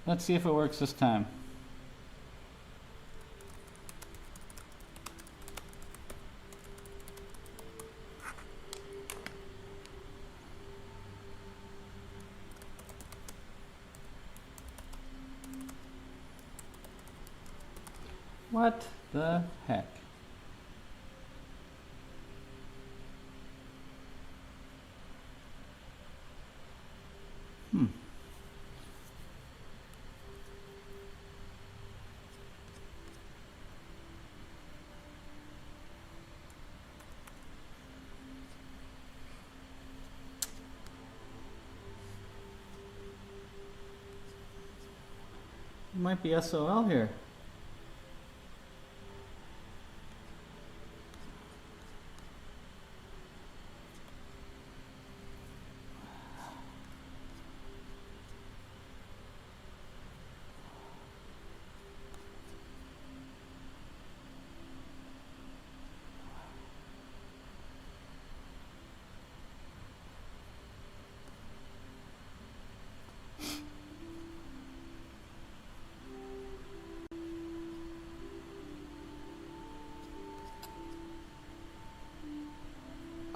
Let's see if it works this time. What the heck? Might be SOL here.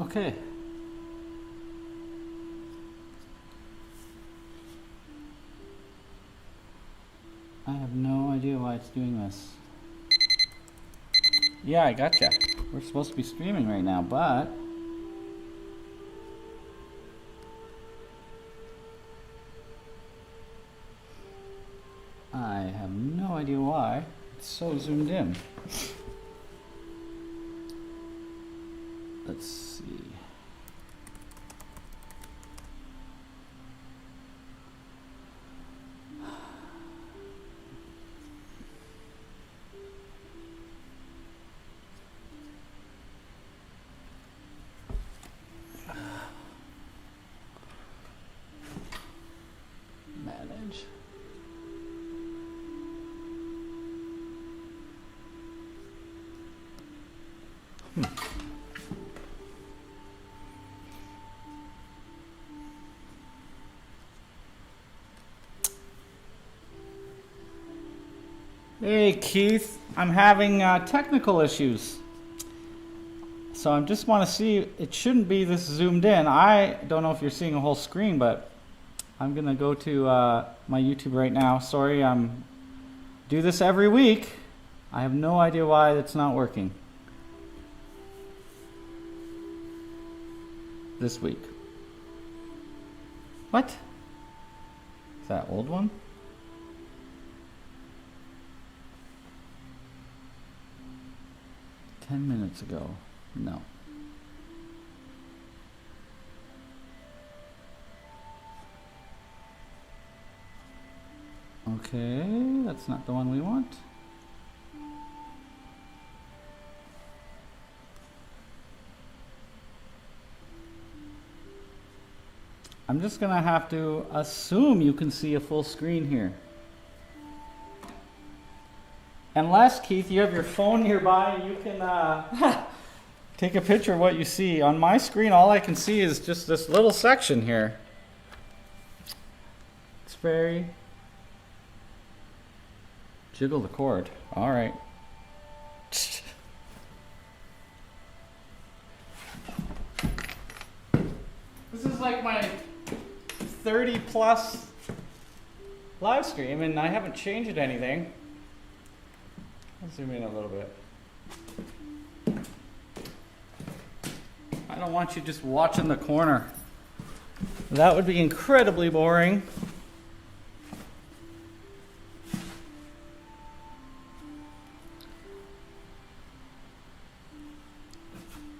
Okay. I have no idea why it's doing this. Yeah, I gotcha. We're supposed to be streaming right now, but I have no idea why it's so zoomed in. Let's see. Manage. Hey Keith, I'm having technical issues. So I just want to see, it shouldn't be this zoomed in. I don't know if you're seeing a whole screen, but I'm going to go to my YouTube right now. Sorry, do this every week. I have no idea why it's not working this week. What? Is that old one? Minutes ago. No. Okay, that's not the one we want. I'm just gonna have to assume you can see a full screen here. Unless, Keith, you have your phone nearby and you can take a picture of what you see. On my screen, all I can see is just this little section here. It's very... Jiggle the cord. All right. This is like my 30+ live stream, and I haven't changed anything. Let's zoom in a little bit. I don't want you just watching the corner. That would be incredibly boring.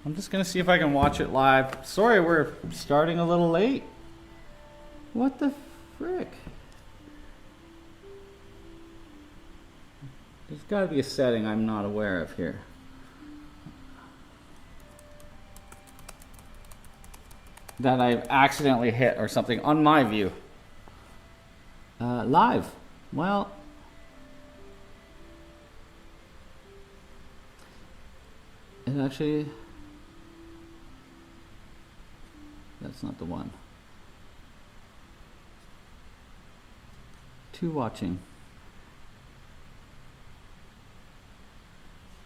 I'm just going to see if I can watch it live. Sorry, we're starting a little late. What the frick? There's got to be a setting I'm not aware of here. That I've accidentally hit or something on my view. Live. Well, it actually, that's not the one. 2 watching.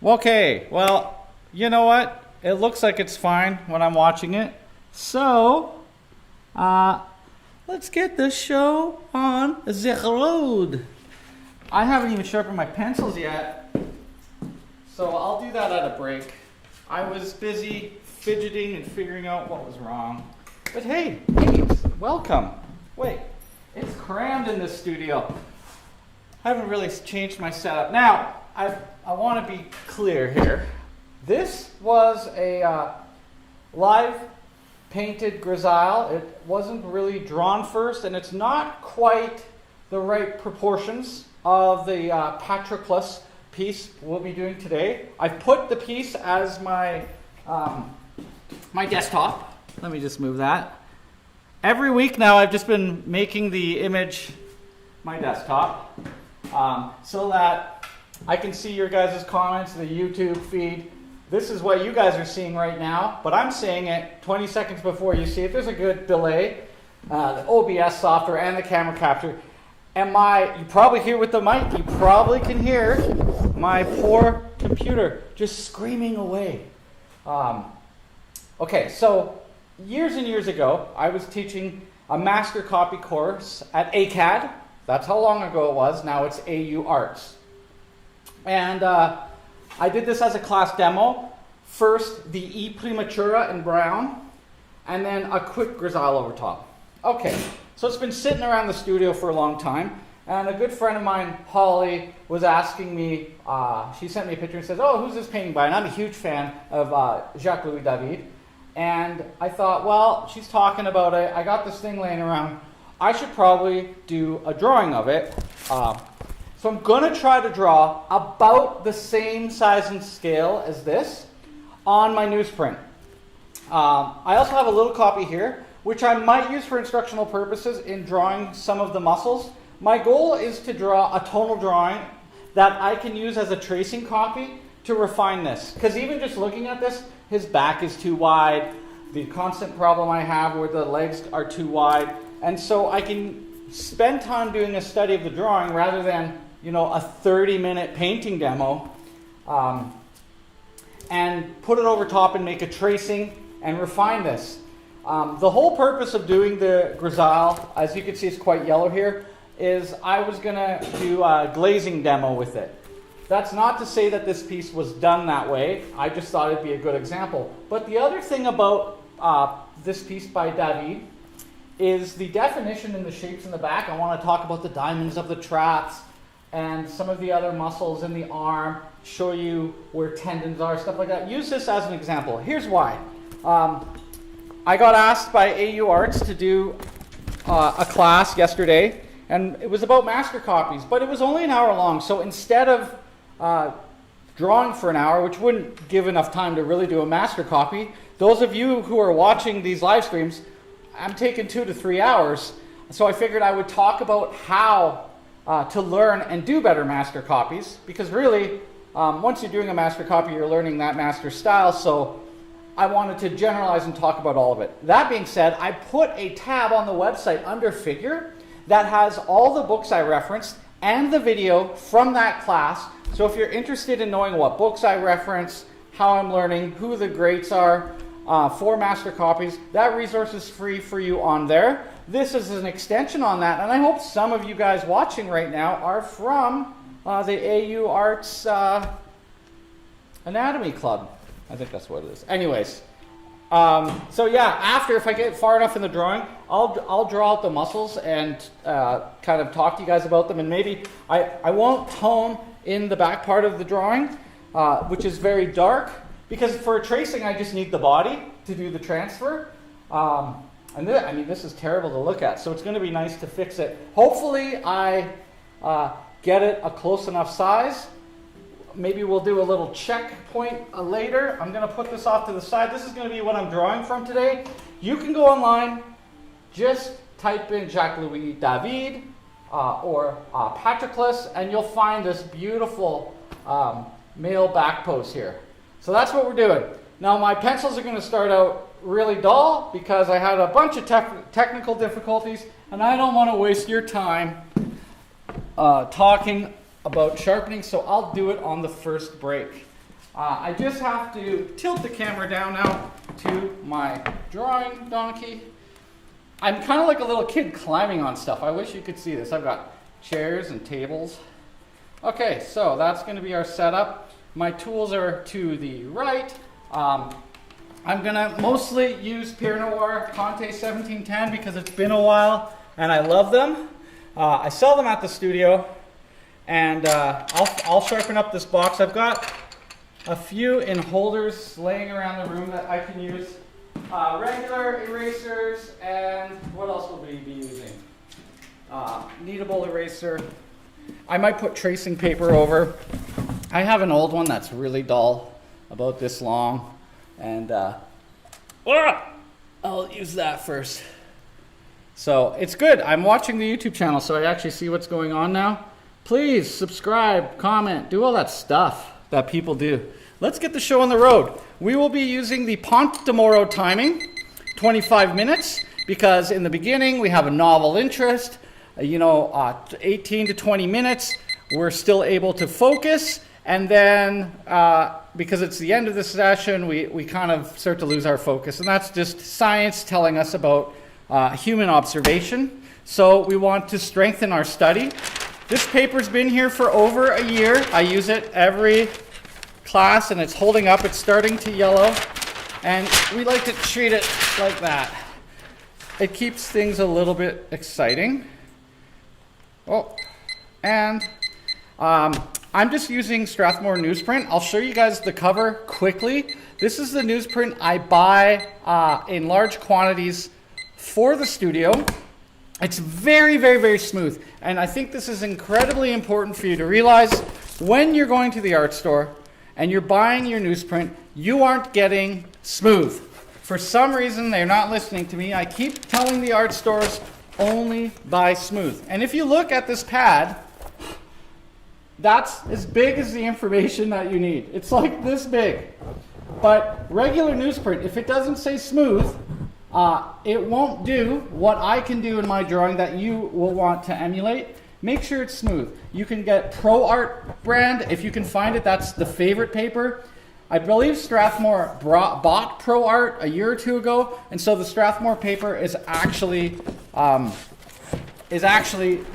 Okay, well, you know what? It looks like it's fine when I'm watching it. So, let's get the show on the road. I haven't even sharpened my pencils yet, so I'll do that at a break. I was busy fidgeting and figuring out what was wrong. But hey, welcome. Wait, it's crammed in this studio. I haven't really changed my setup. Now, I want to be clear here. This was a live painted grisaille. It wasn't really drawn first, and it's not quite the right proportions of the Patroclus piece we'll be doing today. I've put the piece as my my desktop. Let me just move that. Every week now I've just been making the image my desktop so that I can see your guys' comments, the YouTube feed. This is what you guys are seeing right now, but I'm seeing it 20 seconds before you see it. There's a good delay. The OBS software and the camera capture. And you probably hear with the mic, you probably can hear my poor computer just screaming away. Okay, so years and years ago, I was teaching a master copy course at ACAD. That's how long ago it was. Now it's AU Arts. And I did this as a class demo. First, the E Prematura in brown, and then a quick grisaille over top. Okay, so it's been sitting around the studio for a long time, and a good friend of mine, Holly, was asking me, she sent me a picture and says, oh, who's this painting by? And I'm a huge fan of Jacques-Louis David. And I thought, well, she's talking about it. I got this thing laying around. I should probably do a drawing of it. So I'm going to try to draw about the same size and scale as this on my newsprint. I also have a little copy here, which I might use for instructional purposes in drawing some of the muscles. My goal is to draw a tonal drawing that I can use as a tracing copy to refine this. Because even just looking at this, his back is too wide. The constant problem I have where the legs are too wide. And so I can spend time doing a study of the drawing rather than, a 30-minute painting demo, and put it over top and make a tracing and refine this. The whole purpose of doing the grisaille, as you can see it's quite yellow here, is I was going to do a glazing demo with it. That's not to say that this piece was done that way. I just thought it'd be a good example. But the other thing about this piece by David is the definition and the shapes in the back. I want to talk about the diamonds of the traps and some of the other muscles in the arm, show you where tendons are, stuff like that. Use this as an example. Here's why. I got asked by AU Arts to do a class yesterday, and it was about master copies, but it was only an hour long. So instead of drawing for an hour, which wouldn't give enough time to really do a master copy, those of you who are watching these live streams, I'm taking 2 to 3 hours. So I figured I would talk about how to learn and do better master copies, because really, once you're doing a master copy, you're learning that master style. So I wanted to generalize and talk about all of it. That being said, I put a tab on the website under figure that has all the books I referenced and the video from that class. So if you're interested in knowing what books I reference, how I'm learning, who the greats are for master copies, that resource is free for you on there. This is an extension on that, and I hope some of you guys watching right now are from the AU Arts Anatomy Club. I think that's what it is. Anyways, so yeah, if I get far enough in the drawing, I'll draw out the muscles and kind of talk to you guys about them, and maybe I won't tone in the back part of the drawing, which is very dark, because for tracing I just need the body to do the transfer. And this is terrible to look at, so it's going to be nice to fix it. Hopefully I get it a close enough size. Maybe we'll do a little checkpoint later. I'm going to put this off to the side. This is going to be what I'm drawing from today. You can go online, just type in Jacques-Louis David or Patroclus, and you'll find this beautiful male back pose here. So that's what we're doing. Now my pencils are going to start out really dull because I had a bunch of technical difficulties, and I don't want to waste your time talking about sharpening, so I'll do it on the first break. I just have to tilt the camera down now to my drawing donkey. I'm kind of like a little kid climbing on stuff. I wish you could see this. I've got chairs and tables. Okay, so that's going to be our setup. My tools are to the right. I'm going to mostly use Pierre Noir Conte 1710 because it's been a while and I love them. I sell them at the studio, and I'll sharpen up this box. I've got a few in holders laying around the room that I can use. Regular erasers, and what else will we be using? Kneadable eraser. I might put tracing paper over. I have an old one that's really dull, about this long, and I'll use that first. So it's good. I'm watching the YouTube channel, so I actually see what's going on now. Please subscribe, comment, do all that stuff that people do. Let's get the show on the road. We will be using the Ponte de Moro timing, 25 minutes, because in the beginning we have a novel interest. 18 to 20 minutes, we're still able to focus. And then, because it's the end of the session, we kind of start to lose our focus. And that's just science telling us about human observation. So we want to strengthen our study. This paper's been here for over a year. I use it every class, and it's holding up. It's starting to yellow, and we like to treat it like that. It keeps things a little bit exciting. Oh, and I'm just using Strathmore newsprint. I'll show you guys the cover quickly. This is the newsprint I buy in large quantities for the studio. It's very, very, very smooth, and I think this is incredibly important for you to realize when you're going to the art store and you're buying your newsprint, you aren't getting smooth. For some reason, they're not listening to me. I keep telling the art stores, only buy smooth. And if you look at this pad, that's as big as the information that you need. It's like this big. But regular newsprint, if it doesn't say smooth, it won't do what I can do in my drawing that you will want to emulate. Make sure it's smooth. You can get Pro Art brand. If you can find it, that's the favorite paper. I believe Strathmore bought Pro Art a year or two ago, and so the Strathmore paper is actually the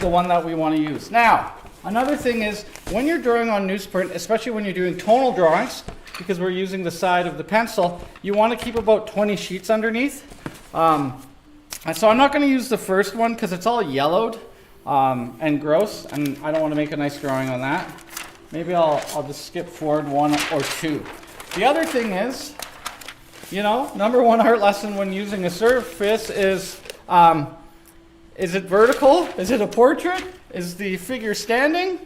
one that we want to use. Now, another thing is when you're drawing on newsprint, especially when you're doing tonal drawings, because we're using the side of the pencil, you want to keep about 20 sheets underneath. And so I'm not going to use the first one because it's all yellowed and gross, and I don't want to make a nice drawing on that. Maybe I'll just skip forward one or two. The other thing is, number one art lesson when using a surface is it vertical? Is it a portrait? Is the figure standing?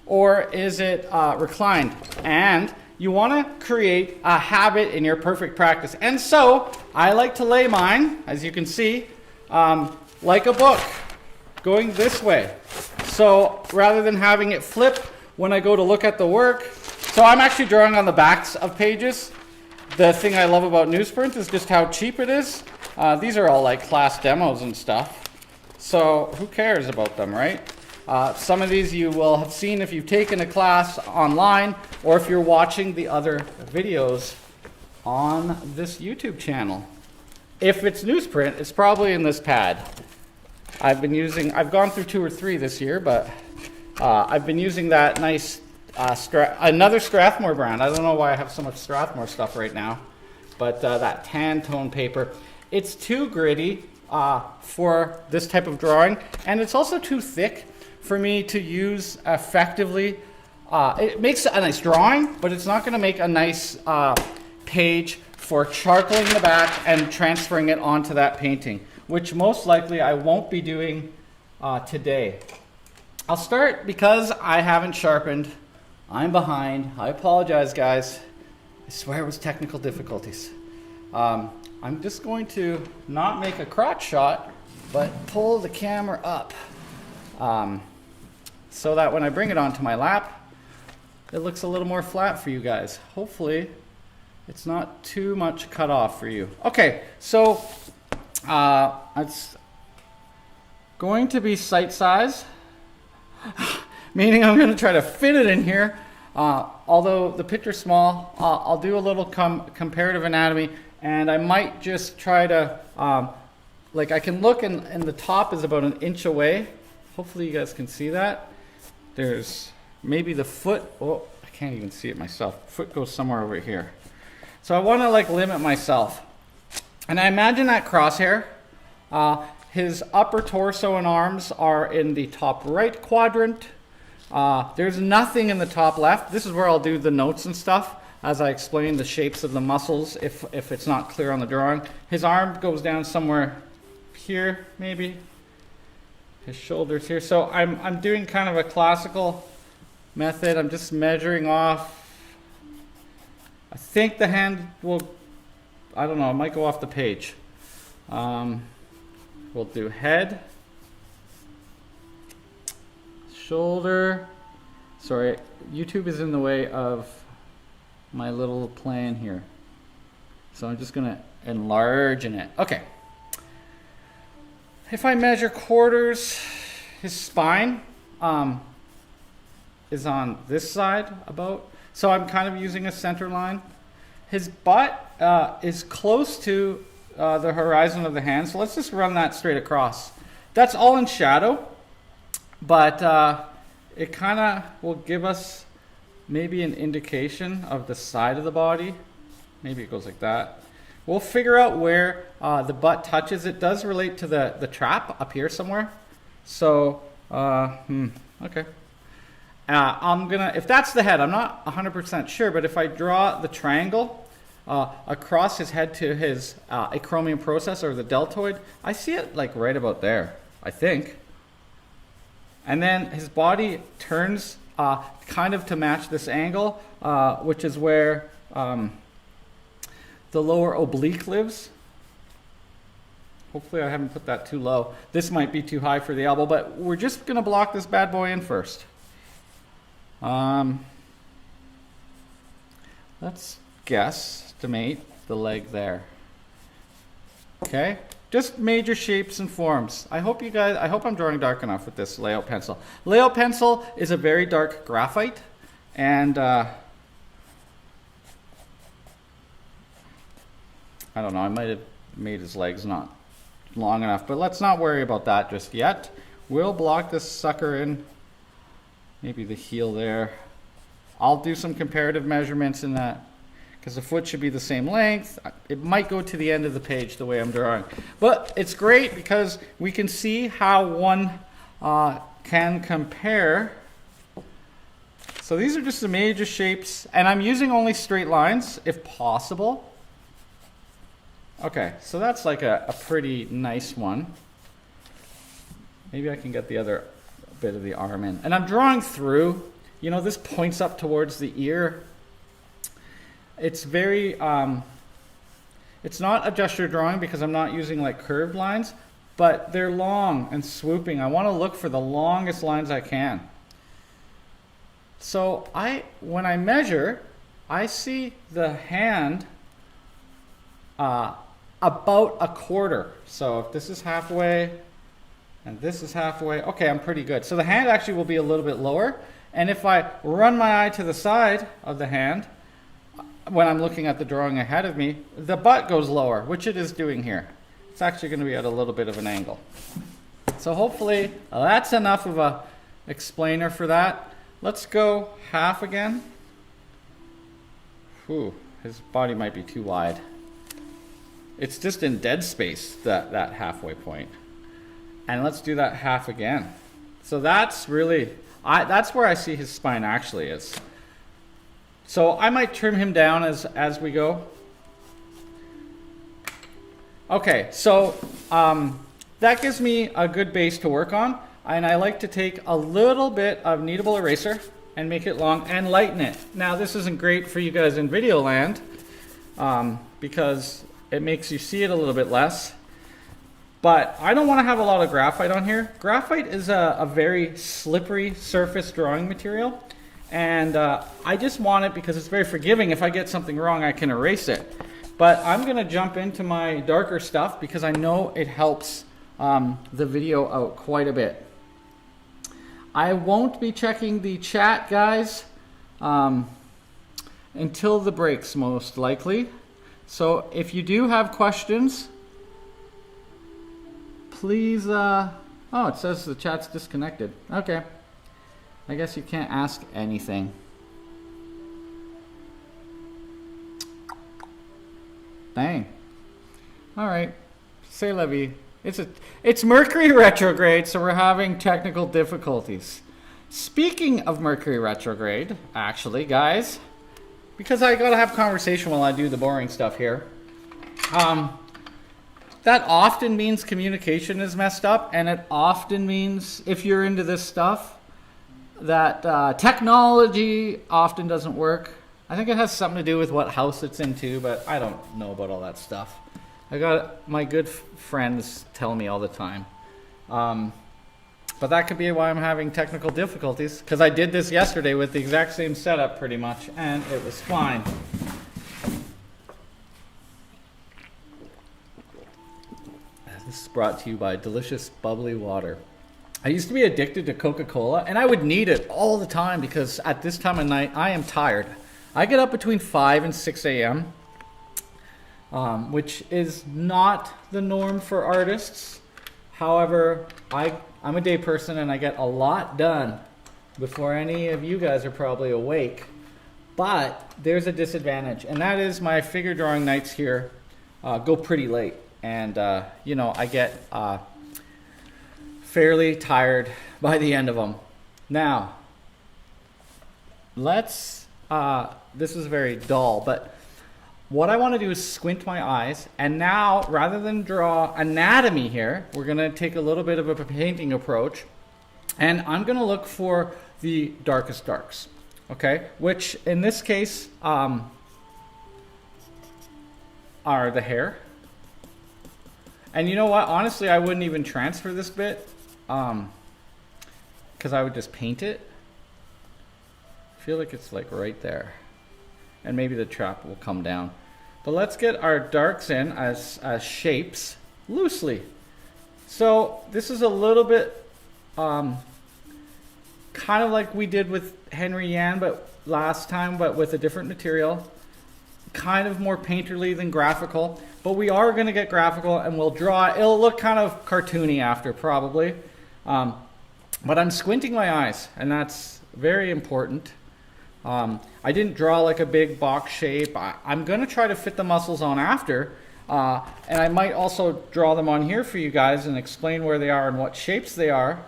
Or is it reclined? And you want to create a habit in your perfect practice. And so I like to lay mine, as you can see, like a book, going this way. So rather than having it flip when I go to look at the work, so I'm actually drawing on the backs of pages. The thing I love about newsprint is just how cheap it is. These are all like class demos and stuff. So who cares about them, right? Some of these you will have seen if you've taken a class online or if you're watching the other videos on this YouTube channel. If it's newsprint, it's probably in this pad. I've gone through 2 or 3 this year, but I've been using that nice, another Strathmore brand. I don't know why I have so much Strathmore stuff right now, but that tan tone paper. It's too gritty for this type of drawing, and it's also too thick for me to use effectively. It makes a nice drawing, but it's not going to make a nice page for charcoaling the back and transferring it onto that painting, which most likely I won't be doing today. I'll start because I haven't sharpened. I'm behind. I apologize, guys. I swear it was technical difficulties. I'm just going to not make a crotch shot, but pull the camera up so that when I bring it onto my lap, it looks a little more flat for you guys. Hopefully, it's not too much cut off for you. Okay, so it's going to be sight size. meaning I'm going to try to fit it in here. Although the picture's small, I'll do a little comparative anatomy, and I might just try to, like I can look and the top is about 1 inch away. Hopefully you guys can see that. There's maybe the foot, oh, I can't even see it myself. Foot goes somewhere over here. So I want to like limit myself. And I imagine that crosshair, his upper torso and arms are in the top right quadrant. There's nothing in the top left. This is where I'll do the notes and stuff as I explain the shapes of the muscles if it's not clear on the drawing. His arm goes down somewhere here, maybe. His shoulders here. So I'm doing kind of a classical method. I'm just measuring off. I think the hand will, I don't know, it might go off the page. We'll do head, shoulder. Sorry, YouTube is in the way of my little plan here. So I'm just gonna enlarge in it. Okay. If I measure quarters, his spine is on this side about. So I'm kind of using a center line. His butt is close to the horizon of the hand. So let's just run that straight across. That's all in shadow, but it kind of will give us maybe an indication of the side of the body. Maybe it goes like that. We'll figure out where the butt touches. It does relate to the trap up here somewhere. So, okay. I'm gonna, if that's the head, I'm not 100% sure, but if I draw the triangle across his head to his acromion process or the deltoid, I see it like right about there, I think. And then his body turns kind of to match this angle, which is where the lower oblique lives. Hopefully I haven't put that too low. This might be too high for the elbow, but we're just gonna block this bad boy in first. Let's guesstimate the leg there. Okay, just major shapes and forms. I hope I'm drawing dark enough with this layout pencil. Layout pencil is a very dark graphite, and I don't know, I might have made his legs not long enough, but let's not worry about that just yet. We'll block this sucker in. Maybe the heel there. I'll do some comparative measurements in that because the foot should be the same length. It might go to the end of the page the way I'm drawing. But it's great because we can see how one can compare. So these are just the major shapes, and I'm using only straight lines if possible. Okay, so that's like a pretty nice one. Maybe I can get the other bit of the arm in. And I'm drawing through, you know, this points up towards the ear. It's very, it's not a gesture drawing because I'm not using like curved lines, but they're long and swooping. I want to look for the longest lines I can. So when I measure, I see the hand about a quarter. So if this is halfway, and this is halfway. Okay, I'm pretty good. So the hand actually will be a little bit lower. And if I run my eye to the side of the hand, when I'm looking at the drawing ahead of me, the butt goes lower, which it is doing here. It's actually going to be at a little bit of an angle. So hopefully that's enough of a explainer for that. Let's go half again. Whew, his body might be too wide. It's just in dead space, that halfway point. And let's do that half again. So that's really, that's where I see his spine actually is. So I might trim him down as we go. Okay, so that gives me a good base to work on. And I like to take a little bit of kneadable eraser and make it long and lighten it. Now this isn't great for you guys in video land because it makes you see it a little bit less. But I don't want to have a lot of graphite on here. Graphite is a very slippery surface drawing material. And I just want it because it's very forgiving. If I get something wrong, I can erase it. But I'm going to jump into my darker stuff because I know it helps the video out quite a bit. I won't be checking the chat, guys, until the breaks, most likely. So if you do have questions, please, oh, it says the chat's disconnected. Okay. I guess you can't ask anything. Dang. All right. C'est la vie. It's Mercury retrograde, so we're having technical difficulties. Speaking of Mercury retrograde, actually, guys, because I gotta have conversation while I do the boring stuff here. That often means communication is messed up, and it often means, if you're into this stuff, that technology often doesn't work. I think it has something to do with what house it's into, but I don't know about all that stuff. I got my good friends tell me all the time. But that could be why I'm having technical difficulties, because I did this yesterday with the exact same setup pretty much, and it was fine. This is brought to you by delicious bubbly water. I used to be addicted to Coca-Cola, and I would need it all the time because at this time of night, I am tired. I get up between 5 and 6 a.m., which is not the norm for artists. However, I'm a day person and I get a lot done before any of you guys are probably awake. But there's a disadvantage, and that is my figure drawing nights here go pretty late. And, you know, I get fairly tired by the end of them. Now, this is very dull, but what I want to do is squint my eyes, and now rather than draw anatomy here, we're going to take a little bit of a painting approach, and I'm going to look for the darkest darks, okay? Which in this case are the hair. And you know what? Honestly, I wouldn't even transfer this bit because I would just paint it. I feel like it's like right there. And maybe the trap will come down. But let's get our darks in as shapes loosely. So this is a little bit kind of like we did with Henry Yan but last time, but with a different material. Kind of more painterly than graphical. But we are going to get graphical, and we'll draw. It'll look kind of cartoony after, probably. But I'm squinting my eyes, and that's very important. I didn't draw like a big box shape. I'm going to try to fit the muscles on after. And I might also draw them on here for you guys and explain where they are and what shapes they are,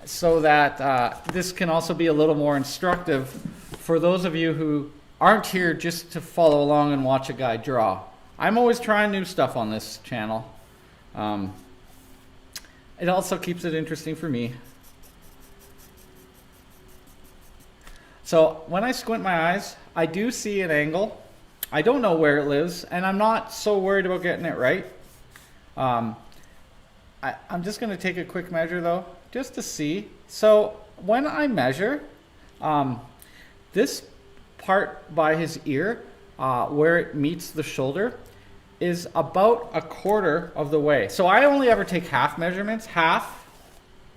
so that this can also be a little more instructive for those of you who aren't here just to follow along and watch a guy draw. I'm always trying new stuff on this channel. It also keeps it interesting for me. So when I squint my eyes, I do see an angle. I don't know where it lives, and I'm not so worried about getting it right. I'm just going to take a quick measure though, just to see. So when I measure, this part by his ear, where it meets the shoulder, is about a quarter of the way. So I only ever take half measurements, half,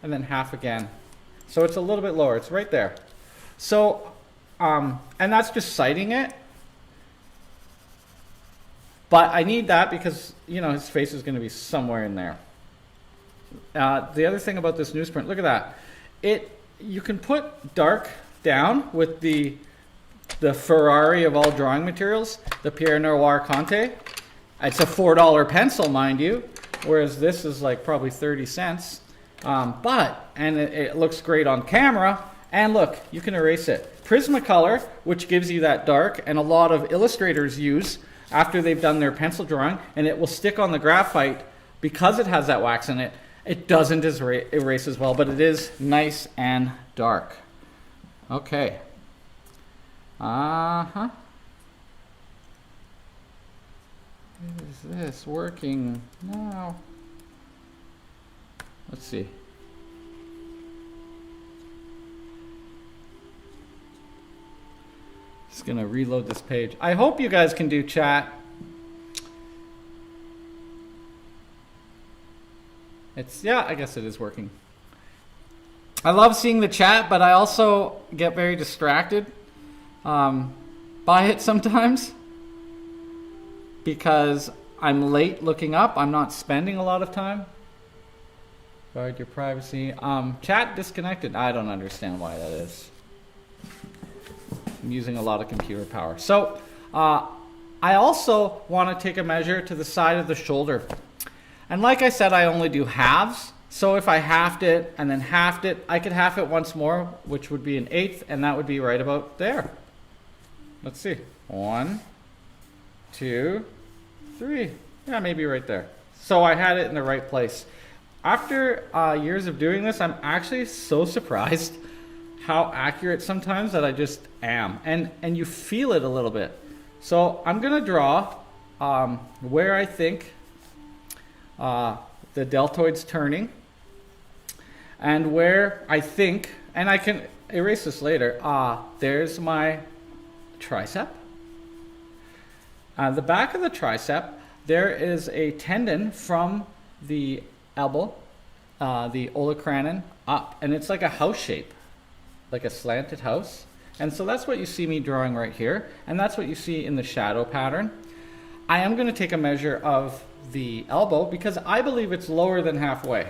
and then half again. So it's a little bit lower. It's right there. So, and that's just sighting it. But I need that because, you know, his face is going to be somewhere in there. The other thing about this newsprint, look at that. You can put dark down with the Ferrari of all drawing materials, the Pierre Noir Conte. It's a $4 pencil, mind you, whereas this is like probably 30 cents. And it looks great on camera. And look, you can erase it. Prismacolor, which gives you that dark, and a lot of illustrators use after they've done their pencil drawing, and it will stick on the graphite because it has that wax in it. It doesn't erase as well, but it is nice and dark. Okay. Is this working now? Let's see. Just gonna reload this page. I hope you guys can do chat. Yeah, I guess it is working. I love seeing the chat, but I also get very distracted by it sometimes because I'm late looking up. I'm not spending a lot of time. Guard your privacy. Chat disconnected. I don't understand why that is. I'm using a lot of computer power. So I also want to take a measure to the side of the shoulder. And like I said, I only do halves. So if I halved it and then halved it, I could half it once more, which would be an eighth, and that would be right about there. Let's see. 1, 2, 3. Yeah, maybe right there. So I had it in the right place. After years of doing this, I'm actually so surprised how accurate sometimes that I just am. And you feel it a little bit. So I'm going to draw where I think the deltoid's turning, and where I think, and I can erase this later, there's my tricep. The back of the tricep, there is a tendon from the elbow, the olecranon, up, and it's like a house shape, like a slanted house. And so that's what you see me drawing right here, and that's what you see in the shadow pattern. I am going to take a measure of the elbow because I believe it's lower than halfway.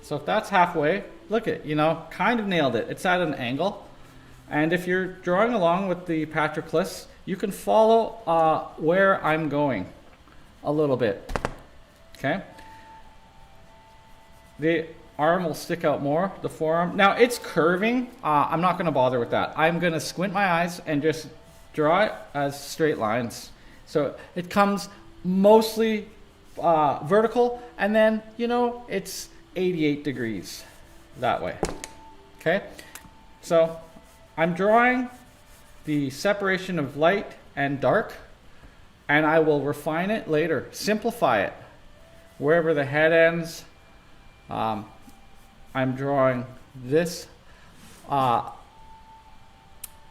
So if that's halfway, look at, kind of nailed it. It's at an angle. And if you're drawing along with the Patroclus, you can follow where I'm going a little bit. Okay? The arm will stick out more, the forearm. Now it's curving. I'm not going to bother with that. I'm going to squint my eyes and just draw it as straight lines. So it comes mostly vertical, and then, it's 88 degrees that way. Okay? So I'm drawing the separation of light and dark, and I will refine it later, simplify it. Wherever the head ends, I'm drawing this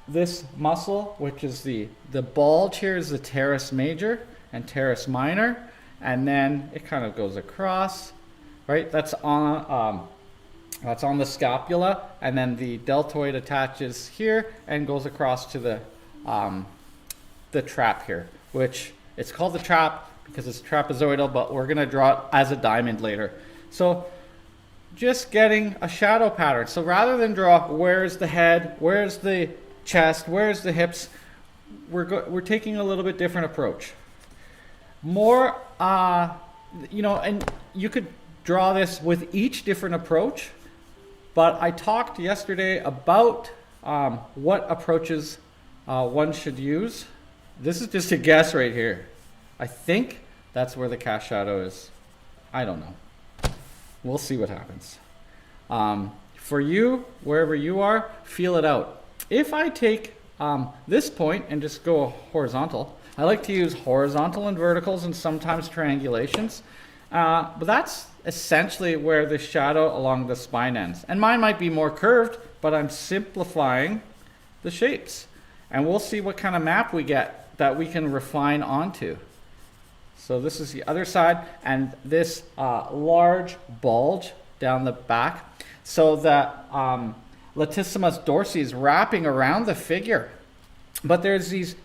this muscle, which is the bulge here, is the teres major and teres minor, and then it kind of goes across, right? That's on the scapula, and then the deltoid attaches here and goes across to the trap here, which it's called the trap because it's trapezoidal, but we're going to draw it as a diamond later. So just getting a shadow pattern. So rather than draw where's the head, where's the chest, where's the hips, we're taking a little bit different approach. More, and you could draw this with each different approach, but I talked yesterday about what approaches one should use. This is just a guess right here. I think that's where the cast shadow is. I don't know. We'll see what happens. For you, wherever you are, feel it out. If I take this point and just go horizontal, I like to use horizontal and verticals and sometimes triangulations, but that's essentially where the shadow along the spine ends. And mine might be more curved, but I'm simplifying the shapes. And we'll see what kind of map we get that we can refine onto. So this is the other side, and this large bulge down the back. So that latissimus dorsi is wrapping around the figure. But there's these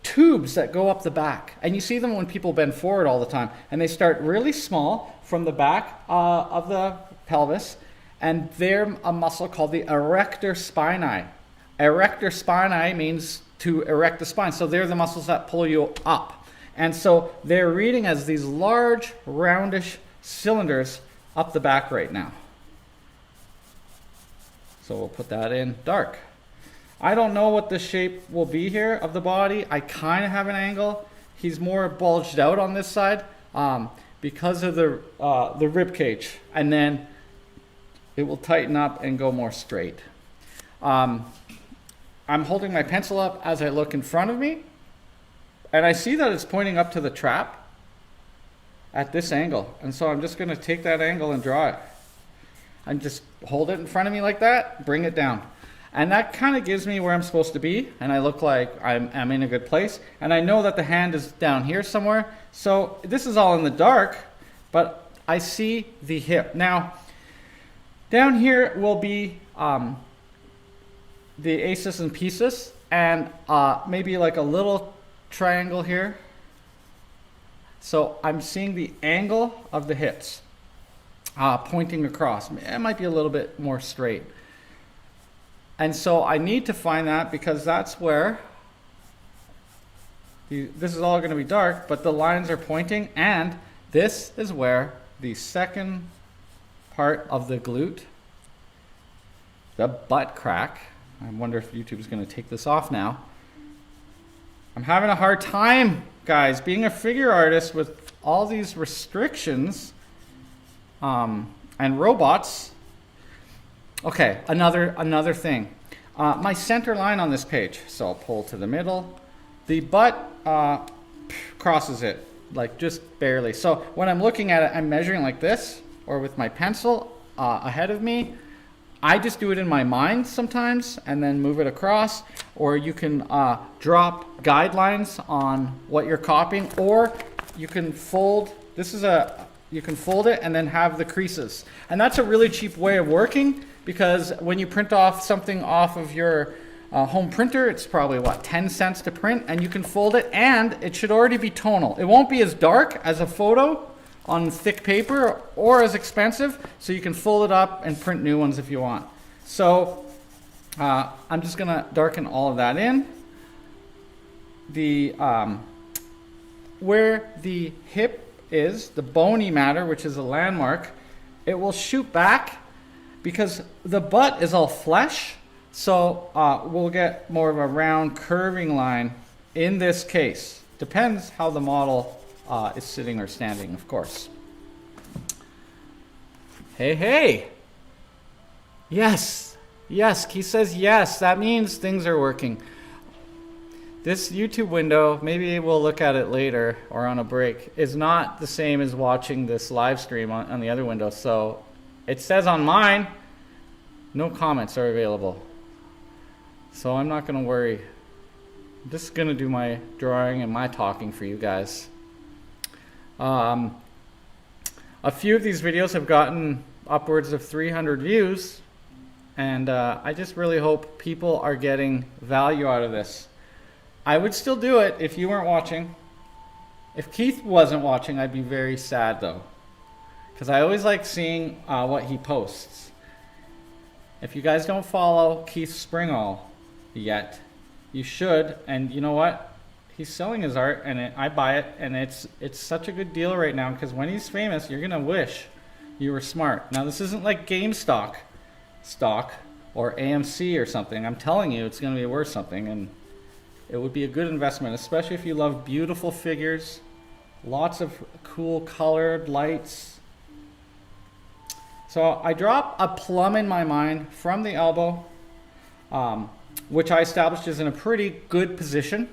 tubes that go up the back. And you see them when people bend forward all the time. And they start really small from the back of the pelvis. And they're a muscle called the Erector Spinae. Erector Spinae means to erect the spine. So they're the muscles that pull you up. And so they're reading as these large, roundish cylinders up the back right now. So we'll put that in dark. I don't know what the shape will be here of the body. I kind of have an angle. He's more bulged out on this side because of the rib cage. And then it will tighten up and go more straight. I'm holding my pencil up as I look in front of me. And I see that it's pointing up to the trap at this angle. And so I'm just going to take that angle and draw it. And just hold it in front of me like that, bring it down. And that kind of gives me where I'm supposed to be. And I look like I'm in a good place. And I know that the hand is down here somewhere. So this is all in the dark, but I see the hip. Now, Down here will be the aces and pieces, and maybe like a little triangle here. So I'm seeing the angle of the hips pointing across. It might be a little bit more straight. And so I need to find that, because that's where, this is all going to be dark, but the lines are pointing, and this is where the second part of the glute, the butt crack, I wonder if YouTube is going to take this off now. I'm having a hard time, guys, being a figure artist with all these restrictions and robots. Okay, another thing. My center line on this page, so I'll pull to the middle. The butt crosses it, like just barely. So when I'm looking at it, I'm measuring like this, or with my pencil ahead of me. I just do it in my mind sometimes and then move it across, or you can drop guidelines on what you're copying, or you can fold. You can fold it and then have the creases. And that's a really cheap way of working, because when you print off something off of your home printer, it's probably what, 10 cents to print, and you can fold it, and it should already be tonal. It won't be as dark as a photo on thick paper, or as expensive, so you can fold it up and print new ones if you want. So I'm just gonna darken all of that in. The where the hip is, the bony matter, which is a landmark, it will shoot back, because the butt is all flesh, so we'll get more of a round curving line in this case. Depends how the model is sitting or standing, of course. Hey. Yes, he says yes. That means things are working. This YouTube window, maybe we'll look at it later or on a break, is not the same as watching this live stream on the other window. So it says on mine, no comments are available. So I'm not going to worry. I'm just going to do my drawing and my talking for you guys. A few of these videos have gotten upwards of 300 views, and I just really hope people are getting value out of this. I would still do it if you weren't watching. If Keith wasn't watching, I'd be very sad though, because I always like seeing what he posts. If you guys don't follow Keith Springall yet, you should. And you know what? He's selling his art, and I buy it, and it's such a good deal right now, because when he's famous, you're gonna wish you were smart. Now, this isn't like GameStop stock or AMC or something. I'm telling you, it's gonna be worth something, and it would be a good investment, especially if you love beautiful figures, lots of cool colored lights. So I drop a plumb in my mind from the elbow, which I established is in a pretty good position,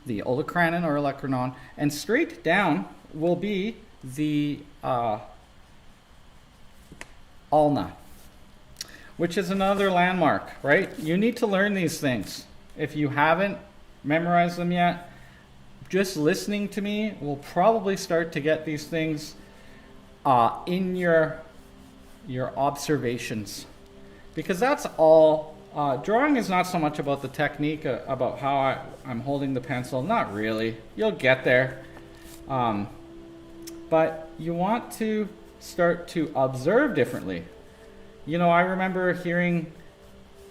the olecranon or olecranon, and straight down will be the ulna, which is another landmark, right? You need to learn these things. If you haven't memorized them yet, just listening to me will probably start to get these things in your observations, because that's all. Drawing is not so much about the technique, about how I'm holding the pencil. Not really. You'll get there. But you want to start to observe differently. You know, I remember hearing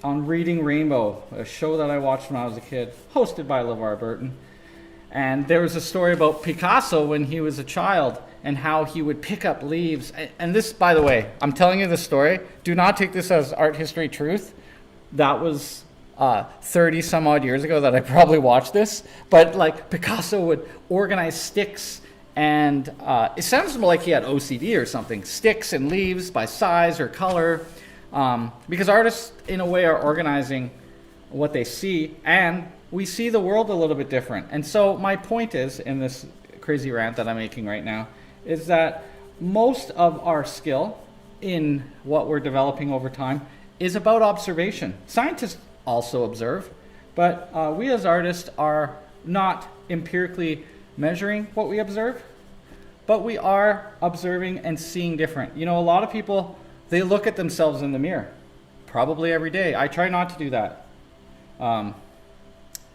on Reading Rainbow, a show that I watched when I was a kid, hosted by LeVar Burton. And there was a story about Picasso when he was a child, and how he would pick up leaves. And this, by the way, I'm telling you this story. Do not take this as art history truth. That was 30 some odd years ago that I probably watched this. But like Picasso would organize sticks, and it sounds like he had OCD or something. Sticks and leaves by size or color. Because artists, in a way, are organizing what they see, and we see the world a little bit different. And so my point is, in this crazy rant that I'm making right now, is that most of our skill in what we're developing over time is about observation. Scientists also observe, but we as artists are not empirically measuring what we observe, but we are observing and seeing different. You know, a lot of people they look at themselves in the mirror, probably every day. I try not to do that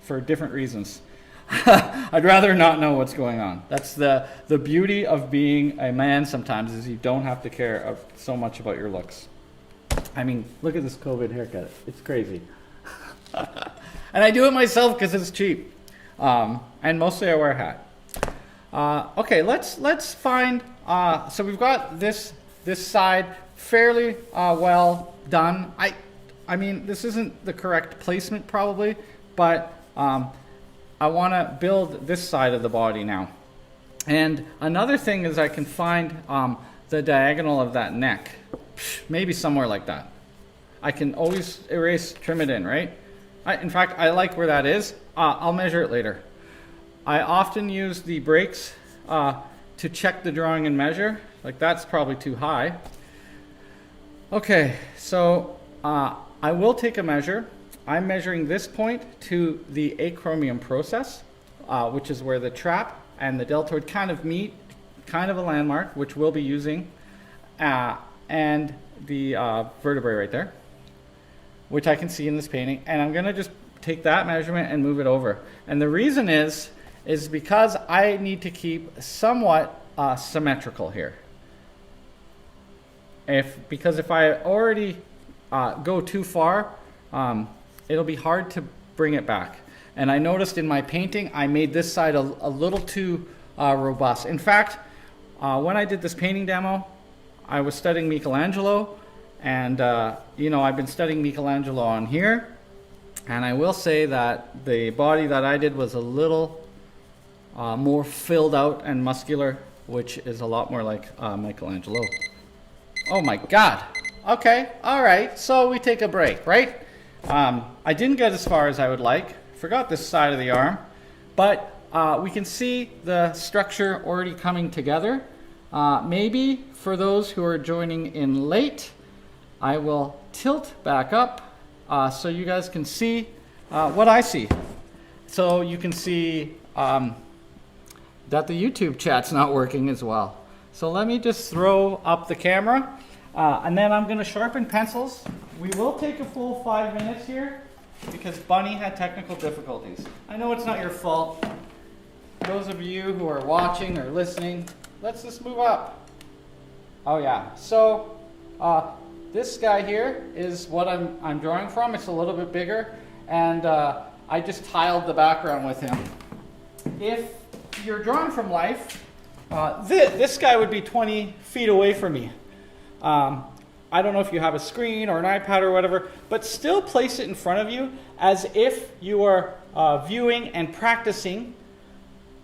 for different reasons. I'd rather not know what's going on. That's the beauty of being a man sometimes, is you don't have to care so much about your looks. I mean, look at this COVID haircut. It's crazy. And I do it myself because it's cheap. And mostly I wear a hat. Okay, let's find, so we've got this side fairly well done. I mean, this isn't the correct placement probably, but I want to build this side of the body now. And another thing is I can find the diagonal of that neck, maybe somewhere like that. I can always trim it in, right? In fact, I like where that is. I'll measure it later. I often use the breaks to check the drawing and measure. Like, that's probably too high. Okay, so I will take a measure. I'm measuring this point to the acromion process, which is where the trap and the deltoid kind of meet, kind of a landmark, which we'll be using, and the vertebrae right there, which I can see in this painting. And I'm going to just take that measurement and move it over. And the reason is because I need to keep somewhat symmetrical here. Because if I already go too far, it'll be hard to bring it back. And I noticed in my painting, I made this side a little too robust. In fact, when I did this painting demo, I was studying Michelangelo, and I've been studying Michelangelo on here, and I will say that the body that I did was a little more filled out and muscular, which is a lot more like Michelangelo. Oh my God. Okay, all right, so we take a break, right? I didn't get as far as I would like. Forgot this side of the arm, but we can see the structure already coming together. Maybe for those who are joining in late, I will tilt back up so you guys can see what I see. So you can see that the YouTube chat's not working as well. So let me just throw up the camera, and then I'm going to sharpen pencils. We will take a full 5 minutes here because Bunny had technical difficulties. I know it's not your fault. Those of you who are watching or listening, let's just move up. Oh yeah, so this guy here is what I'm drawing from. It's a little bit bigger, and I just tiled the background with him. If you're drawing from life, this guy would be 20 feet away from me. I don't know if you have a screen or an iPad or whatever, but still place it in front of you as if you are viewing and practicing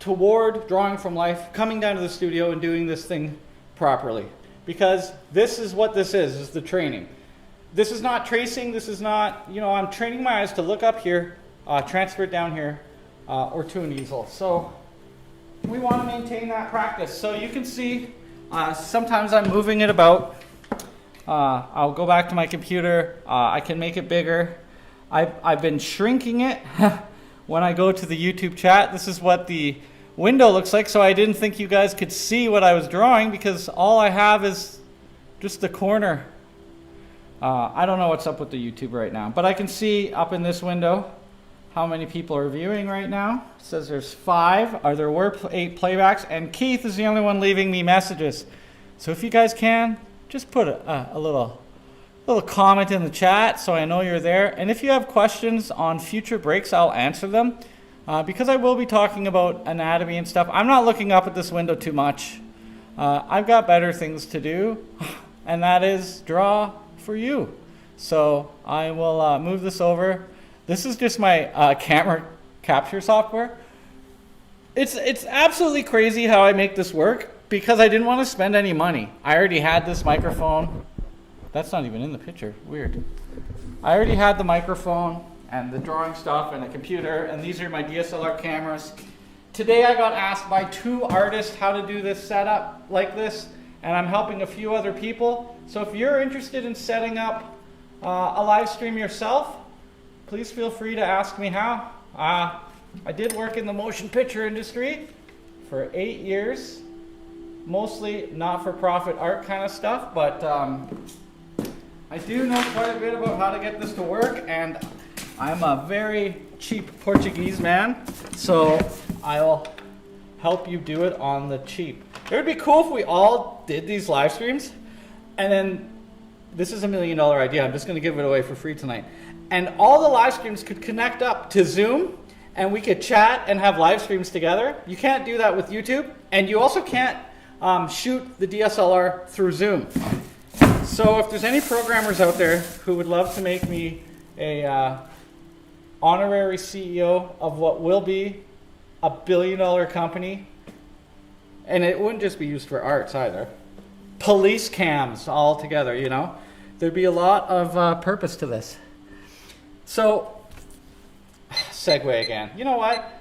toward drawing from life, coming down to the studio and doing this thing properly. Because this is what this is the training. This is not tracing, this is not, I'm training my eyes to look up here, transfer it down here, or to an easel. So we want to maintain that practice. So you can see, sometimes I'm moving it about. I'll go back to my computer. I can make it bigger. I've been shrinking it when I go to the YouTube chat. This is what the window looks like, so I didn't think you guys could see what I was drawing because all I have is just the corner. I don't know what's up with the YouTube right now, but I can see up in this window how many people are viewing right now. It says there's 5, or there were 8 playbacks, and Keith is the only one leaving me messages. So if you guys can, just put a little comment in the chat so I know you're there. And if you have questions on future breaks, I'll answer them. Because I will be talking about anatomy and stuff. I'm not looking up at this window too much. I've got better things to do, and that is draw for you. So I will move this over. This is just my camera capture software. It's absolutely crazy how I make this work because I didn't want to spend any money. I already had this microphone. That's not even in the picture. Weird. I already had the microphone and the drawing stuff and a computer, and these are my DSLR cameras. Today I got asked by 2 artists how to do this setup like this, and I'm helping a few other people. So if you're interested in setting up a live stream yourself, please feel free to ask me how. I did work in the motion picture industry for 8 years, mostly not-for-profit art kind of stuff, but I do know quite a bit about how to get this to work, and I'm a very cheap Portuguese man, so I'll help you do it on the cheap. It would be cool if we all did these live streams, and then this is $1 million idea. I'm just going to give it away for free tonight. And all the live streams could connect up to Zoom, and we could chat and have live streams together. You can't do that with YouTube, and you also can't shoot the DSLR through Zoom. So if there's any programmers out there who would love to make me a honorary CEO of what will be a $1 billion company, and it wouldn't just be used for arts either. Police cams all together, you know. There'd be a lot of purpose to this. So, segue again. You know what?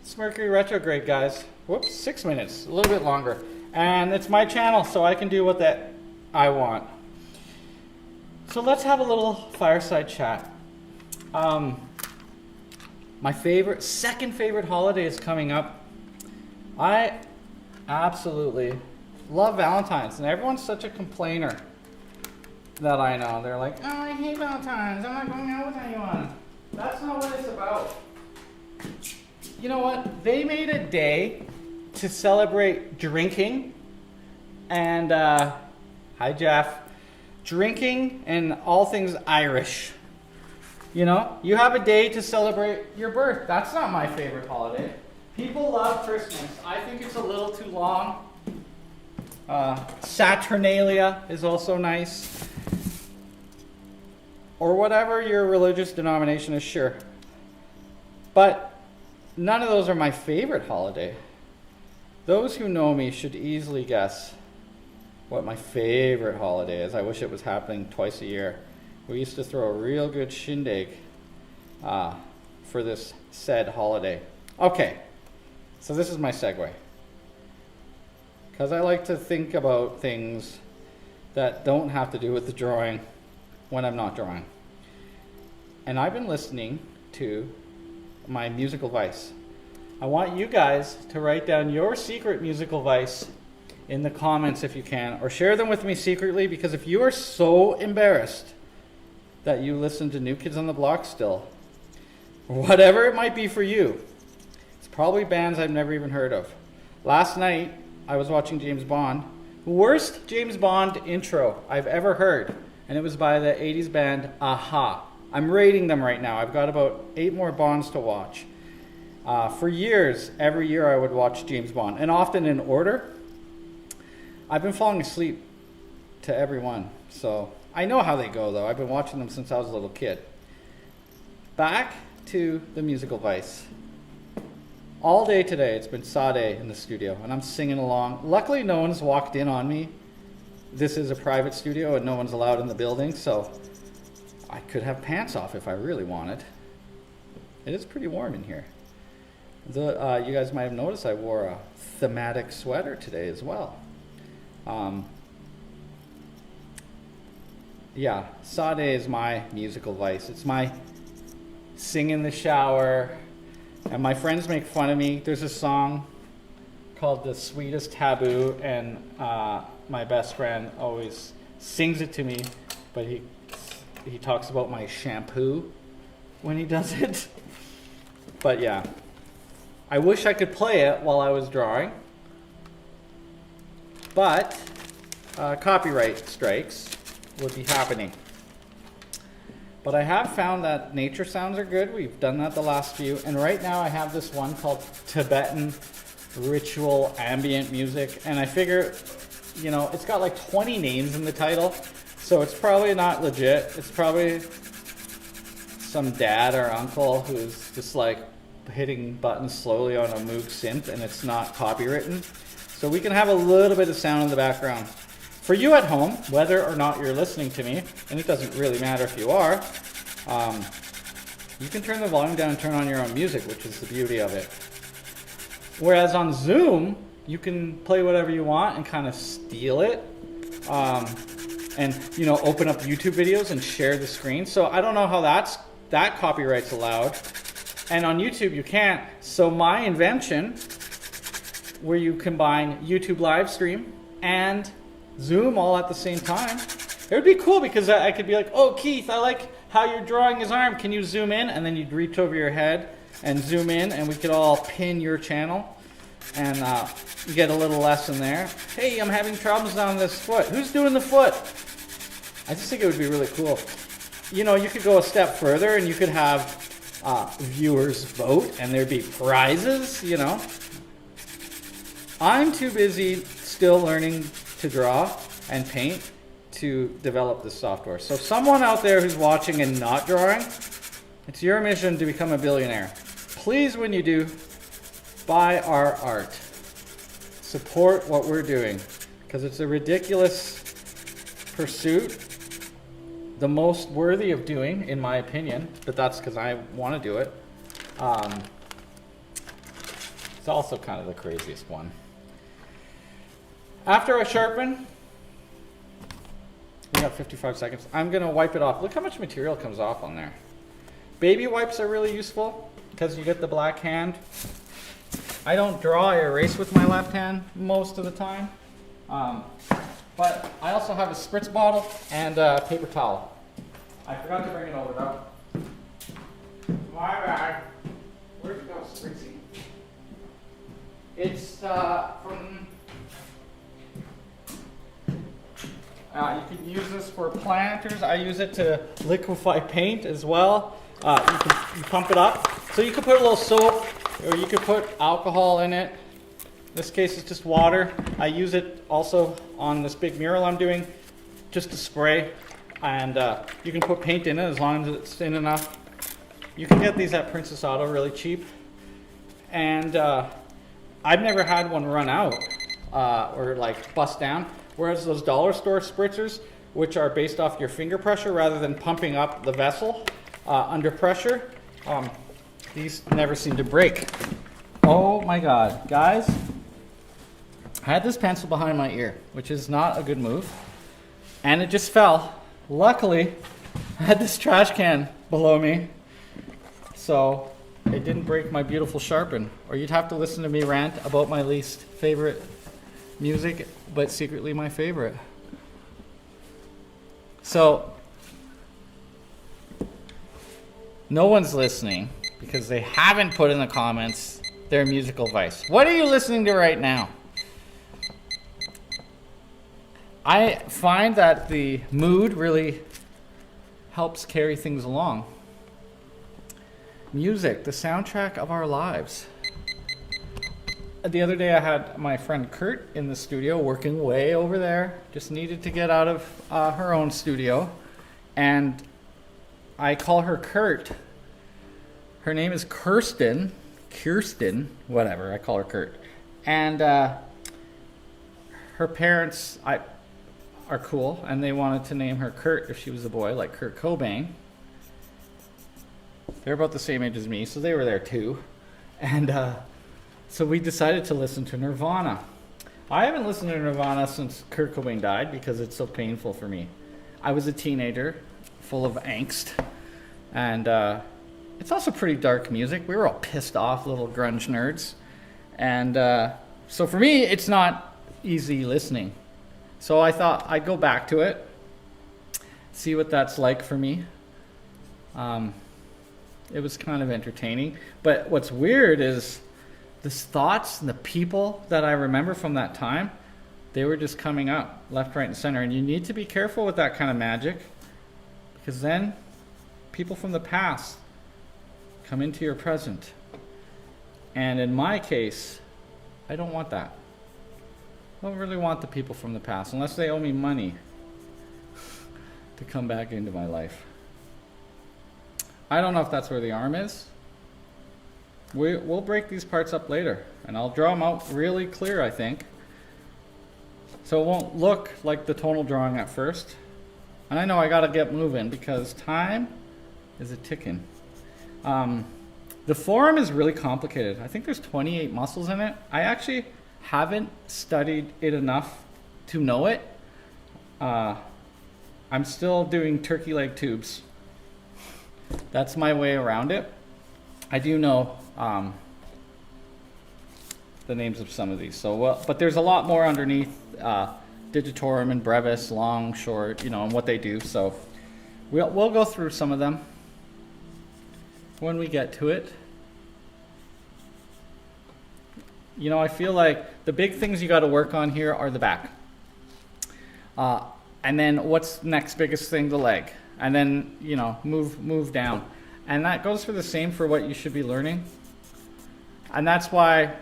It's Mercury Retrograde, guys. Whoops, 6 minutes, a little bit longer. And it's my channel, so I can do what I want. So let's have a little fireside chat. My second favorite holiday is coming up. I absolutely love Valentine's, and everyone's such a complainer that I know. They're like, oh, I hate Valentine's, I'm not going out with anyone. That's not what it's about. You know what? They made a day to celebrate drinking and, hi Jeff, drinking and all things Irish. You know, you have a day to celebrate your birth. That's not my favorite holiday. People love Christmas. I think it's a little too long. Saturnalia is also nice. Or whatever your religious denomination is, sure. But none of those are my favorite holiday. Those who know me should easily guess what my favorite holiday is. I wish it was happening twice a year. We used to throw a real good shindig for this said holiday. Okay, so this is my segue. Because I like to think about things that don't have to do with the drawing when I'm not drawing. And I've been listening to my musical vice. I want you guys to write down your secret musical vice in the comments if you can, or share them with me secretly, because if you are so embarrassed that you listen to New Kids on the Block still, or whatever it might be for you, it's probably bands I've never even heard of. Last night, I was watching James Bond. Worst James Bond intro I've ever heard, and it was by the 80s band Aha. I'm rating them right now. I've got about 8 more Bonds to watch. For years, every year I would watch James Bond, and often in order. I've been falling asleep to every one, so I know how they go, though. I've been watching them since I was a little kid. Back to the musical vice. All day today, it's been Sade in the studio, and I'm singing along. Luckily, no one's walked in on me. This is a private studio, and no one's allowed in the building, so I could have pants off if I really wanted. It is pretty warm in here. You guys might have noticed I wore a thematic sweater today as well. Yeah, Sade is my musical vice. It's my sing in the shower, and my friends make fun of me. There's a song called The Sweetest Taboo, and my best friend always sings it to me, but he talks about my shampoo when he does it. But yeah, I wish I could play it while I was drawing, but copyright strikes would be happening. But I have found that nature sounds are good. We've done that the last few, and right now I have this one called Tibetan Ritual Ambient Music, and I figure, you know, it's got like 20 names in the title, so it's probably not legit. It's probably some dad or uncle who's just like hitting buttons slowly on a Moog synth, and it's not copywritten. So we can have a little bit of sound in the background. For you at home, whether or not you're listening to me, and it doesn't really matter if you are, you can turn the volume down and turn on your own music, which is the beauty of it. Whereas on Zoom, you can play whatever you want and kind of steal it, and you know, open up YouTube videos and share the screen. So I don't know how that copyright's allowed, and on YouTube you can't. So my invention, where you combine YouTube live stream and Zoom all at the same time, It would be cool because I could be like, oh, Keith, I like how you're drawing his arm. Can you zoom in? And then you'd reach over your head and zoom in, and we could all pin your channel and get a little lesson there. Hey, I'm having problems on this foot. Who's doing the foot? I just think it would be really cool. You know, you could go a step further and you could have viewers vote and there'd be prizes, you know. I'm too busy still learning to draw and paint to develop this software. So someone out there who's watching and not drawing, it's your mission to become a billionaire. Please, when you do, buy our art. Support what we're doing, because it's a ridiculous pursuit, the most worthy of doing, in my opinion, but that's because I want to do it. It's also kind of the craziest one. After I sharpen, we got 55 seconds. I'm going to wipe it off. Look how much material comes off on there. Baby wipes are really useful because you get the black hand. I don't draw, I erase with my left hand most of the time. But I also have a spritz bottle and a paper towel. I forgot to bring it over though. My bad. Where'd it go, Spritzy? It's from... you can use this for planters. I use it to liquefy paint as well. You pump it up. So you could put a little soap, or you could put alcohol in it. In this case, it's just water. I use it also on this big mural I'm doing, just to spray. And you can put paint in it as long as it's thin enough. You can get these at Princess Auto really cheap. And I've never had one run out or like bust down. Whereas those dollar store spritzers, which are based off your finger pressure rather than pumping up the vessel under pressure, these never seem to break. Oh my God, guys. I had this pencil behind my ear, which is not a good move. And it just fell. Luckily, I had this trash can below me, so it didn't break my beautiful sharpen. Or you'd have to listen to me rant about my least favorite music, but secretly my favorite. So, no one's listening because they haven't put in the comments their musical vice. What are you listening to right now? I find that the mood really helps carry things along. Music, the soundtrack of our lives. The other day I had my friend Kurt in the studio working way over there. Just needed to get out of her own studio. And I call her Kurt. Her name is Kirsten, whatever, I call her Kurt. And her parents are cool, and they wanted to name her Kurt if she was a boy, like Kurt Cobain. They're about the same age as me, so they were there too. And so we decided to listen to Nirvana. I haven't listened to Nirvana since Kurt Cobain died because it's so painful for me. I was a teenager, full of angst, and it's also pretty dark music. We were all pissed off little grunge nerds. And so for me, it's not easy listening. So I thought I'd go back to it, see what that's like for me. It was kind of entertaining. But what's weird is the thoughts and the people that I remember from that time, they were just coming up left, right, and center. And you need to be careful with that kind of magic, because then people from the past come into your present. And in my case, I don't want that. I don't really want the people from the past, unless they owe me money, to come back into my life. I don't know if that's where the arm is. We'll break these parts up later, and I'll draw them out really clear, I think. So it won't look like the tonal drawing at first. And I know I gotta get moving because time is a ticking. The forearm is really complicated. I think there's 28 muscles in it. I actually haven't studied it enough to know it. I'm still doing turkey leg tubes. That's my way around it. I do know the names of some of these. So, well, but there's a lot more underneath digitorum and brevis, long, short, you know, and what they do. So we'll go through some of them when we get to it. You know, I feel like the big things you got to work on here are the back. And then what's the next biggest thing? The leg. And then, you know, move down. And that goes for the same for what you should be learning. And that's why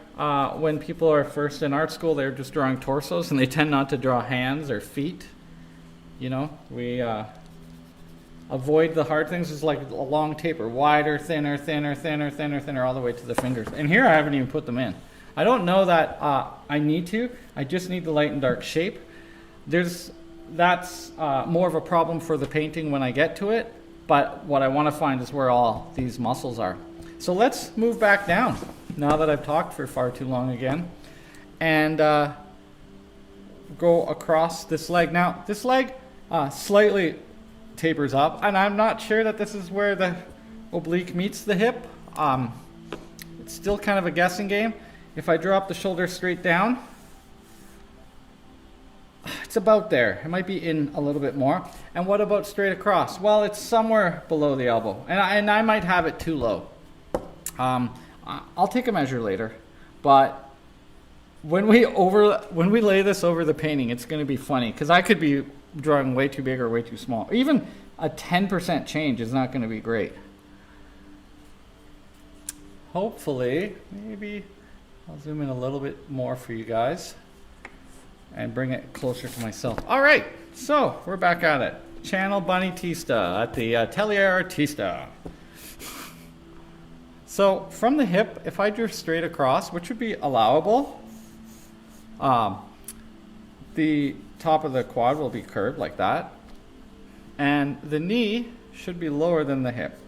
when people are first in art school, they're just drawing torsos and they tend not to draw hands or feet. You know, we avoid the hard things. It's like a long taper, wider, thinner, thinner, thinner, thinner, thinner, all the way to the fingers. And here I haven't even put them in. I don't know that I need to. I just need the light and dark shape. That's more of a problem for the painting when I get to it. But what I want to find is where all these muscles are. So let's move back down now that I've talked for far too long again. And go across this leg. Now, this leg slightly tapers up. And I'm not sure that this is where the oblique meets the hip. It's still kind of a guessing game. If I drop the shoulder straight down, it's about there. It might be in a little bit more. And what about straight across? Well, it's somewhere below the elbow. And I might have it too low. I'll take a measure later. But when we lay this over the painting, it's going to be funny. Because I could be drawing way too big or way too small. Even a 10% change is not going to be great. Hopefully, maybe I'll zoom in a little bit more for you guys. And bring it closer to myself. All right, so we're back at it. Channel Batista at the Atelier Artista. So from the hip, if I drew straight across, which would be allowable, the top of the quad will be curved like that. And the knee should be lower than the hip.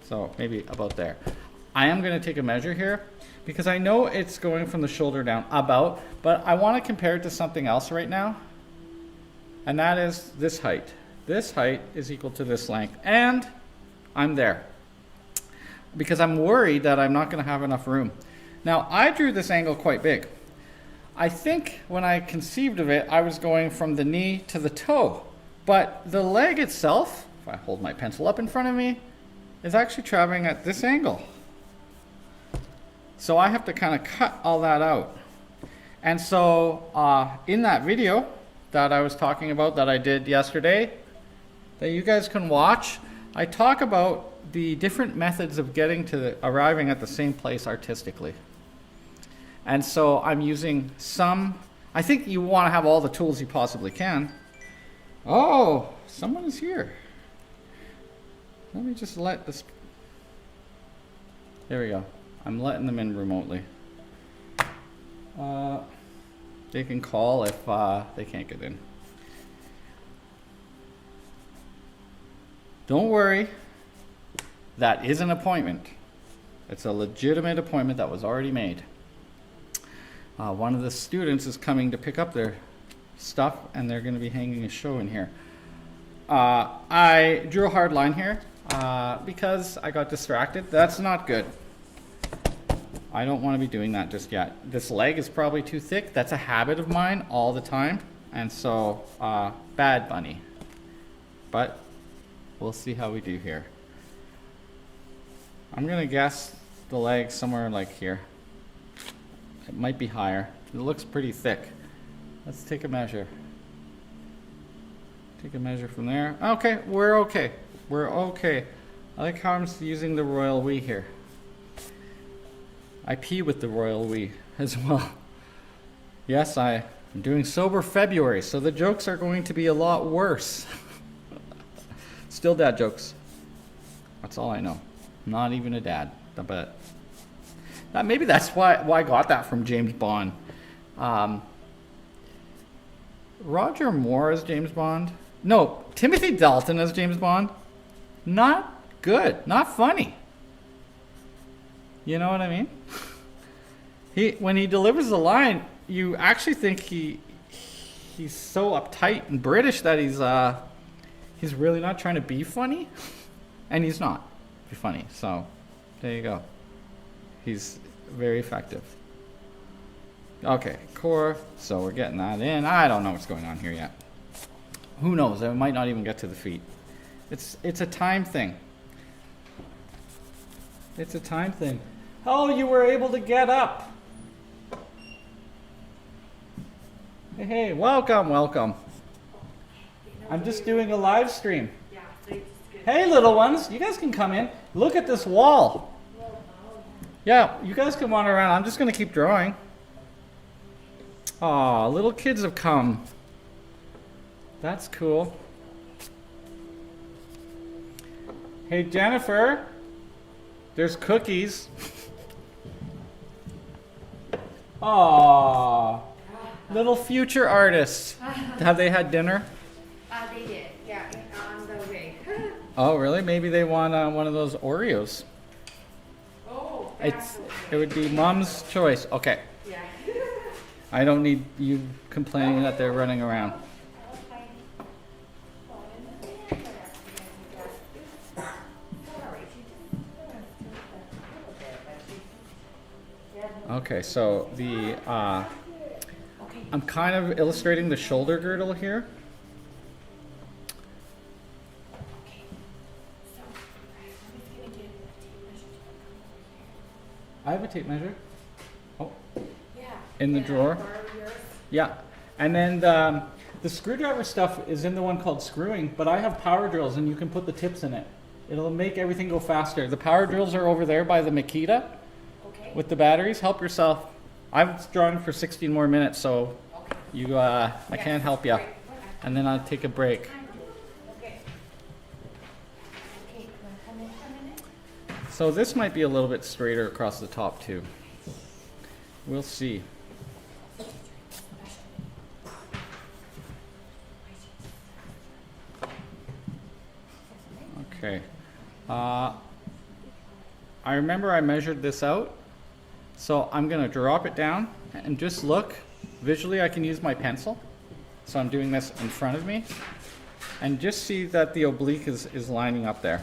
So maybe about there. I am going to take a measure here, because I know it's going from the shoulder down about, but I want to compare it to something else right now. And that is this height. This height is equal to this length. And I'm there. Because I'm worried that I'm not going to have enough room. Now, I drew this angle quite big. I think when I conceived of it, I was going from the knee to the toe. But the leg itself, if I hold my pencil up in front of me, is actually traveling at this angle. So I have to kind of cut all that out. And so in that video that I was talking about that I did yesterday, that you guys can watch, I talk about the different methods of getting to arriving at the same place artistically. And so I'm using some, I think you want to have all the tools you possibly can. Oh, someone is here. Let me just let this, there we go. I'm letting them in remotely. They can call if they can't get in. Don't worry. That is an appointment. It's a legitimate appointment that was already made. One of the students is coming to pick up their stuff, and they're going to be hanging a show in here. I drew a hard line here because I got distracted. That's not good. I don't want to be doing that just yet. This leg is probably too thick. That's a habit of mine all the time. And so, bad bunny. But we'll see how we do here. I'm going to guess the leg somewhere like here. It might be higher. It looks pretty thick. Let's take a measure. Take a measure from there. Okay, we're okay. We're okay. I like how I'm using the royal we here. I pee with the royal we as well. Yes, I'm doing sober February, so the jokes are going to be a lot worse. Still dad jokes. That's all I know. I'm not even a dad, but maybe that's why I got that from James Bond. Roger Moore as James Bond? No, Timothy Dalton as James Bond? Not good, not funny. You know what I mean? When he delivers the line, you actually think he's so uptight and British that he's really not trying to be funny, and he's not be funny. So there you go. He's very effective. Okay, core. So we're getting that in. I don't know what's going on here yet. Who knows? I might not even get to the feet. It's a time thing. It's a time thing. Oh, you were able to get up. Hey, welcome, welcome. I'm just doing a live stream. Hey, little ones, you guys can come in. Look at this wall. Yeah, you guys can wander around. I'm just going to keep drawing. Aw, little kids have come. That's cool. Hey, Jennifer, there's cookies. Aw, little future artists. Have they had dinner? They did, yeah, on the way. Oh, really? Maybe they want one of those Oreos. Oh, It would be Mom's choice. Okay. yeah. I don't need you complaining that they're running around. Okay, so the I'm kind of illustrating the shoulder girdle here. I have a tape measure. Oh, in the drawer. Yeah, and then the screwdriver stuff is in the one called screwing, but I have power drills and you can put the tips in it. It'll make everything go faster. The power drills are over there by the Makita with the batteries. Help yourself. I'm drawing for 16 more minutes, so you I can't help you. And then I'll take a break. So this might be a little bit straighter across the top too. We'll see. Okay. I remember I measured this out. So I'm going to drop it down and just look. Visually I can use my pencil. So I'm doing this in front of me. And just see that the oblique is lining up there.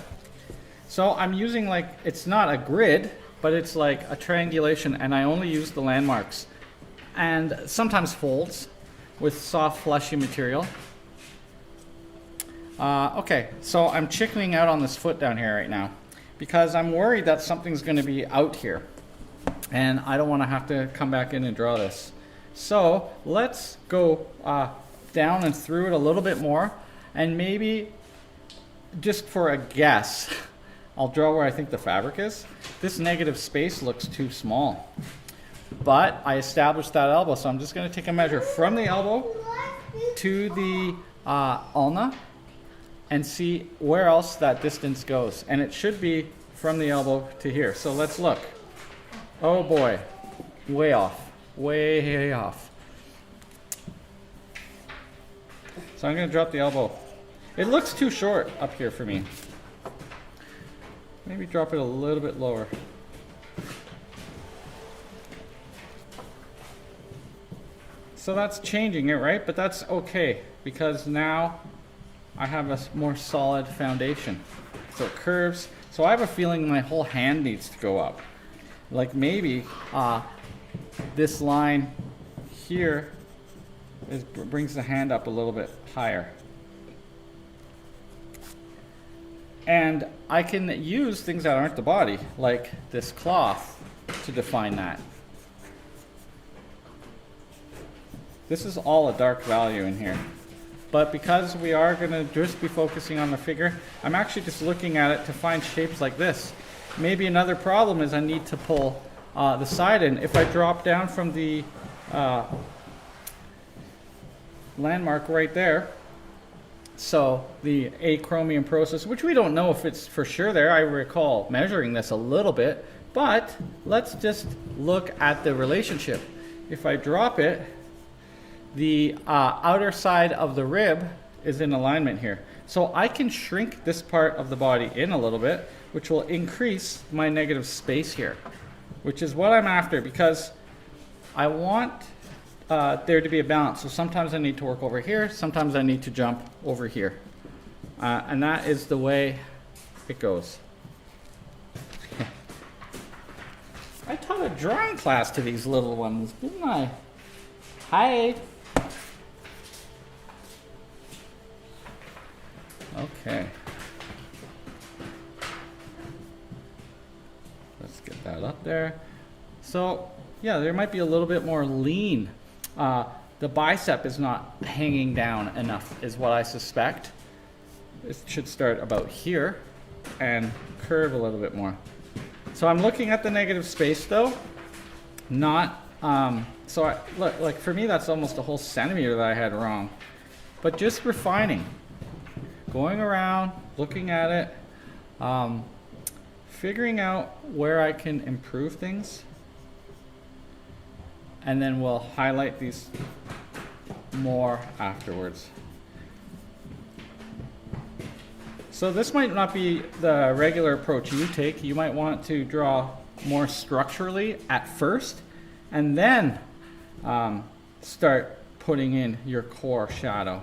So I'm using like, it's not a grid, but it's like a triangulation, and I only use the landmarks. And sometimes folds with soft fleshy material. Okay, so I'm chickening out on this foot down here right now because I'm worried that something's going to be out here. And I don't want to have to come back in and draw this. So let's go down and through it a little bit more, and maybe just for a guess, I'll draw where I think the fabric is. This negative space looks too small, but I established that elbow, so I'm just going to take a measure from the elbow to the ulna and see where else that distance goes. And it should be from the elbow to here. So let's look. Oh boy, way off, way off. So I'm going to drop the elbow. It looks too short up here for me. Maybe drop it a little bit lower. So that's changing it, right? But that's okay because now I have a more solid foundation. So it curves. So I have a feeling my whole hand needs to go up. Like maybe this line here brings the hand up a little bit higher. And I can use things that aren't the body, like this cloth, to define that. This is all a dark value in here. But because we are going to just be focusing on the figure, I'm actually just looking at it to find shapes like this. Maybe another problem is I need to pull the side in. If I drop down from the landmark right there, so the achromium process, which we don't know if it's for sure there. I recall measuring this a little bit, but let's just look at the relationship. If I drop it, the outer side of the rib is in alignment here. So I can shrink this part of the body in a little bit, which will increase my negative space here, which is what I'm after because I want there to be a balance. So sometimes I need to work over here, sometimes I need to jump over here. And that is the way it goes. I taught a drawing class to these little ones, didn't I? Hi. Okay. Let's get that up there. So, yeah, there might be a little bit more lean. The bicep is not hanging down enough, is what I suspect. It should start about here and curve a little bit more. So I'm looking at the negative space though, not, look, like for me that's almost a whole centimeter that I had wrong. But just refining, going around, looking at it, figuring out where I can improve things, and then we'll highlight these more afterwards. So this might not be the regular approach you take. You might want to draw more structurally at first, and then start putting in your core shadow.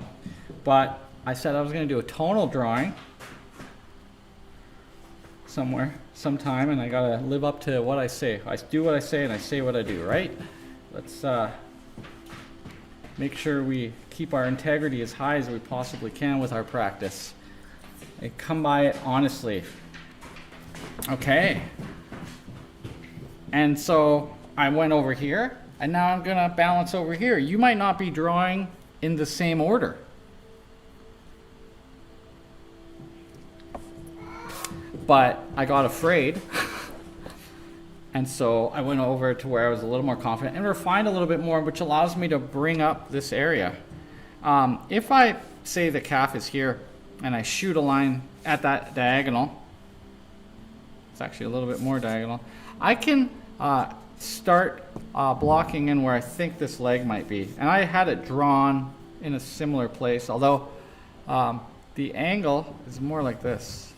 But I said I was going to do a tonal drawing sometime, and I got to live up to what I say. I do what I say, and I say what I do, right? Let's make sure we keep our integrity as high as we possibly can with our practice. And come by it honestly. Okay. And so I went over here, and now I'm gonna balance over here. You might not be drawing in the same order. But I got afraid. And so I went over to where I was a little more confident and refined a little bit more, which allows me to bring up this area. If I say the calf is here and I shoot a line at that diagonal, it's actually a little bit more diagonal, I can start blocking in where I think this leg might be. And I had it drawn in a similar place, although the angle is more like this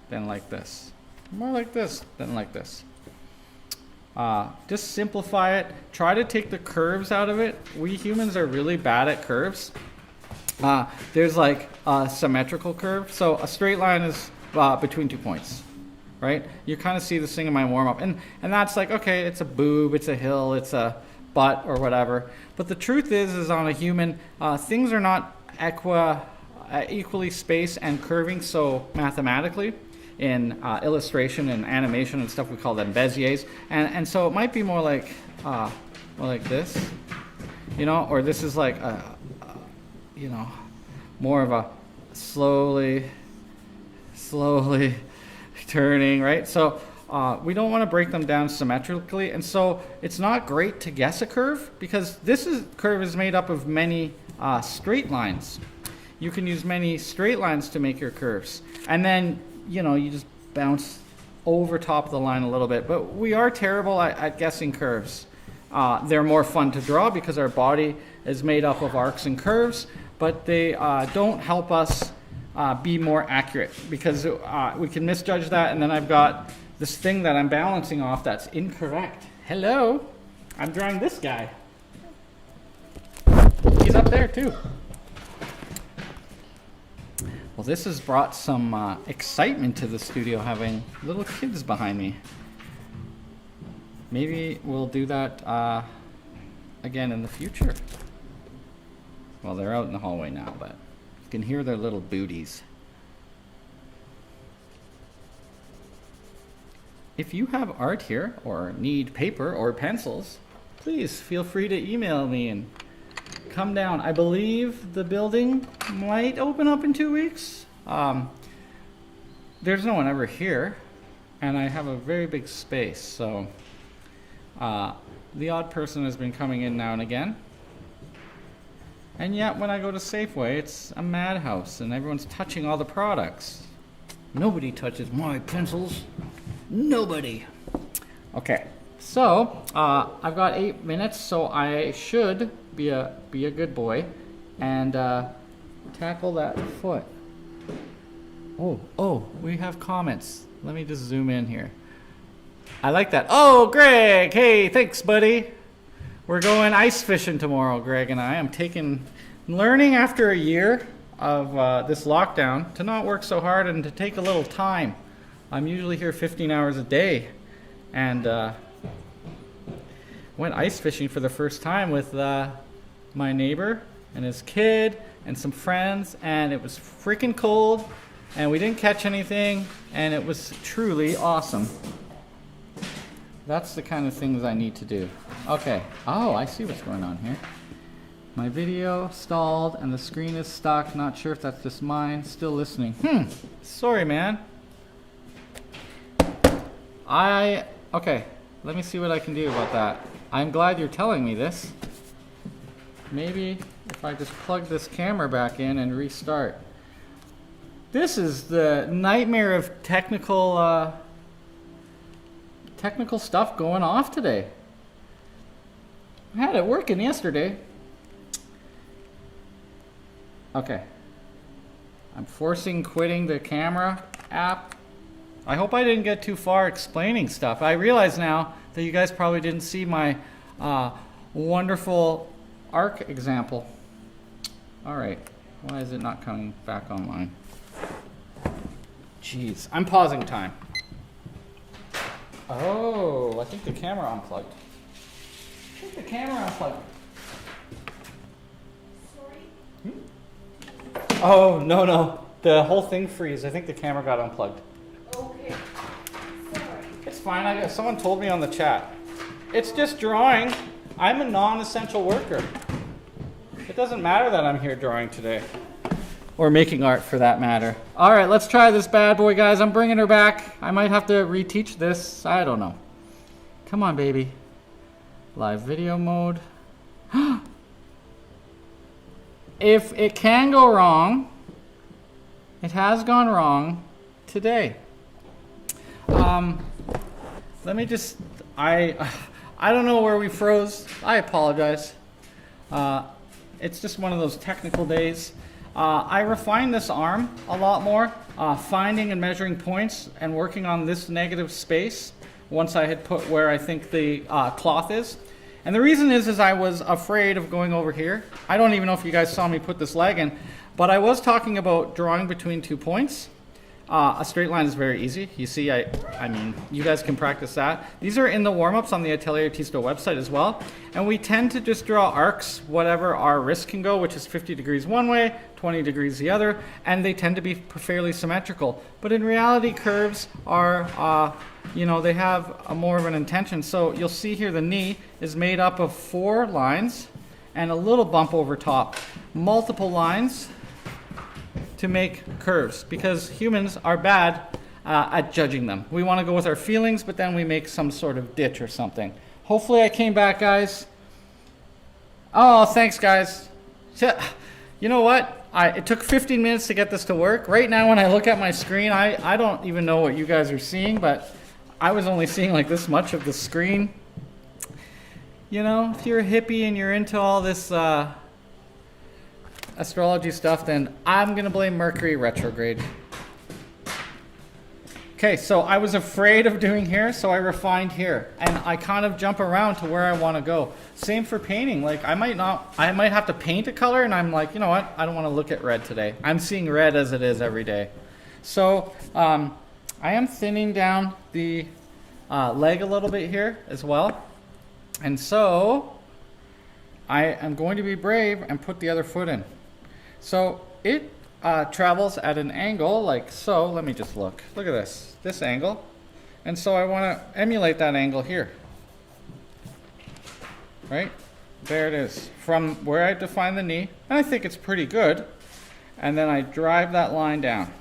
than like this. More like this than like this. Just simplify it. Try to take the curves out of it. We humans are really bad at curves. There's like a symmetrical curve. So a straight line is between 2 points, right? You kind of see this thing in my warm-up. And that's like, okay, it's a boob, it's a hill, it's a butt or whatever. But the truth is on a human, things are not equally spaced and curving so mathematically. In illustration and animation and stuff, we call them Béziers, and so it might be more like this, you know, or this is like you know, more of a slowly turning, right? So we don't want to break them down symmetrically, and so it's not great to guess a curve because curve is made up of many straight lines. You can use many straight lines to make your curves, and then you know, you just bounce over top of the line a little bit. But we are terrible at guessing curves. They're more fun to draw because our body is made up of arcs and curves, but they don't help us be more accurate because we can misjudge that, and then I've got this thing that I'm balancing off that's incorrect. Hello, I'm drawing this guy. He's up there too. Well, this has brought some excitement to the studio, having little kids behind me. Maybe we'll do that again in the future. Well, they're out in the hallway now, but you can hear their little booties. If you have art here or need paper or pencils, please feel free to email me and come down. I believe the building might open up in 2 weeks. There's no one ever here, and I have a very big space, so the odd person has been coming in now and again. And yet when I go to Safeway, it's a madhouse and everyone's touching all the products. Nobody touches my pencils. Nobody. Okay, so I've got 8 minutes, so I should be a good boy and tackle that foot. Oh, we have comments. Let me just zoom in here. I like that. Oh, Greg, hey, thanks, buddy. We're going ice fishing tomorrow, Greg and I. I'm learning after a year of this lockdown to not work so hard and to take a little time. I'm usually here 15 hours a day, and went ice fishing for the first time with my neighbor and his kid and some friends, and it was freaking cold, and we didn't catch anything, and it was truly awesome. That's the kind of things I need to do. Okay. Oh, I see what's going on here. My video stalled and the screen is stuck. Not sure if that's just mine. Still listening. Sorry, man. Okay. Let me see what I can do about that. I'm glad you're telling me this. Maybe if I just plug this camera back in and restart. This is the nightmare of technical stuff going off today. I had it working yesterday. Okay. I'm forcing quitting the camera app. I hope I didn't get too far explaining stuff. I realize now that you guys probably didn't see my wonderful arc example. All right. Why is it not coming back online? Jeez. I'm pausing time. Oh, I think the camera unplugged. Sorry? Oh, no. The whole thing freeze. I think the camera got unplugged. Okay. Sorry. It's fine. Someone told me on the chat. It's just drawing. I'm a non-essential worker. It doesn't matter that I'm here drawing today. Or making art, for that matter. All right, let's try this bad boy, guys. I'm bringing her back. I might have to reteach this. I don't know. Come on, baby. Live video mode. If it can go wrong, it has gone wrong today. Let me just, I don't know where we froze. I apologize. It's just one of those technical days. I refined this arm a lot more, finding and measuring points and working on this negative space once I had put where I think the cloth is. And the reason is I was afraid of going over here. I don't even know if you guys saw me put this leg in, but I was talking about drawing between 2 points. A straight line is very easy. You see, I mean, you guys can practice that. These are in the warm-ups on the Atelier Artista website as well. And we tend to just draw arcs, whatever our wrist can go, which is 50 degrees one way, 20 degrees the other, and they tend to be fairly symmetrical. But in reality, curves are, they have more of an intention. So you'll see here the knee is made up of 4 lines and a little bump over top. Multiple lines to make curves, because humans are bad at judging them. We want to go with our feelings, but then we make some sort of ditch or something. Hopefully I came back, guys. Oh, thanks, guys. You know what? It took 15 minutes to get this to work. Right now when I look at my screen, I don't even know what you guys are seeing, but I was only seeing like this much of the screen. You know, if you're a hippie and you're into all this astrology stuff, then I'm gonna blame Mercury Retrograde. Okay, so I was afraid of doing here, so I refined here, and I kind of jump around to where I want to go. Same for painting. Like I might have to paint a color, and I'm like, you know what? I don't want to look at red today. I'm seeing red as it is every day. So I am thinning down the leg a little bit here as well, and so I am going to be brave and put the other foot in. So it travels at an angle like so. Let me just look. Look at this angle. And so I want to emulate that angle here. Right? There it is. From where I define the knee. And I think it's pretty good. And then I drive that line down.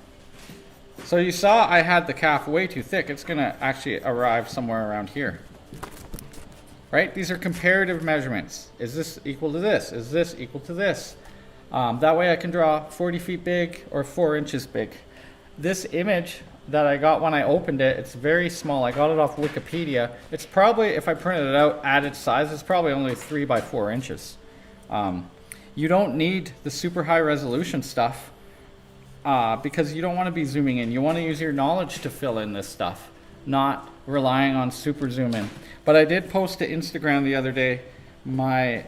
So you saw I had the calf way too thick. It's going to actually arrive somewhere around here. Right? These are comparative measurements. Is this equal to this? Is this equal to this? That way I can draw 40 feet big or 4 inches big. This image that I got when I opened it, it's very small. I got it off Wikipedia. It's probably, if I printed it out at its size, it's probably only 3 by 4 inches. You don't need the super high resolution stuff because you don't want to be zooming in. You want to use your knowledge to fill in this stuff, not relying on super zoom in. But I did post to Instagram the other day my...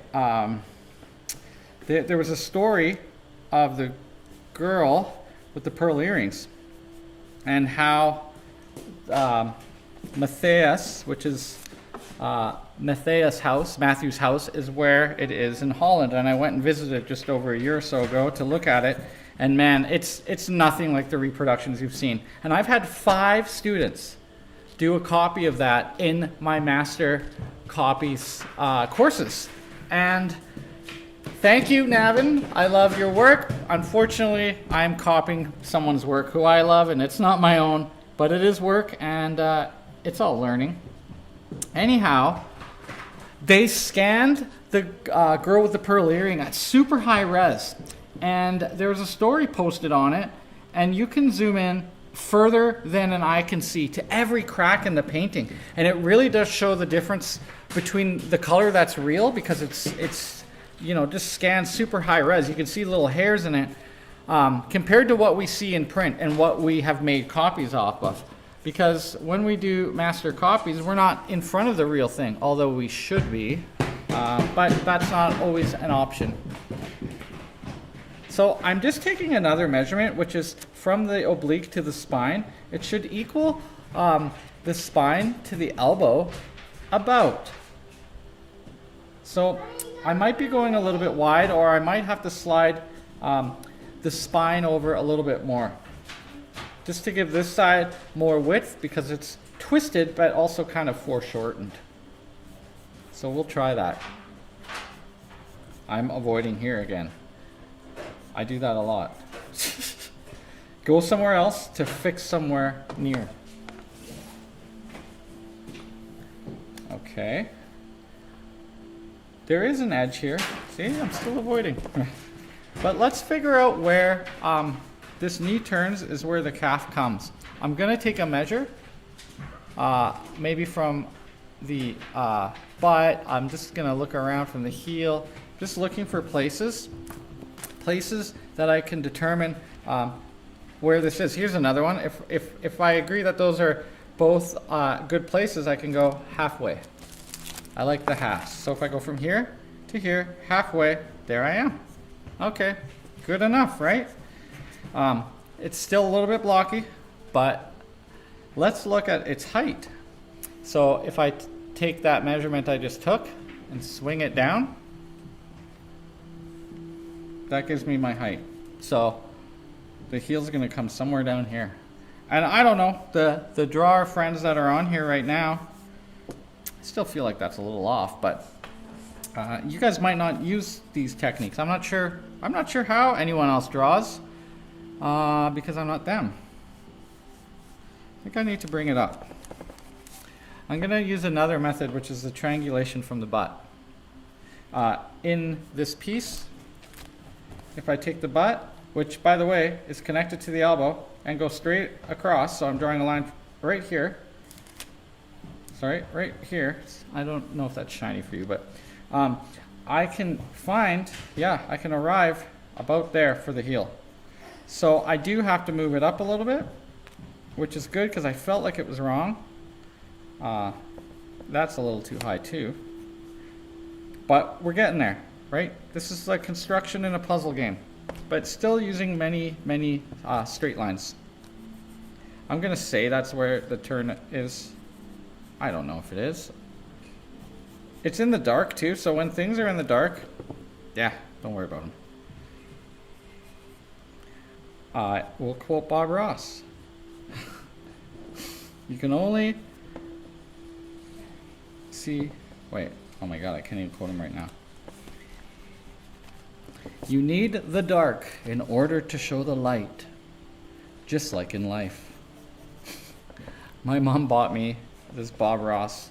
There was a story of the girl with the pearl earrings and how Matthias, which is Matthew's house is where it is in Holland, and I went and visited just over a year or so ago to look at it, and man, it's nothing like the reproductions you've seen. And I've had 5 students do a copy of that in my master copies courses, and thank you, Navin. I love your work. Unfortunately, I'm copying someone's work who I love, and it's not my own, but it is work, and it's all learning. Anyhow, they scanned the girl with the pearl earring at super high res, and there was a story posted on it, and you can zoom in further than an eye can see to every crack in the painting, and it really does show the difference between the color that's real, because it's you know, just scanned super high res. You can see little hairs in it, compared to what we see in print and what we have made copies off of. Because when we do master copies, we're not in front of the real thing, although we should be, but that's not always an option. So I'm just taking another measurement, which is from the oblique to the spine. It should equal the spine to the elbow about. So I might be going a little bit wide, or I might have to slide the spine over a little bit more, just to give this side more width, because it's twisted but also kind of foreshortened. So we'll try that. I'm avoiding here again. I do that a lot. Go somewhere else to fix somewhere near. Okay. There is an edge here. See, I'm still avoiding. But let's figure out where this knee turns is where the calf comes. I'm going to take a measure, maybe from the butt. I'm just going to look around from the heel, just looking for places that I can determine where this is. Here's another one. If I agree that those are both good places, I can go halfway. I like the halves. So if I go from here to here, halfway, there I am. Okay, good enough, right? It's still a little bit blocky, but let's look at its height. So if I take that measurement I just took and swing it down, that gives me my height. So the heel's gonna come somewhere down here. And I don't know, the drawer friends that are on here right now, I still feel like that's a little off, but you guys might not use these techniques. I'm not sure how anyone else draws, because I'm not them. I think I need to bring it up. I'm gonna use another method, which is the triangulation from the butt. In this piece, if I take the butt, which by the way is connected to the elbow, and go straight across, so I'm drawing a line right here. Sorry, right here. I don't know if that's shiny for you, but I can find, I can arrive about there for the heel. So I do have to move it up a little bit, which is good because I felt like it was wrong. That's a little too high too. But we're getting there, right? This is like construction in a puzzle game, but still using many straight lines. I'm gonna say that's where the turn is. I don't know if it is. It's in the dark too, so when things are in the dark, don't worry about them. We'll quote Bob Ross. You can only see, oh my god, I can't even quote him right now. You need the dark in order to show the light, just like in life. My mom bought me this Bob Ross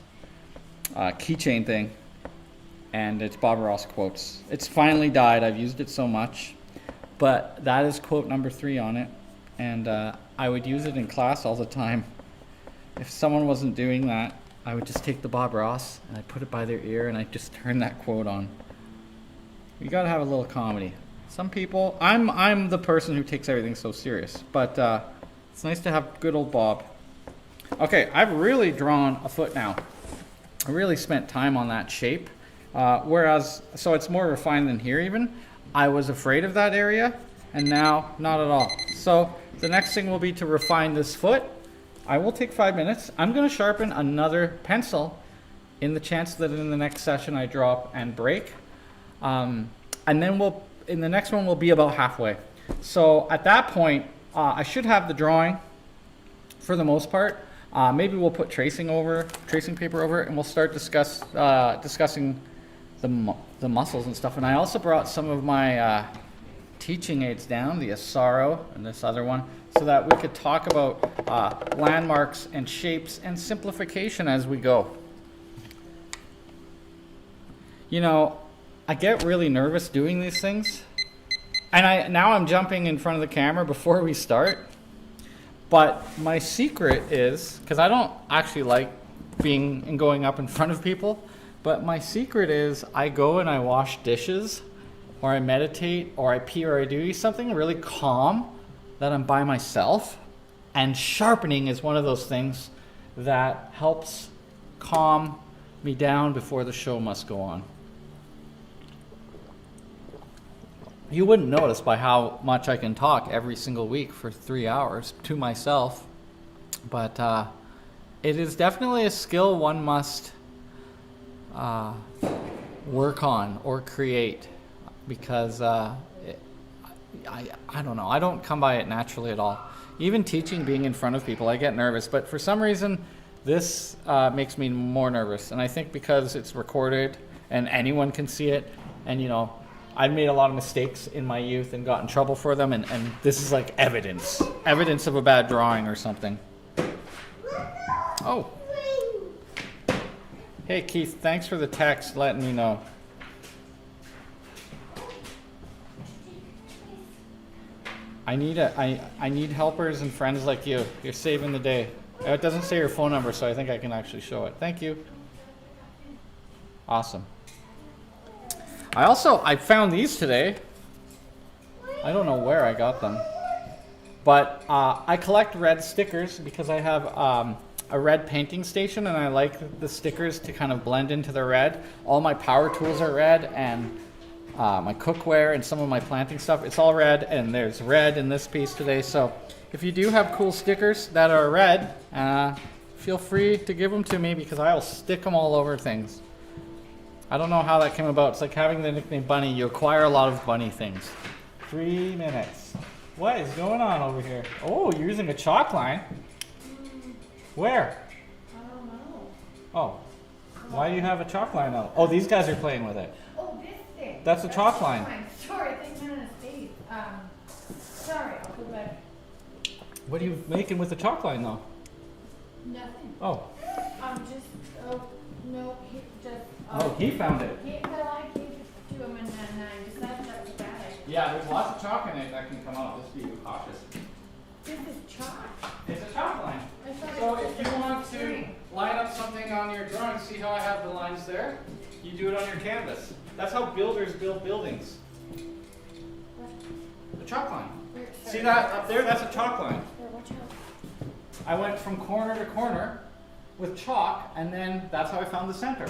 keychain thing, and it's Bob Ross quotes. It's finally died. I've used it so much, but that is quote number 3 on it, and I would use it in class all the time. If someone wasn't doing that, I would just take the Bob Ross and I'd put it by their ear and I'd just turn that quote on. You gotta have a little comedy. Some people, I'm the person who takes everything so serious, but it's nice to have good old Bob. Okay, I've really drawn a foot now. I really spent time on that shape, so it's more refined than here even. I was afraid of that area, and now not at all. So the next thing will be to refine this foot. I will take 5 minutes. I'm gonna sharpen another pencil in the chance that in the next session I drop and break. And then in the next one we'll be about halfway. So at that point, I should have the drawing for the most part. Maybe we'll put tracing paper over it, and we'll start discussing the muscles and stuff. And I also brought some of my teaching aids down, the Asaro and this other one, so that we could talk about landmarks and shapes and simplification as we go. You know, I get really nervous doing these things, and now I'm jumping in front of the camera before we start. But my secret is, because I don't actually like being and going up in front of people, but my secret is I go and I wash dishes, or I meditate, or I pee, or I do something really calm that I'm by myself. And sharpening is one of those things that helps calm me down before the show must go on. You wouldn't notice by how much I can talk every single week for 3 hours to myself, but it is definitely a skill one must work on or create, because I don't know, I don't come by it naturally at all. Even teaching, being in front of people, I get nervous, but for some reason this makes me more nervous, and I think because it's recorded and anyone can see it, and you know, I've made a lot of mistakes in my youth and got in trouble for them, and this is like evidence of a bad drawing or something. Oh. Hey Keith, thanks for the text letting me know. I need helpers and friends like you. You're saving the day. It doesn't say your phone number, so I think I can actually show it. Thank you. Awesome. I found these today. I don't know where I got them, but I collect red stickers because I have a red painting station, and I like the stickers to kind of blend into the red. All my power tools are red, and my cookware and some of my planting stuff, it's all red, and there's red in this piece today. So if you do have cool stickers that are red, feel free to give them to me, because I'll stick them all over things. I don't know how that came about. It's like having the nickname Bunny. You acquire a lot of bunny things. 3 minutes. What is going on over here? Oh, you're using a chalk line. Where? I don't know. Oh, why do you have a chalk line out? Oh, these guys are playing with it. Oh, this thing. That's a chalk line. Sorry, I think I'm in a state. Sorry, I'll go back. What are you making with the chalk line though? Nothing. Oh. No, he just. Oh, he found it. Well, I gave it to him, and then I decided that was a bad idea. Yeah, there's lots of chalk in it that can come out. Just be cautious. This is chalk. It's a chalk line. I thought So it was if you want to string. line up something on your drawing, see how I have the lines there? You do it on your canvas. That's how builders build buildings. The chalk line. See that up there? That's a chalk line. Here, watch out. I went from corner to corner with chalk, and then that's how I found the center.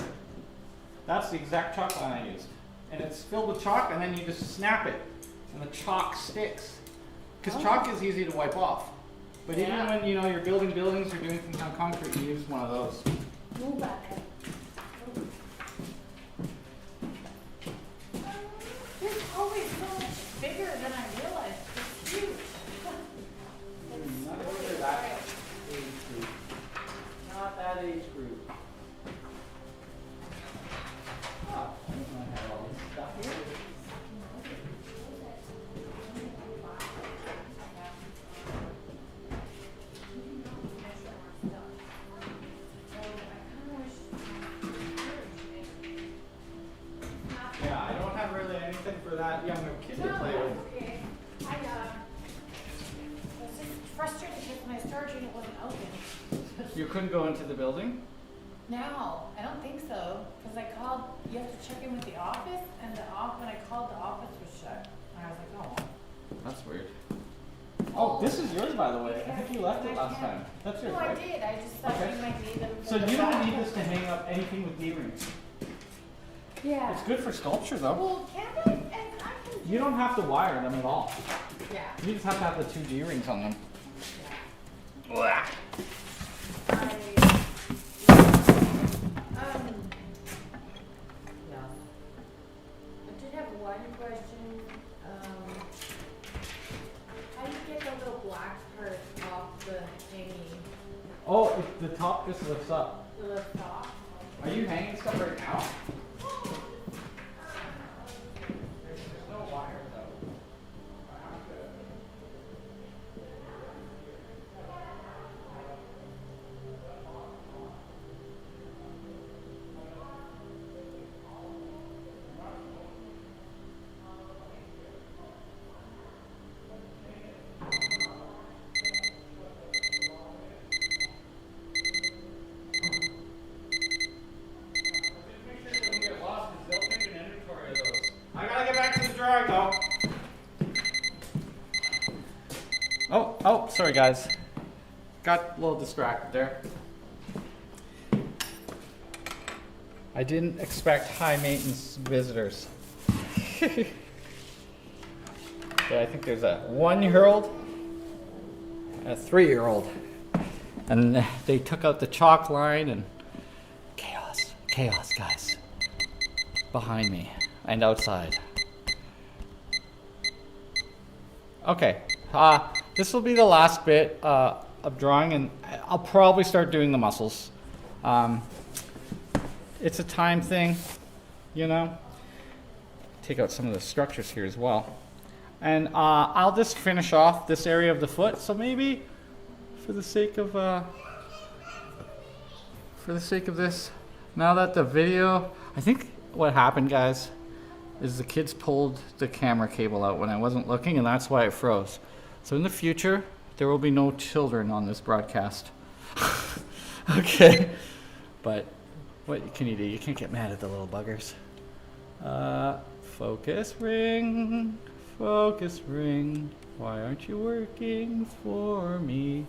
That's the exact chalk line I used. And it's filled with chalk, and then you just snap it, and the chalk sticks. Because chalk is easy to wipe off. But even when you're building buildings or doing things on concrete, you use one of those. Move back. This is always so much bigger than I realized. It's huge. Not really that age group. Not that age group. Oh, I didn't know I had all this stuff here. Yeah, I don't have really anything for that younger kid to play with. Okay. I was just frustrated because my storage unit wasn't open. You couldn't go into the building? No, I don't think so. Because I called, you have to check in with the office, and when I called, the office was shut. And I was like, oh. That's weird. Oh, this is yours, by the way. I think you left it last time. That's yours, No, I right? did. I just thought Okay. you might need them. So you don't need this to hang up anything with D-rings. Yeah. It's good for sculpture, though. Well, can I? And I can. You don't have to wire them at all. Yeah. You just have to have the 2 D-rings on them. I, Oh, the top just lifts up. The lift off. Are you hanging stuff right now? There's no wire though. I have to. Oh, sorry guys. Got a little distracted there. I didn't expect high maintenance visitors. But I think there's a 1-year-old and a 3-year-old. And they took out the chalk line and chaos guys. Behind me and outside. Okay. This will be the last bit of drawing, and I'll probably start doing the muscles. It's a time thing, you know. Take out some of the structures here as well. And I'll just finish off this area of the foot. So maybe for the sake of this, now that the video, I think what happened, guys, is the kids pulled the camera cable out when I wasn't looking, and that's why it froze. So in the future, there will be no children on this broadcast. Okay. But what can you do? You can't get mad at the little buggers. Focus ring. Focus ring. Why aren't you working for me?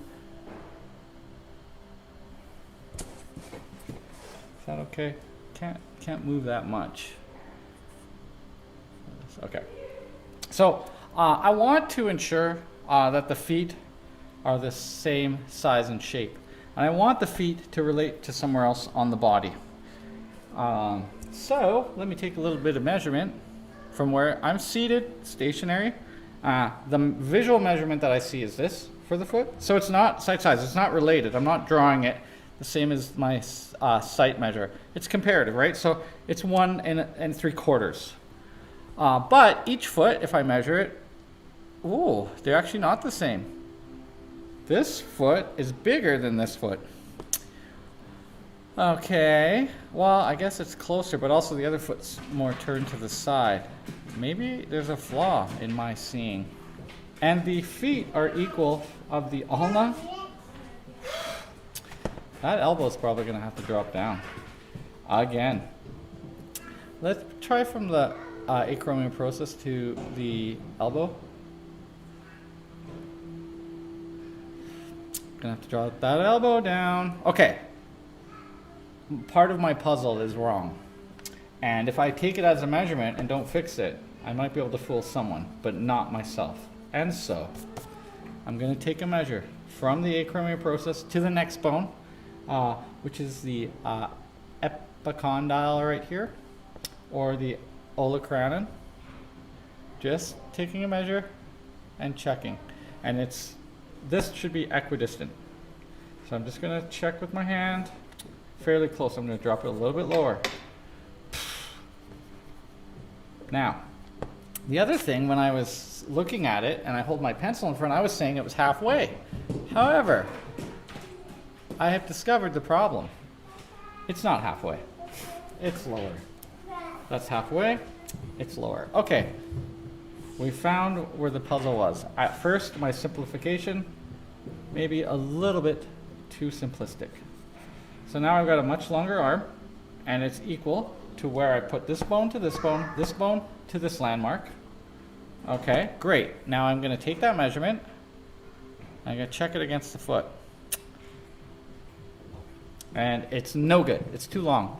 Is that okay? Can't move that much. Okay. So I want to ensure that the feet are the same size and shape. And I want the feet to relate to somewhere else on the body. So let me take a little bit of measurement from where I'm seated, stationary. The visual measurement that I see is this for the foot. So it's not site size, it's not related. I'm not drawing it the same as my site measure. It's comparative, right? So it's 1 3/4. But each foot, if I measure it, ooh, they're actually not the same. This foot is bigger than this foot. Okay, well, I guess it's closer, but also the other foot's more turned to the side. Maybe there's a flaw in my seeing. And the feet are equal of the ulna. That elbow's probably gonna have to drop down. Again. Let's try from the acromion process to the elbow. Gonna have to draw that elbow down. Okay. Part of my puzzle is wrong. And if I take it as a measurement and don't fix it, I might be able to fool someone, but not myself. And so, I'm gonna take a measure from the acromion process to the next bone, which is the epicondyle right here, or the olecranon. Just taking a measure and checking. And this should be equidistant. So I'm just going to check with my hand, fairly close. I'm going to drop it a little bit lower. Now, the other thing, when I was looking at it and I hold my pencil in front, I was saying it was halfway. However, I have discovered the problem. It's not halfway. It's lower. That's halfway. It's lower. Okay. We found where the puzzle was. At first, my simplification, maybe a little bit too simplistic. So now I've got a much longer arm, and it's equal to where I put this bone to this bone to this landmark. Okay, great. Now I'm going to take that measurement. I'm going to check it against the foot. And it's no good. It's too long.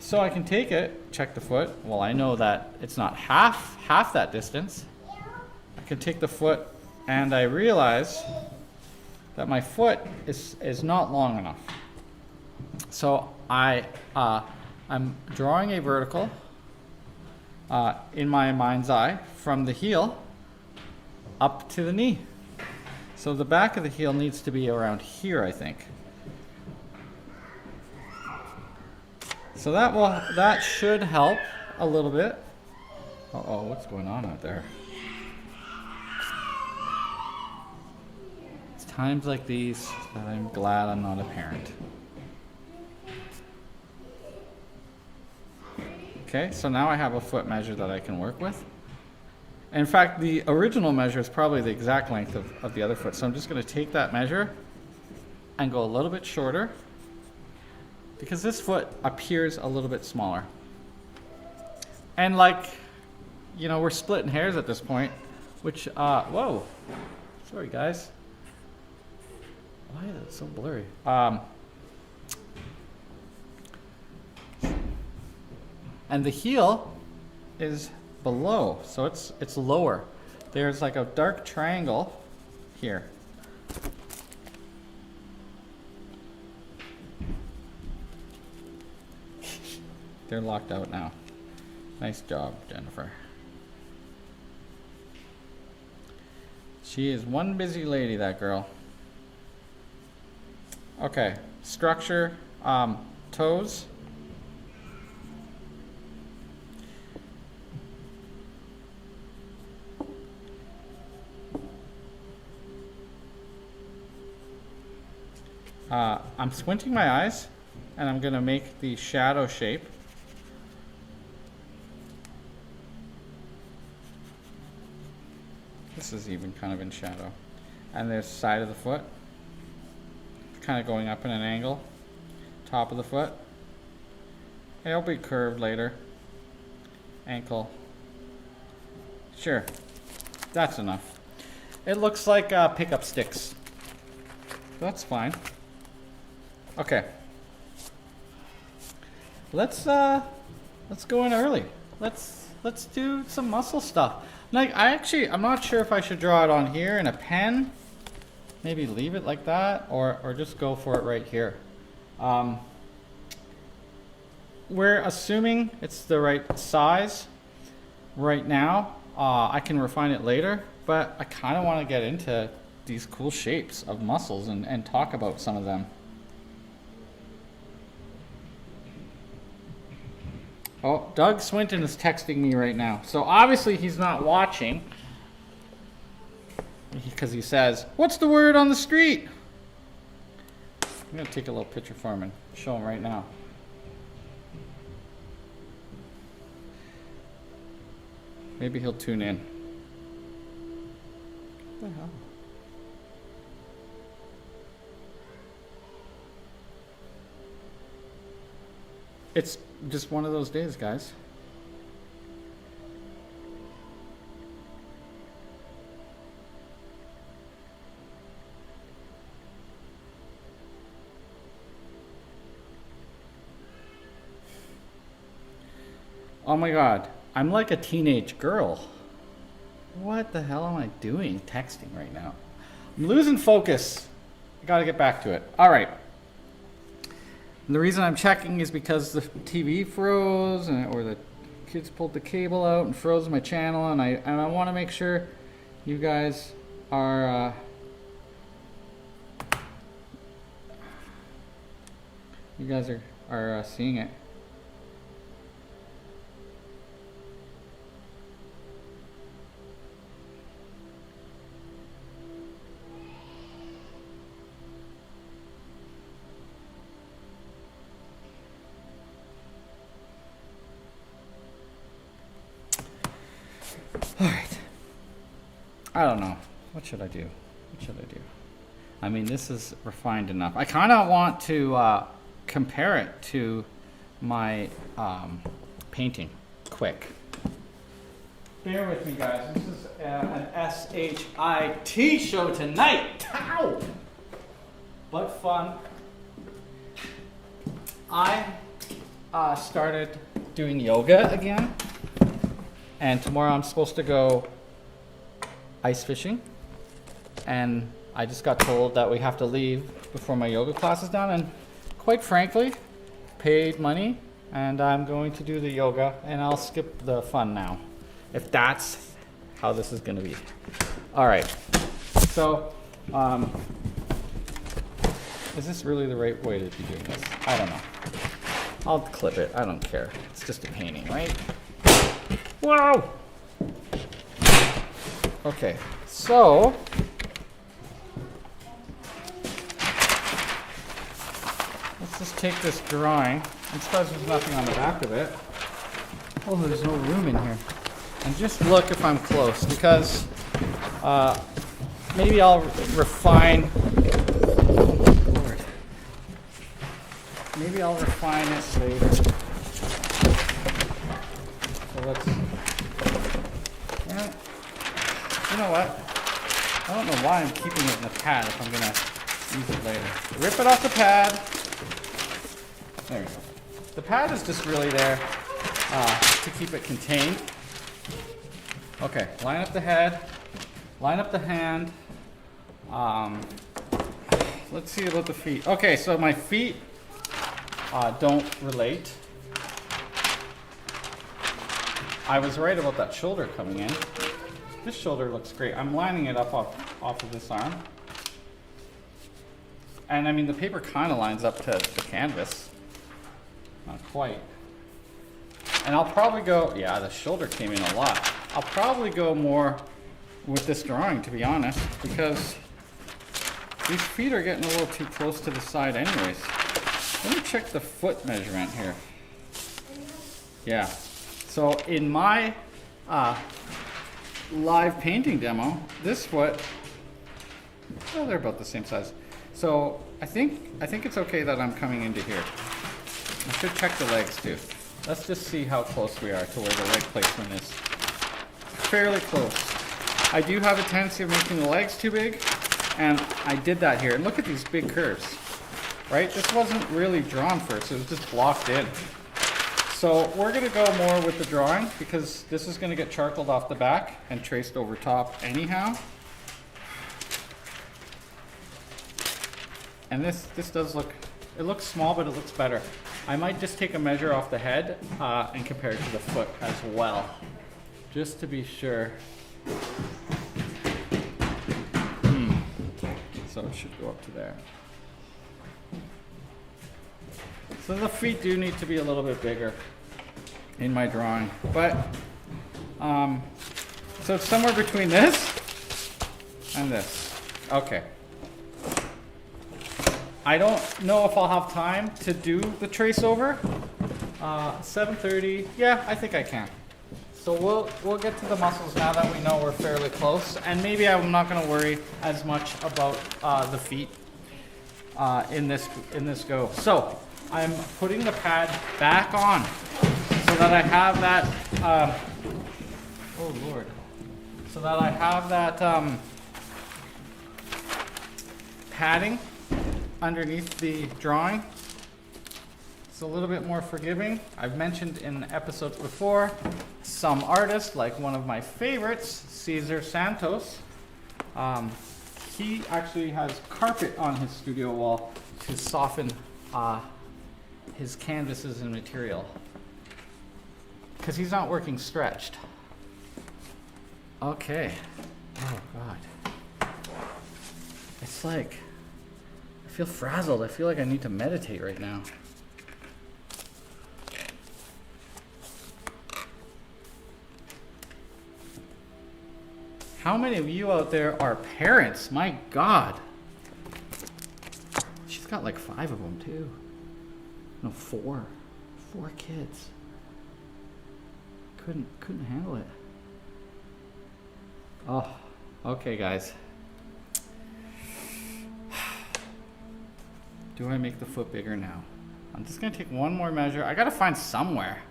So I can take it, check the foot. Well, I know that it's not half that distance. I can take the foot, and I realize that my foot is not long enough. So I'm drawing a vertical in my mind's eye from the heel up to the knee. So the back of the heel needs to be around here, I think. So that should help a little bit. Uh-oh, what's going on out there? It's times like these that I'm glad I'm not a parent. Okay, so now I have a foot measure that I can work with. In fact, the original measure is probably the exact length of the other foot. So I'm just going to take that measure and go a little bit shorter because this foot appears a little bit smaller. And like, you know, we're splitting hairs at this point, which, whoa, sorry guys. Why is it so blurry? And the heel is below, so it's lower. There's like a dark triangle here. They're locked out now. Nice job, Jennifer. She is one busy lady, that girl. Okay, structure, toes. I'm squinting my eyes and I'm going to make the shadow shape. This is even kind of in shadow. And there's the side of the foot, kind of going up in an angle. Top of the foot. It'll be curved later. Ankle. Sure, that's enough. It looks like pickup sticks. That's fine. Okay. Let's go in early. Let's do some muscle stuff. Like I'm not sure if I should draw it on here in a pen. Maybe leave it like that, or just go for it right here. We're assuming it's the right size right now. I can refine it later, but I kind of want to get into these cool shapes of muscles and talk about some of them. Oh, Doug Swinton is texting me right now. So obviously he's not watching because he says, "What's the word on the street?" I'm going to take a little picture for him and show him right now. Maybe he'll tune in. What the hell? It's just one of those days, guys. Oh my God, I'm like a teenage girl. What the hell am I doing texting right now? I'm losing focus. I gotta get back to it. All right. And the reason I'm checking is because the TV froze, or the kids pulled the cable out and froze my channel, and I want to make sure you guys are seeing it. All right. I don't know. What should I do? I mean, this is refined enough. I kind of want to compare it to my painting. Quick. Bear with me, guys. This is an SHIT show tonight. Ow! But fun. I started doing yoga again. And tomorrow I'm supposed to go ice fishing. And I just got told that we have to leave before my yoga class is done. And quite frankly, paid money. And I'm going to do the yoga. And I'll skip the fun now, if that's how this is going to be. All right. So Is this really the right way to be doing this? I don't know. I'll clip it. I don't care. It's just a painting, right? Whoa! Okay, so let's just take this drawing. I'm surprised there's nothing on the back of it. Oh, there's no room in here. And just look if I'm close, because maybe I'll refine. Oh, Lord. Maybe I'll refine it later. So let's. Yeah. You know what? I don't know why I'm keeping it in the pad if I'm gonna use it later. Rip it off the pad. There we go. The pad is just really there to keep it contained. Okay, line up the head, line up the hand. Let's see about the feet. Okay, so my feet don't relate. I was right about that shoulder coming in. This shoulder looks great. I'm lining it up off of this arm. And I mean, the paper kind of lines up to the canvas. Not quite. And I'll probably go, yeah, the shoulder came in a lot. I'll probably go more with this drawing, to be honest, because these feet are getting a little too close to the side anyways. Let me check the foot measurement here. Yeah. So in my live painting demo, this foot, well, they're about the same size. So I think it's okay that I'm coming into here. I should check the legs too. Let's just see how close we are to where the leg placement is. Fairly close. I do have a tendency of making the legs too big, and I did that here. And look at these big curves, right? This wasn't really drawn first, it was just blocked in. So we're gonna go more with the drawing because this is gonna get charcoaled off the back and traced over top anyhow. And this does look, it looks small, but it looks better. I might just take a measure off the head and compare it to the foot as well, just to be sure. So it should go up to there. So the feet do need to be a little bit bigger in my drawing, but so it's somewhere between this and this. Okay. I don't know if I'll have time to do the trace over. 7:30, yeah, I think I can. So we'll get to the muscles now that we know we're fairly close, and maybe I'm not going to worry as much about the feet in this go. So I'm putting the pad back on so that I have that. Oh Lord! So that I have that padding underneath the drawing. It's a little bit more forgiving. I've mentioned in episodes before, some artists, like one of my favorites, Cesar Santos, he actually has carpet on his studio wall to soften his canvases and material, because he's not working stretched. Okay. Oh God. It's like, I feel frazzled. I feel like I need to meditate right now. How many of you out there are parents? My God. She's got like 5 of them too. No, 4. 4 kids. Couldn't handle it. Oh, okay guys. Do I make the foot bigger now? I'm just gonna take one more measure. I gotta find somewhere.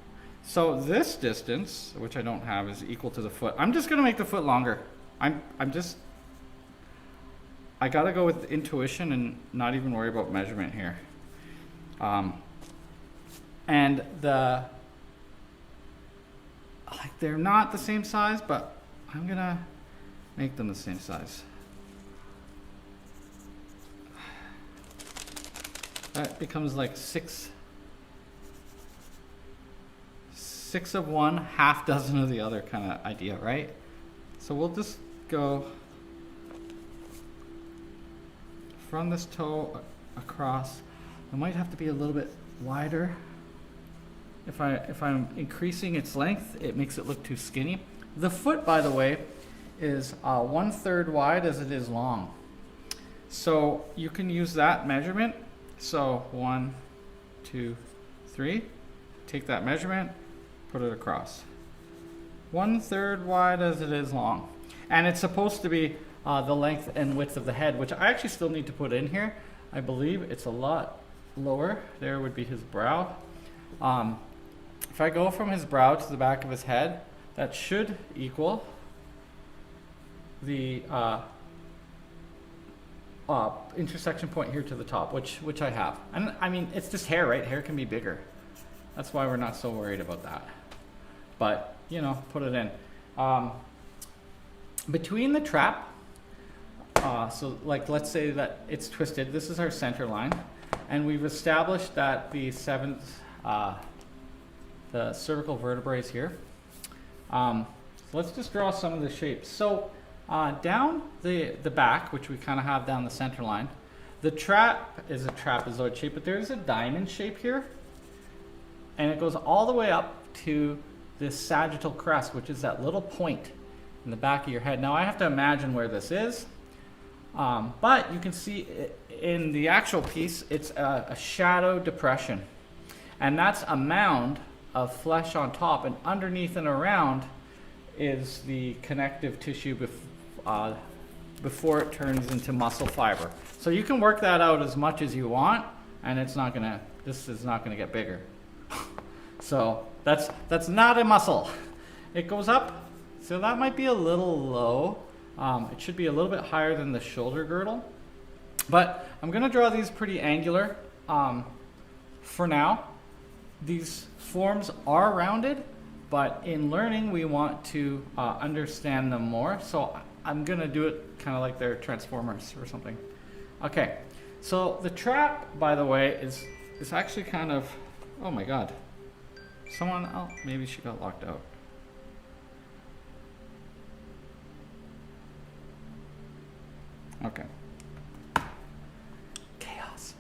So this distance, which I don't have, is equal to the foot. I'm just gonna make the foot longer. I gotta go with intuition and not even worry about measurement here. And they're not the same size, but I'm gonna make them the same size. That becomes like 6 of one, half dozen of the other kind of idea, right? So we'll just go run this toe across. It might have to be a little bit wider. If I'm increasing its length, it makes it look too skinny. The foot, by the way, is 1/3 wide as it is long. So you can use that measurement. So 1, 2, 3. Take that measurement, put it across. 1/3 wide as it is long. And it's supposed to be the length and width of the head, which I actually still need to put in here. I believe it's a lot lower. There would be his brow. If I go from his brow to the back of his head, that should equal the intersection point here to the top, which I have. And I mean, it's just hair, right? Hair can be bigger. That's why we're not so worried about that. But, you know, put it in. Between the trap, so like let's say that it's twisted, this is our center line, and we've established that the the cervical vertebrae is here. So let's just draw some of the shapes. So down the back, which we kind of have down the center line, the trap is a trapezoid shape, but there's a diamond shape here, and it goes all the way up to this sagittal crest, which is that little point in the back of your head. Now I have to imagine where this is, but you can see in the actual piece, it's a shadow depression, and that's a mound of flesh on top, and underneath and around is the connective tissue before it turns into muscle fiber. So you can work that out as much as you want, and this is not gonna get bigger. So that's not a muscle. It goes up, so that might be a little low. It should be a little bit higher than the shoulder girdle. But I'm gonna draw these pretty angular for now. These forms are rounded, but in learning we want to understand them more. So I'm gonna do it kind of like they're transformers or something. Okay, so the trap, by the way, is actually kind of, oh my God. Someone else, maybe she got locked out. Okay. Chaos.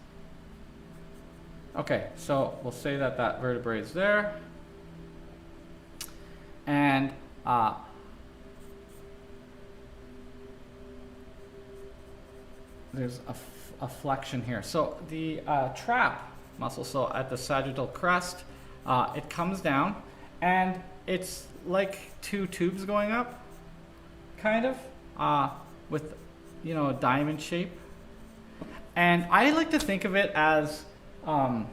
Okay, so we'll say that that vertebrae is there. And there's a flexion here. So the trap muscle, so at the sagittal crest, it comes down, and it's like two tubes going up, kind of, with, you know, a diamond shape. And I like to think of it as a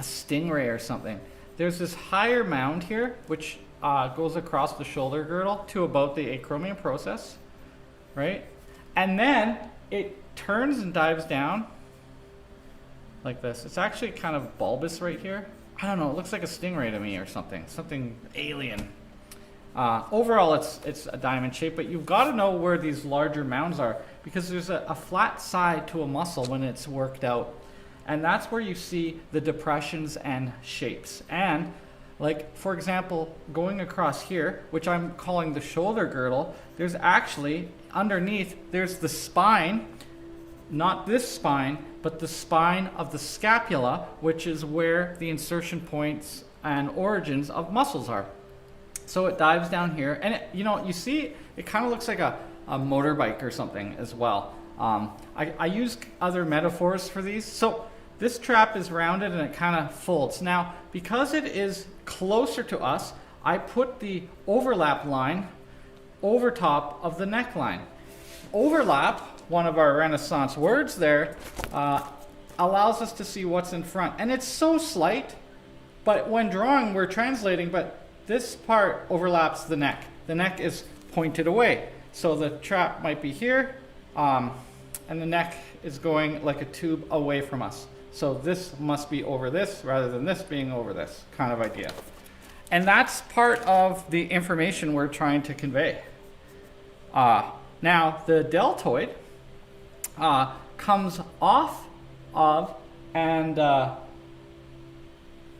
stingray or something. There's this higher mound here, which goes across the shoulder girdle to about the acromion process, right? And then it turns and dives down like this. It's actually kind of bulbous right here. I don't know, it looks like a stingray to me or something alien. Overall, it's a diamond shape, but you've got to know where these larger mounds are, because there's a flat side to a muscle when it's worked out. And that's where you see the depressions and shapes. And like, for example, going across here, which I'm calling the shoulder girdle, there's actually, underneath, there's the spine, not this spine, but the spine of the scapula, which is where the insertion points and origins of muscles are. So it dives down here, and it, you know, you see, it kind of looks like a motorbike or something as well. I use other metaphors for these. So this trap is rounded and it kind of folds. Now, because it is closer to us, I put the overlap line over top of the neckline. Overlap, one of our Renaissance words there, allows us to see what's in front. And it's so slight, but when drawing, we're translating, but this part overlaps the neck. The neck is pointed away. So the trap might be here, and the neck is going like a tube away from us. So this must be over this rather than this being over this kind of idea. And that's part of the information we're trying to convey. Now, the deltoid comes off of, and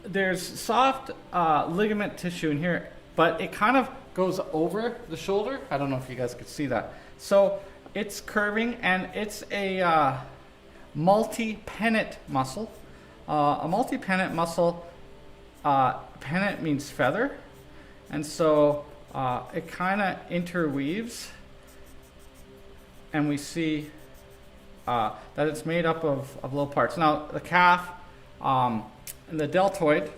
there's soft ligament tissue in here, but it kind of goes over the shoulder. I don't know if you guys could see that. So it's curving, and it's a multi-pennate muscle. A multi-pennate muscle, pennate means feather, and so it kind of interweaves, and we see that it's made up of little parts. Now the calf and the deltoid,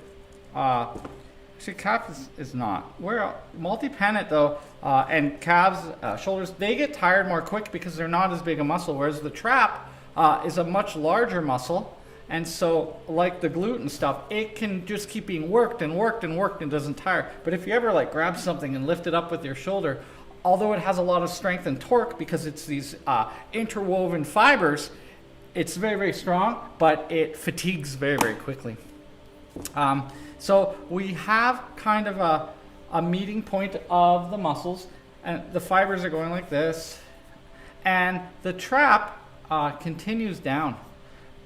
actually calf is not. We're multi-pennate though, and calves, shoulders, they get tired more quick because they're not as big a muscle, whereas the trap is a much larger muscle. And so, like the glute and stuff, it can just keep being worked and worked and worked and doesn't tire. But if you ever like grab something and lift it up with your shoulder, although it has a lot of strength and torque because it's these interwoven fibers, it's very, very strong, but it fatigues very, very quickly. So we have kind of a meeting point of the muscles, and the fibers are going like this, and the trap continues down.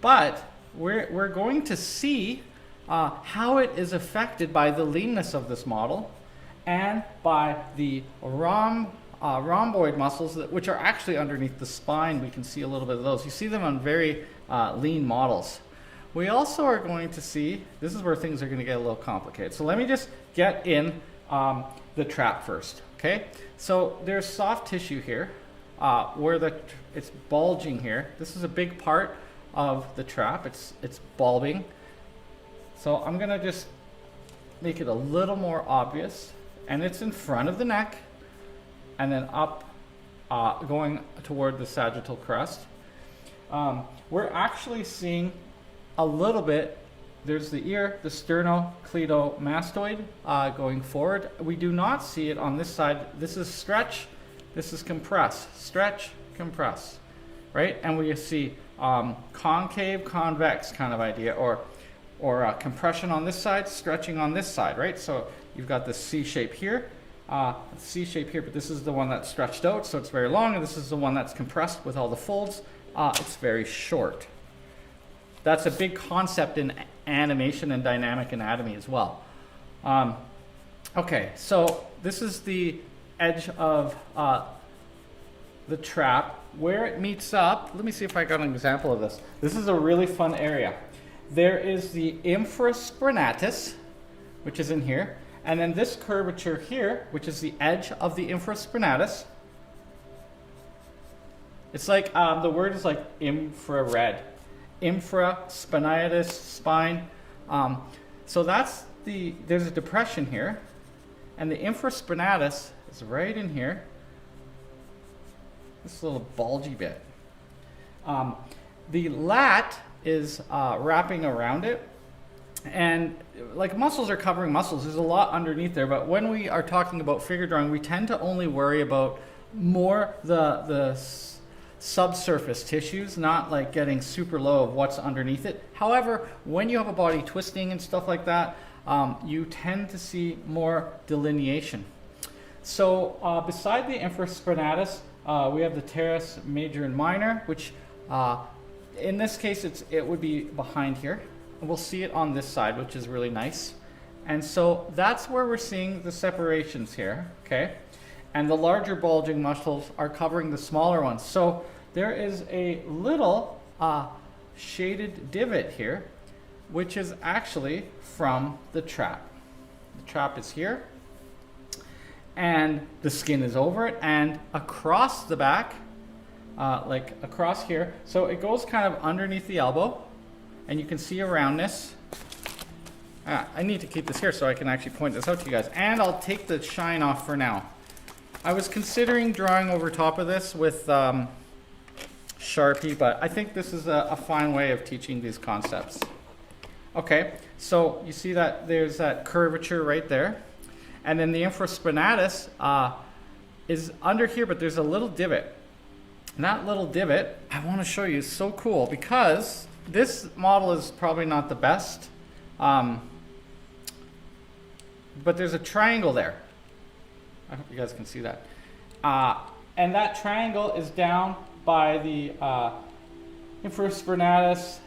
But we're going to see how it is affected by the leanness of this model and by the rhomboid muscles, which are actually underneath the spine. We can see a little bit of those. You see them on very lean models. We also are going to see, this is where things are going to get a little complicated. So let me just get in the trap first, okay? So there's soft tissue here where it's bulging here. This is a big part of the trap. It's bulbing. So I'm gonna just make it a little more obvious, and it's in front of the neck and then up going toward the sagittal crest. We're actually seeing a little bit, there's the ear, the sternocleidomastoid going forward. We do not see it on this side. This is stretch, this is compress, stretch, compress, right? And we see concave, convex kind of idea, or compression on this side, stretching on this side, right? So you've got this C shape here, but this is the one that's stretched out, so it's very long, and this is the one that's compressed with all the folds. It's very short. That's a big concept in animation and dynamic anatomy as well. Okay, so this is the edge of the trap. Where it meets up, let me see if I got an example of this. This is a really fun area. There is the infraspinatus, which is in here, and then this curvature here, which is the edge of the infraspinatus. It's like, the word is like infrared. Infraspinatus, spine. So that's there's a depression here, and the infraspinatus is right in here. This little bulgy bit. The lat is wrapping around it, and like muscles are covering muscles. There's a lot underneath there, but when we are talking about figure drawing, we tend to only worry about more the subsurface tissues, not like getting super low of what's underneath it. However, when you have a body twisting and stuff like that, you tend to see more delineation. So beside the infraspinatus, we have the teres major and minor, which in this case it would be behind here. We'll see it on this side, which is really nice. And so that's where we're seeing the separations here, okay? And the larger bulging muscles are covering the smaller ones. So there is a little shaded divot here, which is actually from the trap. The trap is here, and the skin is over it, and across the back, like across here. So it goes kind of underneath the elbow, and you can see a roundness. I need to keep this here so I can actually point this out to you guys. And I'll take the shine off for now. I was considering drawing over top of this with Sharpie, but I think this is a fine way of teaching these concepts. Okay, so you see that there's that curvature right there. And then the infraspinatus is under here, but there's a little divot. And that little divot, I want to show you, is so cool because this model is probably not the best, but there's a triangle there. I hope you guys can see that. And that triangle is down by the infraspinatus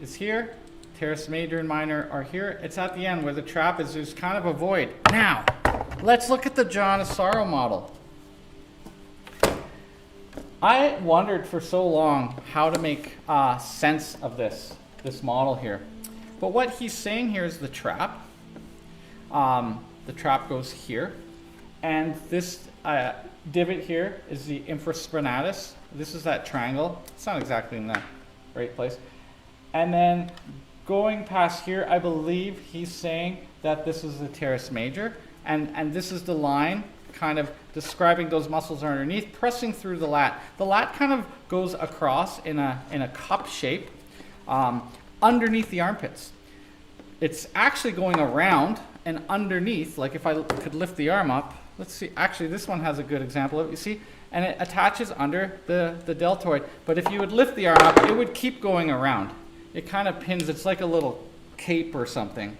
is here. Teres major and minor are here. It's at the end where the trap is. There's kind of a void. Now, let's look at the John Asaro model. I wondered for so long how to make sense of this model here. But what he's saying here is the trap. The trap goes here. And this divot here is the infraspinatus. This is that triangle. It's not exactly in the right place. And then going past here, I believe he's saying that this is the teres major. And this is the line kind of describing those muscles are underneath, pressing through the lat. The lat kind of goes across in a cup shape underneath the armpits. It's actually going around and underneath, like if I could lift the arm up, let's see, actually this one has a good example of it, you see? And it attaches under the deltoid. But if you would lift the arm up, it would keep going around. It kind of pins, it's like a little cape or something.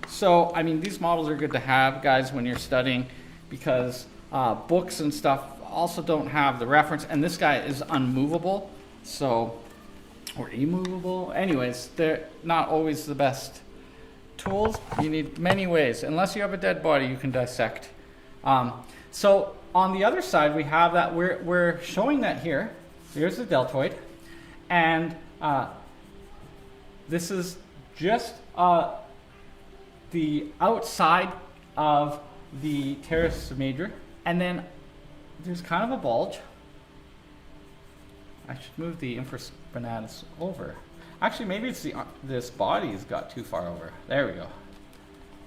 So, I mean, these models are good to have, guys, when you're studying, because books and stuff also don't have the reference, and this guy is unmovable, so, or immovable. Anyways, they're not always the best tools. You need many ways. Unless you have a dead body, you can dissect. So on the other side, we have that we're showing that here. Here's the deltoid, and this is just the outside of the teres major, and then there's kind of a bulge. I should move the infraspinatus over. Actually, maybe it's this body's got too far over. There we go.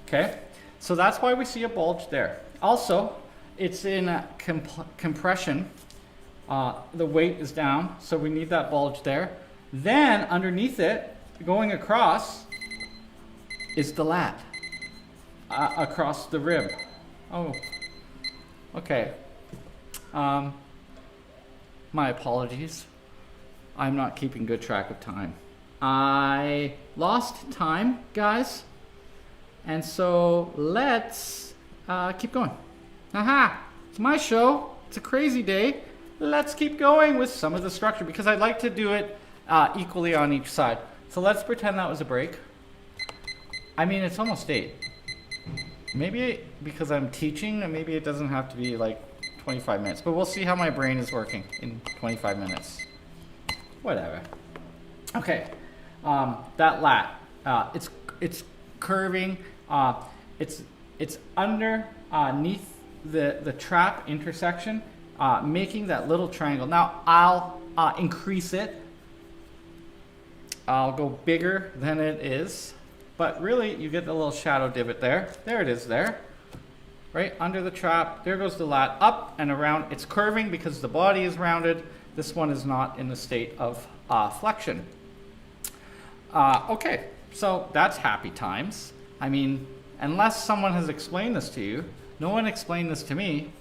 Okay, so that's why we see a bulge there. Also, it's in a compression. The weight is down, so we need that bulge there. Then underneath it, going across, is the lat across the rib. Oh, okay. My apologies. I'm not keeping good track of time. I lost time, guys. And so let's keep going. Aha! It's my show. It's a crazy day. Let's keep going with some of the structure because I'd like to do it equally on each side. So let's pretend that was a break. I mean, it's almost 8. Maybe because I'm teaching, maybe it doesn't have to be like 25 minutes. But we'll see how my brain is working in 25 minutes. Whatever. Okay. That lat. It's curving. It's underneath the trap intersection, making that little triangle. Now I'll increase it. I'll go bigger than it is, but really you get the little shadow divot there. There it is there, right under the trap. There goes the lat up and around. It's curving because the body is rounded. This one is not in the state of flexion. Okay, so that's happy times. I mean, unless someone has explained this to you, no one explained this to me.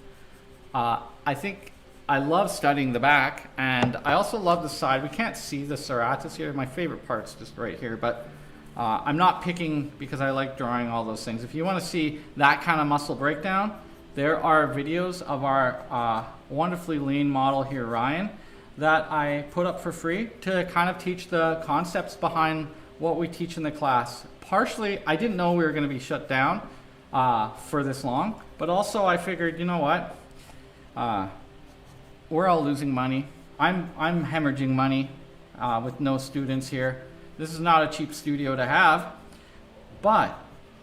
I think I love studying the back, and I also love the side. We can't see the serratus here. My favorite part's just right here, but I'm not picking because I like drawing all those things. If you want to see that kind of muscle breakdown, there are videos of our wonderfully lean model here, Ryan, that I put up for free to kind of teach the concepts behind what we teach in the class. Partially, I didn't know we were going to be shut down for this long, but also I figured, you know what? We're all losing money. I'm hemorrhaging money with no students here. This is not a cheap studio to have, but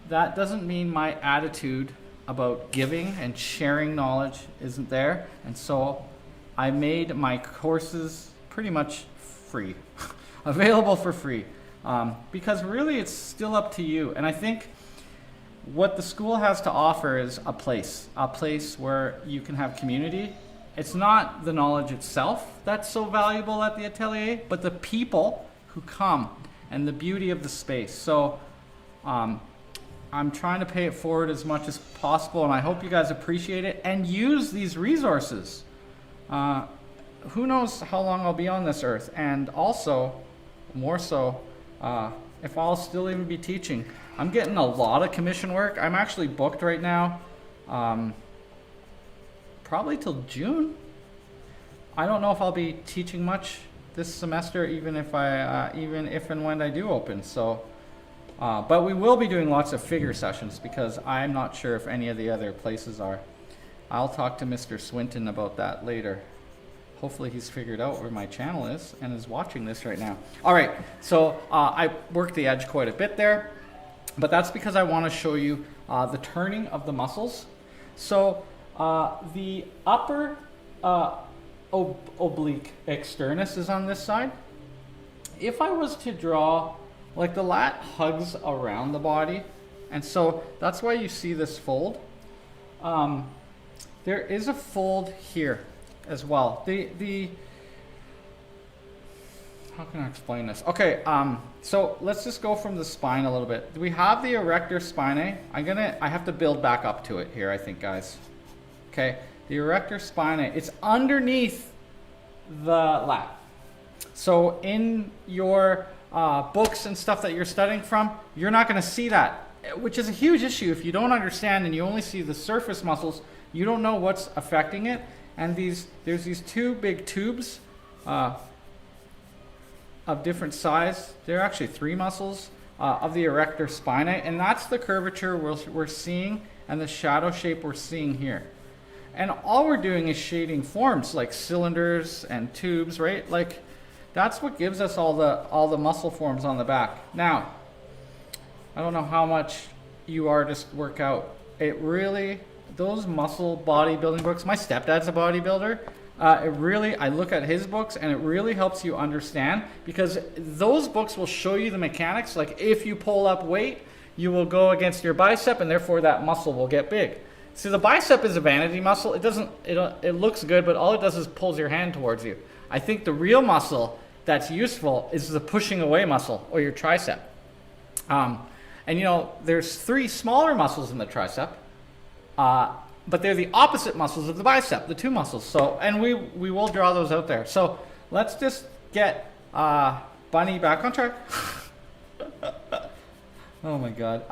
that doesn't mean my attitude about giving and sharing knowledge isn't there. And so I made my courses pretty much free, available for free, because really it's still up to you. And I think what the school has to offer is a place where you can have community. It's not the knowledge itself that's so valuable at the Atelier, but the people who come and the beauty of the space. So I'm trying to pay it forward as much as possible, and I hope you guys appreciate it and use these resources. Who knows how long I'll be on this earth, and also, more so, if I'll still even be teaching. I'm getting a lot of commission work. I'm actually booked right now. Probably till June. I don't know if I'll be teaching much this semester, even if and when I do open. So, but we will be doing lots of figure sessions because I'm not sure if any of the other places are. I'll talk to Mr. Swinton about that later. Hopefully he's figured out where my channel is and is watching this right now. All right, so I worked the edge quite a bit there, but that's because I want to show you the turning of the muscles. So the upper oblique externus is on this side. If I was to draw, like the lat hugs around the body, and so that's why you see this fold. There is a fold here as well. How can I explain this? Okay, so let's just go from the spine a little bit. We have the Erector Spinae. I have to build back up to it here, I think, guys. Okay, the Erector Spinae, it's underneath the lat. So in your books and stuff that you're studying from, you're not going to see that, which is a huge issue. If you don't understand and you only see the surface muscles, you don't know what's affecting it. And there's these two big tubes of different size. There are actually 3 muscles of the Erector Spinae, and that's the curvature we're seeing and the shadow shape we're seeing here. And all we're doing is shading forms like cylinders and tubes, right? Like that's what gives us all the muscle forms on the back. Now, I don't know how much you artists work out. It really, those muscle bodybuilding books, my stepdad's a bodybuilder. I look at his books and it really helps you understand, because those books will show you the mechanics. Like if you pull up weight, you will go against your bicep and therefore that muscle will get big. See, the bicep is a vanity muscle. It looks good, but all it does is pulls your hand towards you. I think the real muscle that's useful is the pushing away muscle, or your tricep. And you know, there's 3 smaller muscles in the tricep, but they're the opposite muscles of the bicep, the 2 muscles. So, and we will draw those out there. So let's just get Bunny back on track. Oh my God.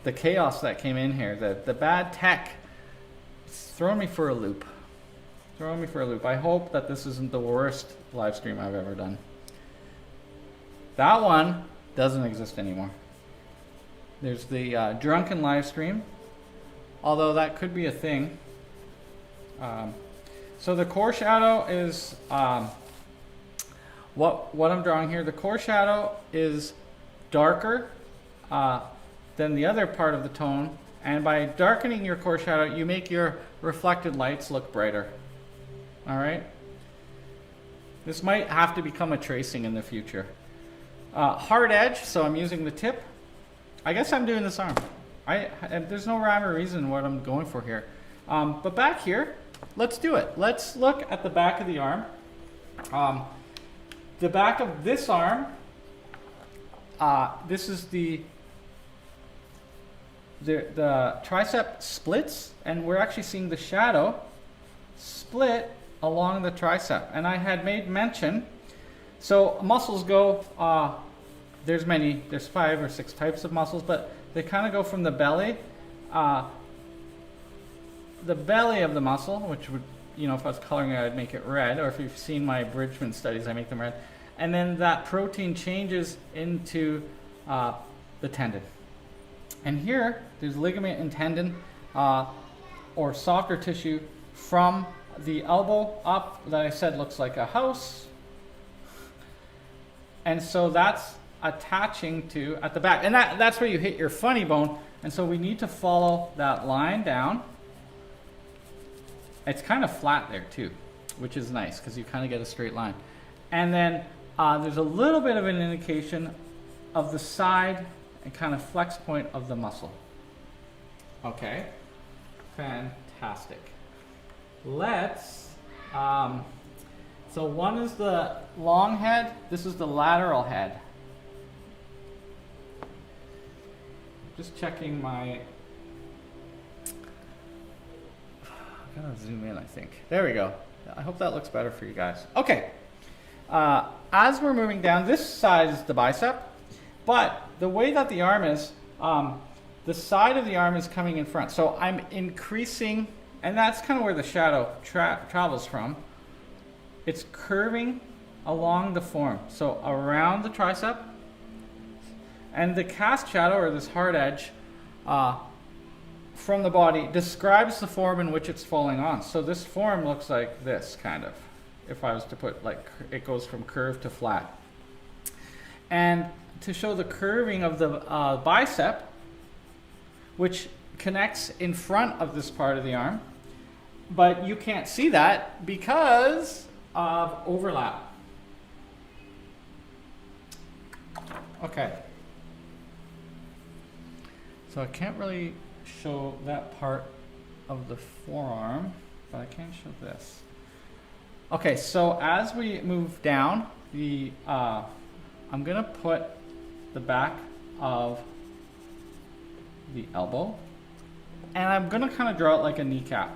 The chaos that came in here, the bad tech, it's throwing me for a loop. I hope that this isn't the worst live stream I've ever done. That one doesn't exist anymore. There's the drunken live stream, although that could be a thing. So the core shadow is what I'm drawing here. The core shadow is darker than the other part of the tone, and by darkening your core shadow, you make your reflected lights look brighter. All right. This might have to become a tracing in the future. Hard edge, so I'm using the tip. I guess I'm doing this arm. There's no rhyme or reason what I'm going for here. But back here, let's do it. Let's look at the back of the arm. The back of this arm, this is the tricep splits, and we're actually seeing the shadow split along the tricep. And I had made mention, so muscles go, there's 5 or 6 types of muscles, but they kind of go from the belly of the muscle, which would, you know, if I was coloring it, I'd make it red, or if you've seen my Bridgman studies, I make them red. And then that protein changes into the tendon. And here, there's ligament and tendon, or softer tissue from the elbow up that I said looks like a house. And so that's attaching to at the back. And that's where you hit your funny bone. And so we need to follow that line down. It's kind of flat there too, which is nice because you kind of get a straight line. And then there's a little bit of an indication of the side and kind of flex point of the muscle. Okay, fantastic. Let's, so one is the long head, this is the lateral head. Just checking my, I'm gonna zoom in, I think. There we go. I hope that looks better for you guys. Okay, as we're moving down, this side is the bicep, but the way that the arm is, the side of the arm is coming in front. So I'm increasing, and that's kind of where the shadow travels from. It's curving along the form. So around the tricep, and the cast shadow, or this hard edge, from the body describes the form in which it's falling on. So this form looks like this, kind of. If I was to put, like, it goes from curved to flat. And to show the curving of the bicep, which connects in front of this part of the arm, but you can't see that because of overlap. Okay. So I can't really show that part of the forearm, but I can show this. Okay, so as we move down, I'm gonna put the back of the elbow, and I'm gonna kind of draw it like a kneecap.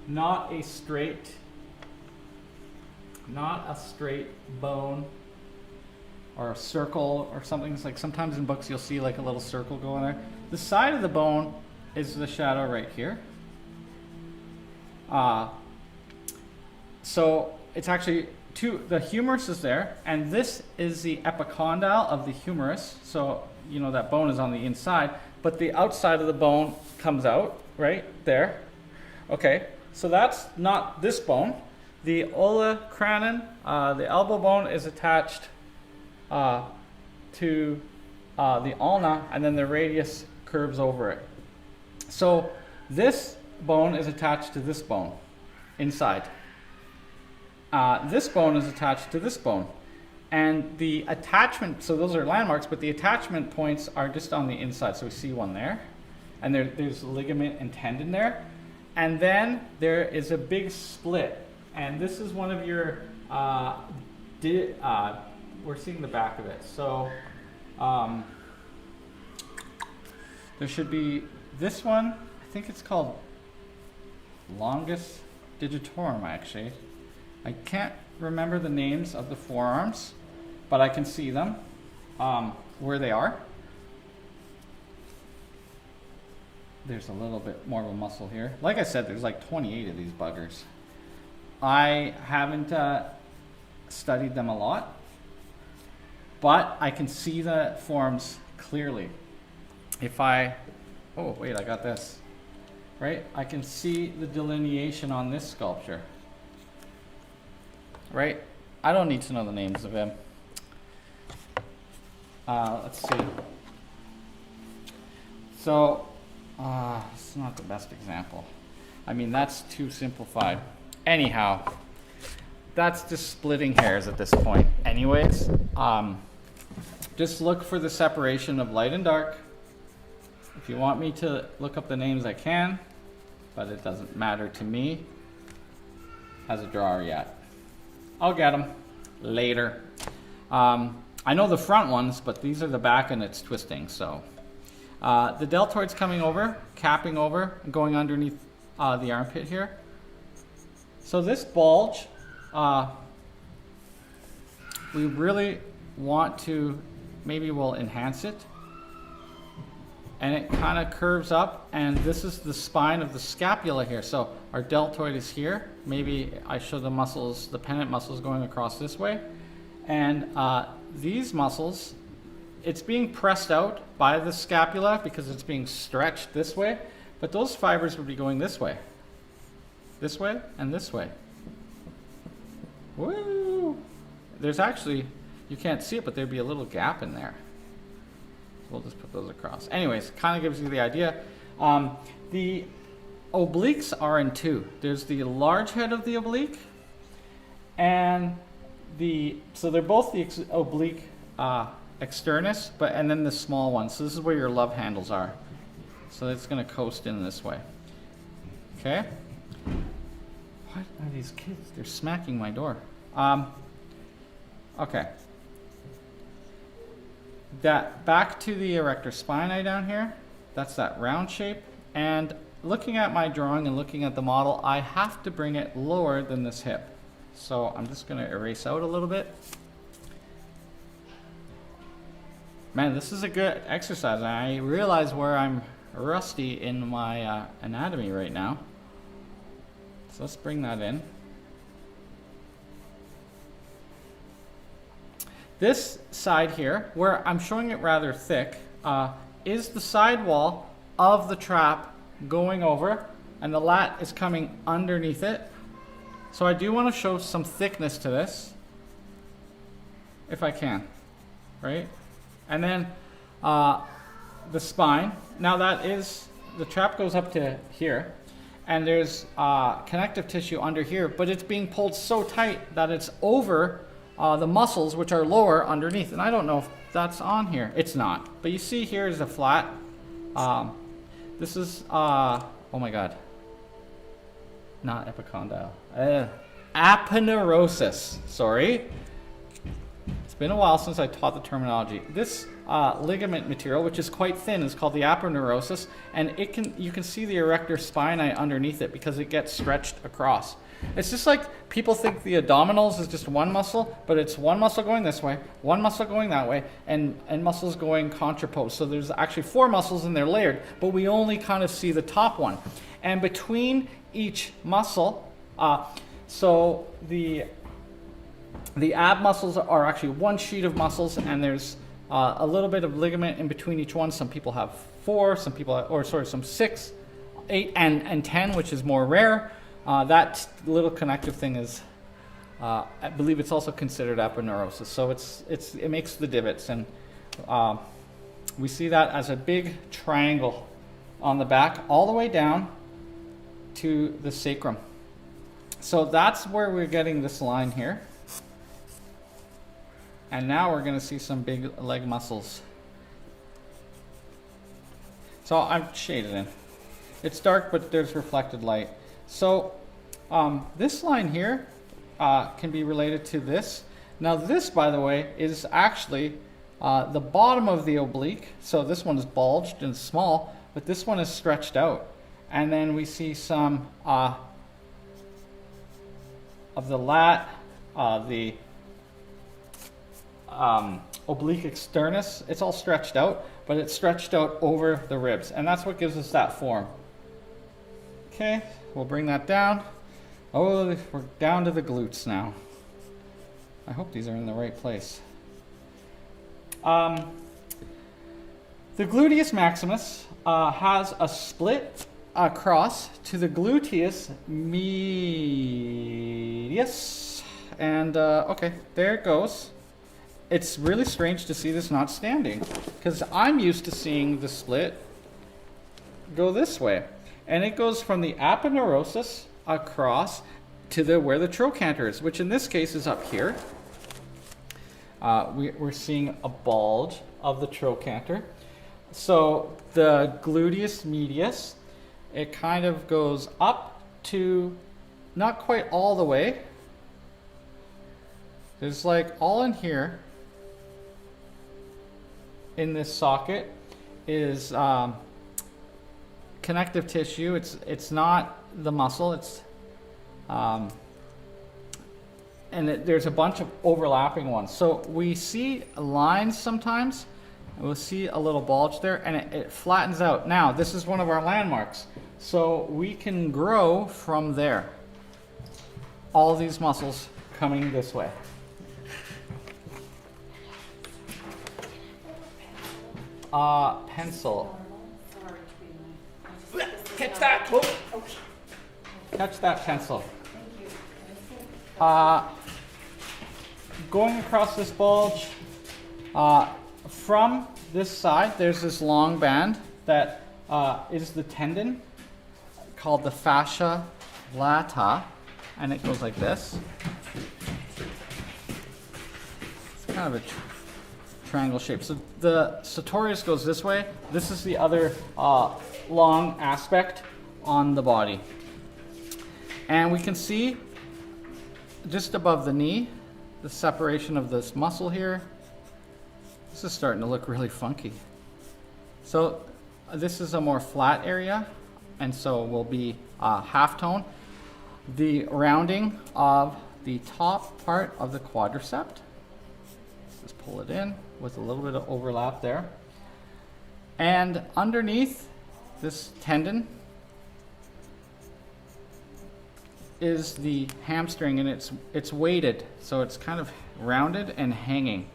Not a straight bone or a circle or something. It's like sometimes in books you'll see like a little circle going there. The side of the bone is the shadow right here. So it's actually the humerus is there, and this is the epicondyle of the humerus. So you know that bone is on the inside, but the outside of the bone comes out right there. Okay, so that's not this bone. The olecranon, the elbow bone, is attached to the ulna, and then the radius curves over it. So this bone is attached to this bone inside. This bone is attached to this bone. And the attachment, so those are landmarks, but the attachment points are just on the inside. So we see one there, and there's ligament and tendon there. And then there is a big split. And this is one of your, we're seeing the back of it. So there should be this one, I think it's called longus digitorum actually. I can't remember the names of the forearms, but I can see them where they are. There's a little bit more of a muscle here. Like I said, there's like 28 of these buggers. I haven't studied them a lot, but I can see the forms clearly. If oh wait, I got this, right? I can see the delineation on this sculpture, right? I don't need to know the names of them. Let's see. So, it's not the best example. I mean, that's too simplified. Anyhow, that's just splitting hairs at this point. Anyways, just look for the separation of light and dark. If you want me to look up the names, I can, but it doesn't matter to me as a drawer yet. I'll get them later. I know the front ones, but these are the back and it's twisting, so. The deltoid's coming over, capping over, and going underneath the armpit here. So this bulge, we really want to, maybe we'll enhance it. And it kind of curves up, and this is the spine of the scapula here. So our deltoid is here. Maybe I show the muscles, the pennant muscles going across this way. And these muscles, it's being pressed out by the scapula because it's being stretched this way, but those fibers would be going this way, and this way. Woo! There's actually, you can't see it, but there'd be a little gap in there. We'll just put those across. Anyways, kind of gives you the idea. The obliques are in two. There's the large head of the oblique, and so they're both the oblique externus, and then the small one. So this is where your love handles are. So it's going to coast in this way. Okay. What are these kids? They're smacking my door. Okay. That back to the erector spinae down here. That's that round shape. And looking at my drawing and looking at the model, I have to bring it lower than this hip. So I'm just going to erase out a little bit. Man, this is a good exercise. I realize where I'm rusty in my anatomy right now. So let's bring that in. This side here, where I'm showing it rather thick, is the side wall of the trap going over, and the lat is coming underneath it. So I do want to show some thickness to this, if I can, right? And then the spine. Now that is, the trap goes up to here, and there's connective tissue under here, but it's being pulled so tight that it's over the muscles, which are lower underneath. And I don't know if that's on here. It's not. But you see here is a flat. This is, oh my God. Not epicondyle. Aponeurosis. Sorry. It's been a while since I taught the terminology. This ligament material, which is quite thin, is called the aponeurosis, and you can see the erector spinae underneath it because it gets stretched across. It's just like people think the abdominals is just one muscle, but it's one muscle going this way, one muscle going that way, and muscles going contrapose. So there's actually 4 muscles and they're layered, but we only kind of see the top one. And between each muscle, so the ab muscles are actually one sheet of muscles, and there's a little bit of ligament in between each one. Some people have 4, some people have, some 6, 8, and 10, which is more rare. That little connective thing is, I believe it's also considered aponeurosis. So it makes the divots, and we see that as a big triangle on the back, all the way down to the sacrum. So that's where we're getting this line here. And now we're going to see some big leg muscles. So I've shaded in. It's dark, but there's reflected light. So this line here can be related to this. Now this, by the way, is actually the bottom of the oblique. So this one is bulged and small, but this one is stretched out. And then we see some of the lat, the oblique externus. It's all stretched out, but it's stretched out over the ribs. And that's what gives us that form. Okay, we'll bring that down. Oh, we're down to the glutes now. I hope these are in the right place. The Gluteus Maximus has a split across to the Gluteus Medius. And okay, there it goes. It's really strange to see this not standing, because I'm used to seeing the split go this way. And it goes from the aponeurosis across to where the trochanter is, which in this case is up here. We're seeing a bulge of the trochanter. So the gluteus medius, it kind of goes up to not quite all the way. There's like all in here in this socket is connective tissue. It's not the muscle. It's there's a bunch of overlapping ones. So we see lines sometimes. We'll see a little bulge there, and it flattens out. Now this is one of our landmarks. So we can grow from there. All these muscles coming this way. Pencil. Catch that! Oh. Catch that pencil. Going across this bulge, from this side, there's this long band that is the tendon called the fascia lata, and it goes like this. It's kind of a triangle shape. So the sartorius goes this way. This is the other long aspect on the body. And we can see just above the knee, the separation of this muscle here. This is starting to look really funky. So this is a more flat area, and so will be half tone. The rounding of the top part of the quadricep. Just pull it in with a little bit of overlap there. And underneath this tendon is the hamstring, and it's weighted, so it's kind of rounded and hanging.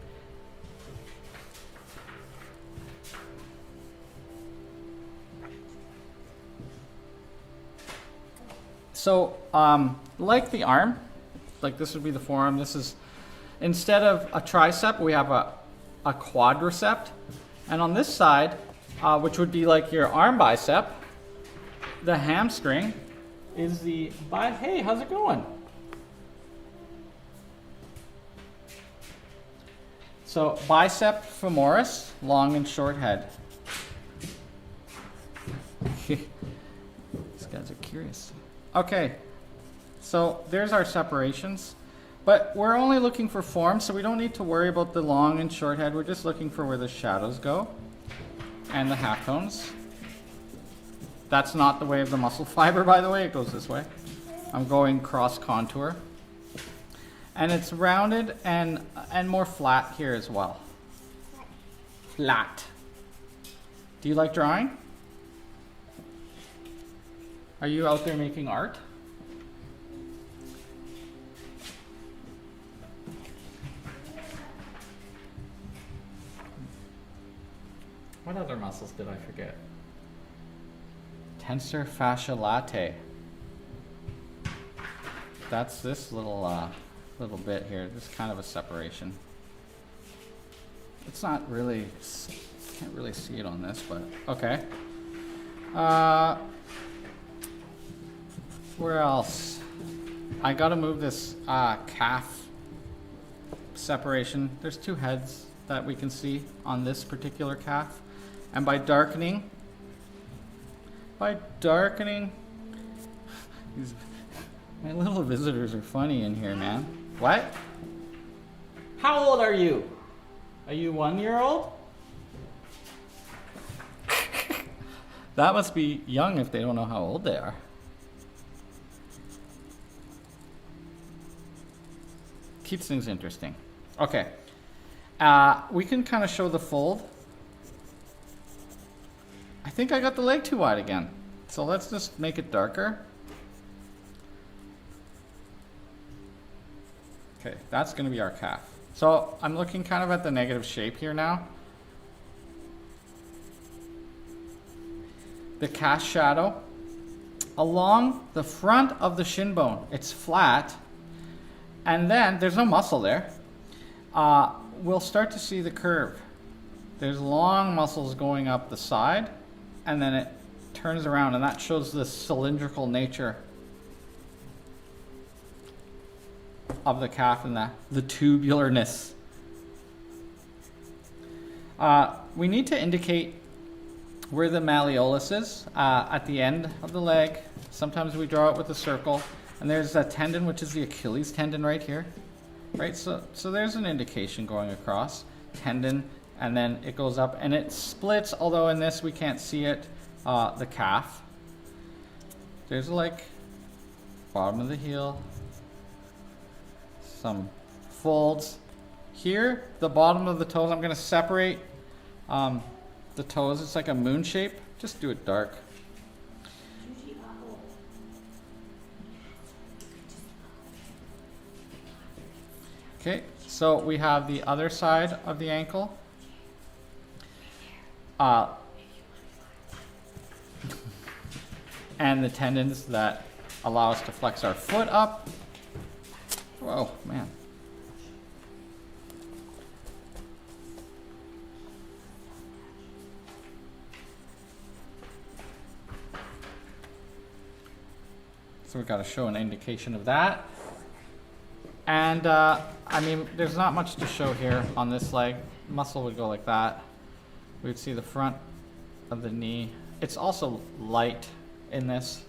So, like the arm, like this would be the forearm. This is, instead of a tricep, we have a quadricep. And on this side, which would be like your arm bicep, the hamstring is the hey, how's it going? So bicep femoris, long and short head. These guys are curious. Okay, so there's our separations. But we're only looking for form, so we don't need to worry about the long and short head. We're just looking for where the shadows go and the halftones. That's not the way of the muscle fiber, by the way. It goes this way. I'm going cross contour. And it's rounded and more flat here as well. Flat. Do you like drawing? Are you out there making art? What other muscles did I forget? Tensor fascia latae. That's this little bit here. This kind of a separation. It's not really, can't really see it on this, but okay. Where else? I gotta move this calf separation. There's two heads that we can see on this particular calf. And by darkening, my little visitors are funny in here, man. What? How old are you? Are you 1 year old? That must be young if they don't know how old they are. Keeps things interesting. Okay. We can kind of show the fold. I think I got the leg too wide again. So let's just make it darker. Okay, that's going to be our calf. So I'm looking kind of at the negative shape here now. The cast shadow along the front of the shin bone. It's flat. And then there's no muscle there. We'll start to see the curve. There's long muscles going up the side, and then it turns around, and that shows the cylindrical nature of the calf and the tubularness. We need to indicate where the malleolus is at the end of the leg. Sometimes we draw it with a circle, and there's a tendon, which is the Achilles tendon right here. Right, so there's an indication going across, tendon, and then it goes up and it splits, although in this we can't see it, the calf. There's like bottom of the heel, some folds. Here, the bottom of the toes, I'm going to separate the toes. It's like a moon shape. Just do it dark. Okay, so we have the other side of the ankle. And the tendons that allow us to flex our foot up. Whoa, man. So we've got to show an indication of that. And I mean, there's not much to show here on this leg. Muscle would go like that. We'd see the front of the knee. It's also light in this.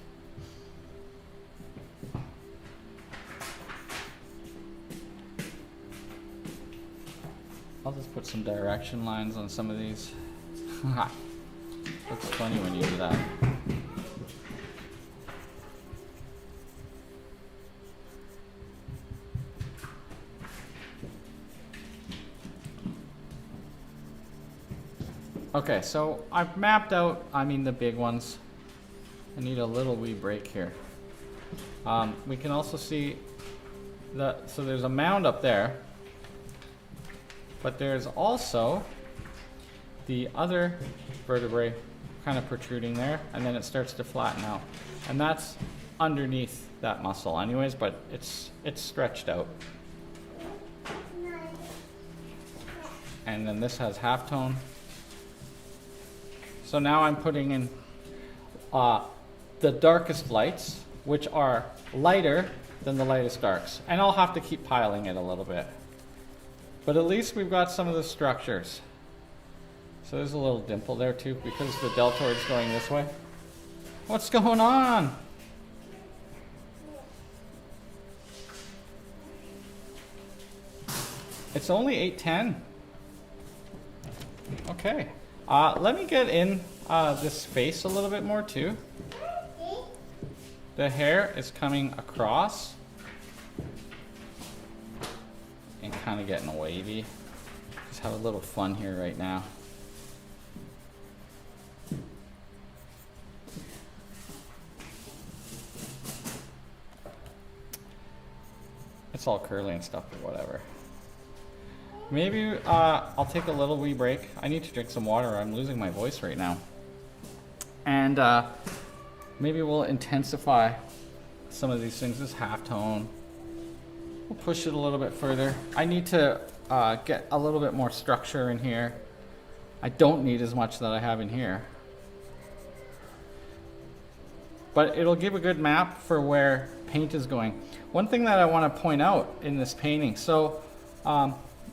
I'll just put some direction lines on some of these. Looks funny when you do that. Okay, so I've mapped out, the big ones. I need a little wee break here. We can also see so there's a mound up there, but there's also the other vertebrae kind of protruding there, and then it starts to flatten out. And that's underneath that muscle anyways, but it's stretched out. And then this has halftone. So now I'm putting in the darkest lights, which are lighter than the lightest darks. And I'll have to keep piling it a little bit. But at least we've got some of the structures. So there's a little dimple there too, because the deltoid's going this way. What's going on? It's only 8:10. Okay. Let me get in this face a little bit more too. The hair is coming across and kind of getting wavy. Just have a little fun here right now. It's all curly and stuff, but whatever. Maybe I'll take a little wee break. I need to drink some water. I'm losing my voice right now. And maybe we'll intensify some of these things. This halftone. We'll push it a little bit further. I need to get a little bit more structure in here. I don't need as much that I have in here. But it'll give a good map for where paint is going. One thing that I want to point out in this painting, so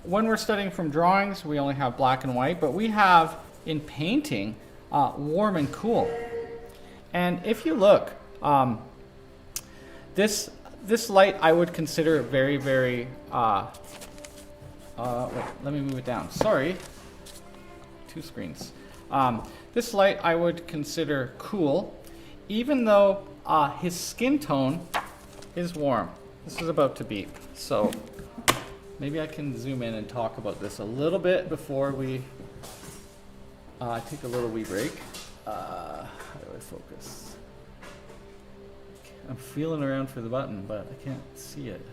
when we're studying from drawings, we only have black and white, but we have in painting warm and cool. And if you look, this light I would consider very, very, wait, let me move it down. Sorry, two screens. This light I would consider cool, even though his skin tone is warm. This is about to beep, so maybe I can zoom in and talk about this a little bit before we take a little wee break. How do I focus? I'm feeling around for the button, but I can't see it.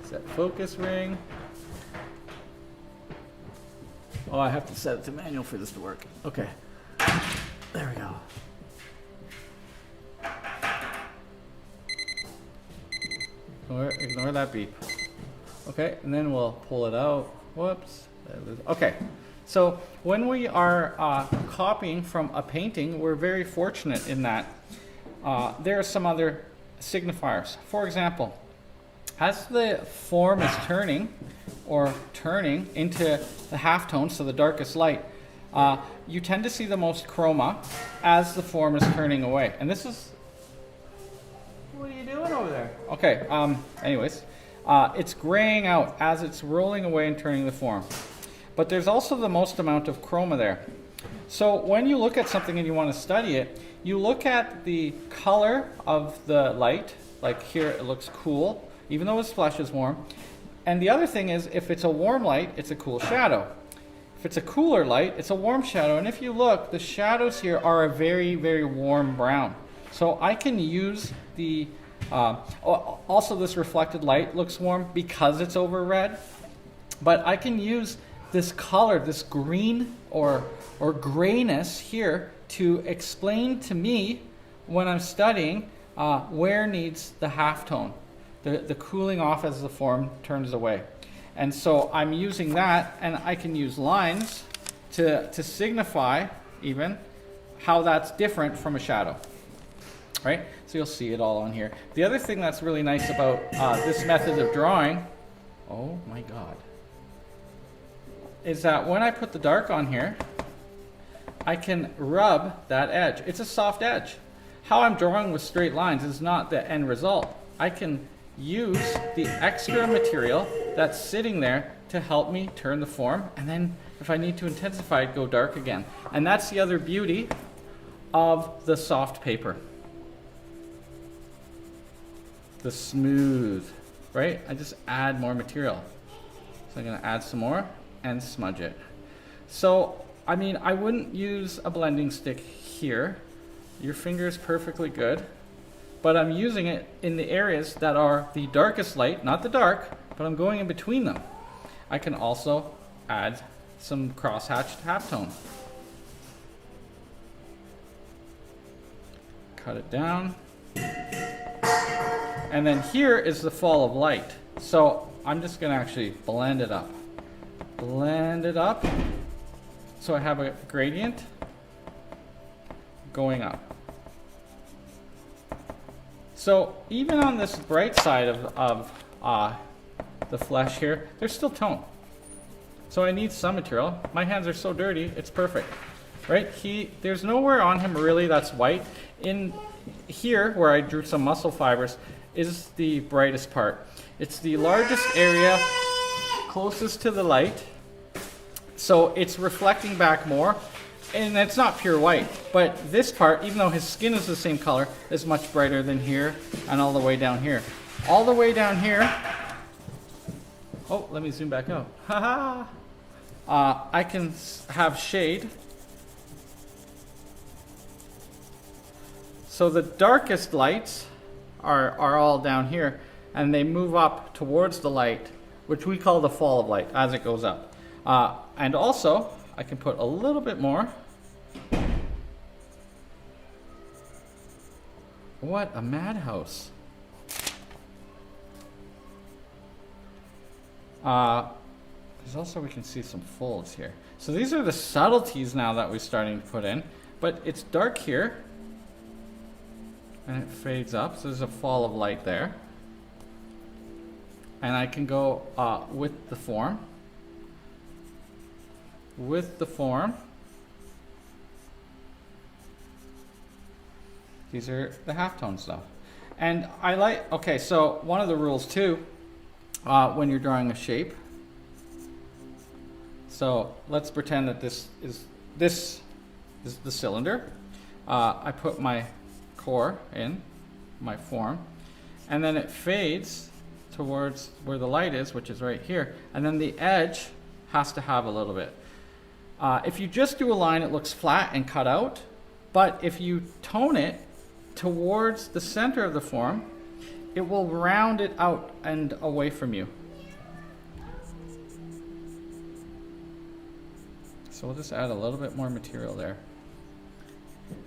Set focus ring. Oh, I have to set it to manual for this to work. Okay, there we go. Ignore that beep. Okay, and then we'll pull it out. Whoops. Okay, so when we are copying from a painting, we're very fortunate in that there are some other signifiers. For example, as the form is turning into the halftone, so the darkest light, you tend to see the most chroma as the form is turning away. And this is... What are you doing over there? Okay, anyways, it's graying out as it's rolling away and turning the form. But there's also the most amount of chroma there. So when you look at something and you want to study it, you look at the color of the light. Like here, it looks cool, even though its flesh is warm. And the other thing is, if it's a warm light, it's a cool shadow. If it's a cooler light, it's a warm shadow. And if you look, the shadows here are a very, very warm brown. So I can use the, also this reflected light looks warm because it's over red, but I can use this color, this green or grayness here to explain to me when I'm studying where needs the halftone, the cooling off as the form turns away. And so I'm using that, and I can use lines to signify even how that's different from a shadow. Right? So you'll see it all on here. The other thing that's really nice about this method of drawing, oh my God, is that when I put the dark on here, I can rub that edge. It's a soft edge. How I'm drawing with straight lines is not the end result. I can use the extra material that's sitting there to help me turn the form, and then if I need to intensify it, go dark again. And that's the other beauty of the soft paper. The smooth, right? I just add more material. So I'm gonna add some more and smudge it. So, I mean, I wouldn't use a blending stick here. Your finger is perfectly good, but I'm using it in the areas that are the darkest light, not the dark, but I'm going in between them. I can also add some cross-hatched halftone. cut it down. And then here is the fall of light. So I'm just going to actually blend it up. Blend it up so I have a gradient going up. So even on this bright side of the flesh here, there's still tone. So I need some material. My hands are so dirty, it's perfect. Right? There's nowhere on him really that's white. In here, where I drew some muscle fibers, is the brightest part. It's the largest area closest to the light. So it's reflecting back more. And it's not pure white. But this part, even though his skin is the same color, is much brighter than here and all the way down here. All the way down here. Oh, let me zoom back out. Haha. I can have shade. So the darkest lights are all down here, and they move up towards the light, which we call the fall of light as it goes up. And also, I can put a little bit more. What a madhouse. There's also, we can see some folds here. So these are the subtleties now that we're starting to put in, but it's dark here. And it fades up, so there's a fall of light there. And I can go with the form. With the form. These are the halftone stuff. And I like, okay, so one of the rules too, when you're drawing a shape. So let's pretend that this is the cylinder. I put my core in, my form, and then it fades towards where the light is, which is right here, and then the edge has to have a little bit. If you just do a line, it looks flat and cut out, but if you tone it towards the center of the form, it will round it out and away from you. So we'll just add a little bit more material there.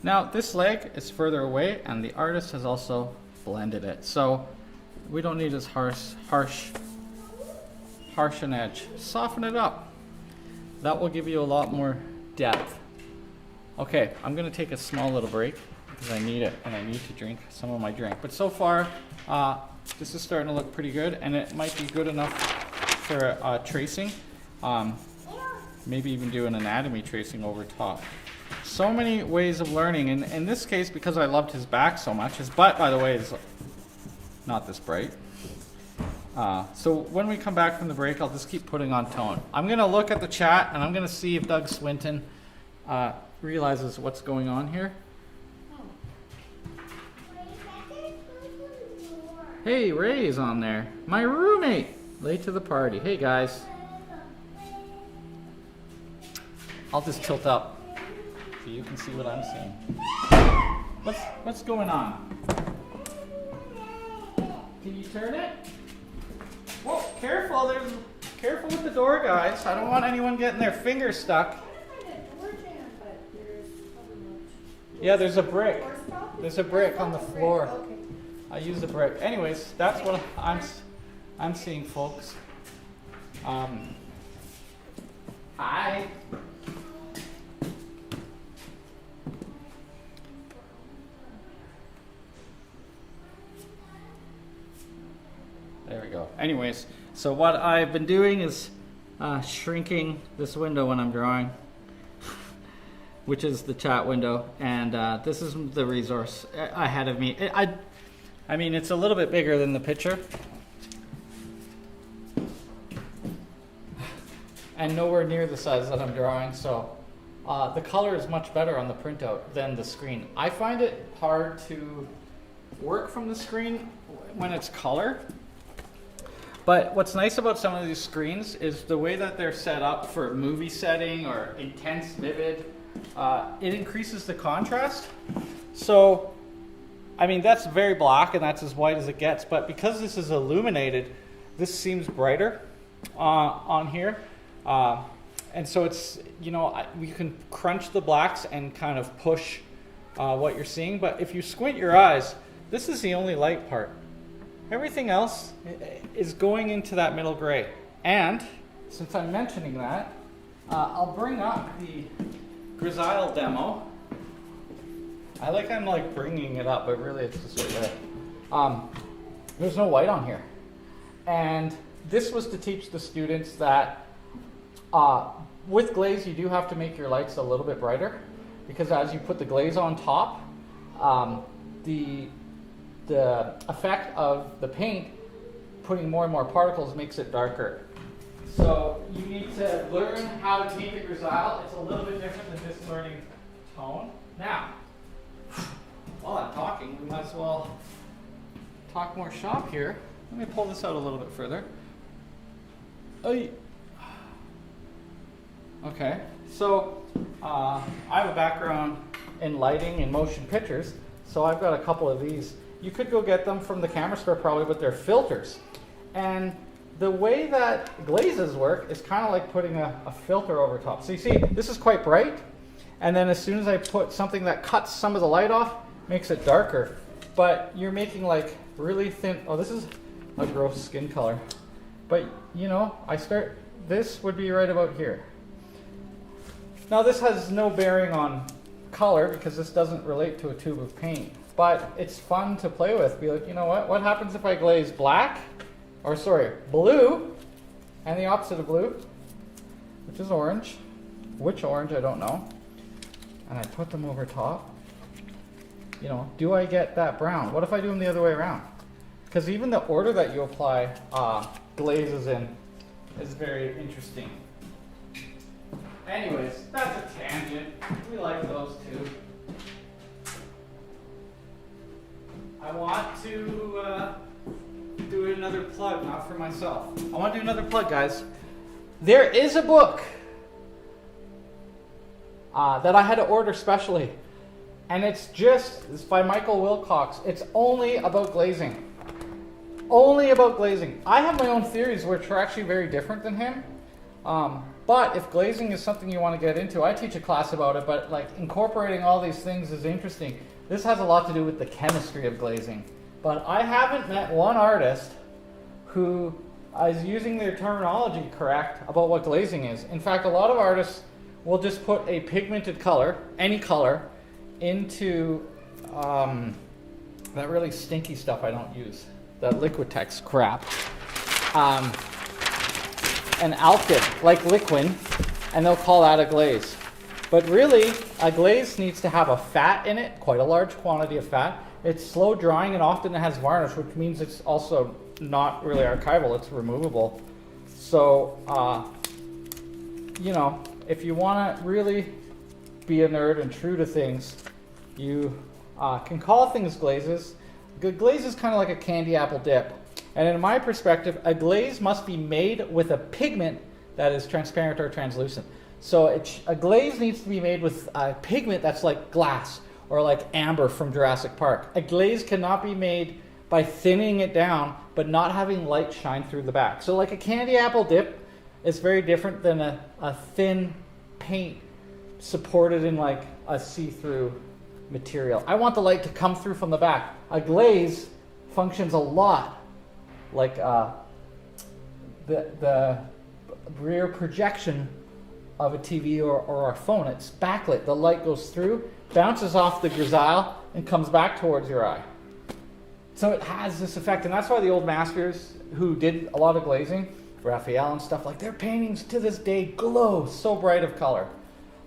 Now this leg is further away, and the artist has also blended it. So we don't need as harsh an edge. Soften it up. That will give you a lot more depth. Okay, I'm gonna take a small little break because I need it, and I need to drink some of my drink. But so far, this is starting to look pretty good, and it might be good enough for tracing. Maybe even do an anatomy tracing over top. So many ways of learning, and in this case, because I loved his back so much, his butt, by the way, is not this bright. So when we come back from the break, I'll just keep putting on tone. I'm gonna look at the chat, and I'm gonna see if Doug Swinton realizes what's going on here. Hey, Ray is on there. My roommate, late to the party. Hey guys. I'll just tilt up so you can see what I'm seeing. What's going on? Can you turn it? Whoa, careful, careful with the door, guys. I don't want anyone getting their fingers stuck. Yeah, there's a brick. There's a brick on the floor. I use a brick. Anyways, that's what I'm seeing, folks. Hi. There we go. Anyways, so what I've been doing is shrinking this window when I'm drawing, which is the chat window, and this is the resource ahead of me. I mean, it's a little bit bigger than the picture, and nowhere near the size that I'm drawing, so the color is much better on the printout than the screen. I find it hard to work from the screen when it's color. But what's nice about some of these screens is the way that they're set up for movie setting or intense, vivid. It increases the contrast. So, I mean, that's very black and that's as white as it gets. But because this is illuminated, this seems brighter on here. And so it's, you know, you can crunch the blacks and kind of push what you're seeing, but if you squint your eyes, this is the only light part. Everything else is going into that middle gray. And since I'm mentioning that, I'll bring up the Grisaille demo. I'm like bringing it up, but really it's just right there. There's no white on here. And this was to teach the students that with glaze, you do have to make your lights a little bit brighter, because as you put the glaze on top, the effect of the paint putting more and more particles makes it darker. So you need to learn how to paint the Grisaille. It's a little bit different than just learning tone. Now, while I'm talking, we might as well talk more shop here. Let me pull this out a little bit further. Okay, so I have a background in lighting and motion pictures, so I've got a couple of these. You could go get them from the camera store probably, but they're filters. And the way that glazes work is kind of like putting a filter over top. So you see, this is quite bright, and then as soon as I put something that cuts some of the light off, makes it darker. But you're making like really thin, oh, this is a gross skin color. But you know, this would be right about here. Now this has no bearing on color because this doesn't relate to a tube of paint. But it's fun to play with. Be like, you know what happens if I glaze black, or sorry, blue, and the opposite of blue, which is orange. Which orange, I don't know. And I put them over top. You know, do I get that brown? What if I do them the other way around? Because even the order that you apply glazes in is very interesting. Anyways, that's a tangent. We like those too. I want to do another plug, not for myself. I want to do another plug, guys. There is a book that I had to order specially. And it's by Michael Wilcox. It's only about glazing. Only about glazing. I have my own theories which are actually very different than him. But if glazing is something you want to get into, I teach a class about it, but like incorporating all these things is interesting. This has a lot to do with the chemistry of glazing. But I haven't met one artist who is using their terminology correct about what glazing is. In fact, a lot of artists will just put a pigmented color, any color, into that really stinky stuff I don't use, the Liquitex crap, an alkyd, like liquid, and they'll call that a glaze. But really, a glaze needs to have a fat in it, quite a large quantity of fat. It's slow drying, and often it has varnish, which means it's also not really archival, it's removable. So, you know, if you want to really be a nerd and true to things, you can call things glazes. A glaze is kind of like a candy apple dip. And in my perspective, a glaze must be made with a pigment that is transparent or translucent. So a glaze needs to be made with a pigment that's like glass or like amber from Jurassic Park. A glaze cannot be made by thinning it down but not having light shine through the back. So like a candy apple dip is very different than a thin paint supported in like a see-through material. I want the light to come through from the back. A glaze functions a lot like the rear projection of a TV or a phone. It's backlit. The light goes through, bounces off the Grisaille, and comes back towards your eye. So it has this effect, and that's why the old masters who did a lot of glazing, Raphael and stuff, like their paintings to this day glow so bright of color.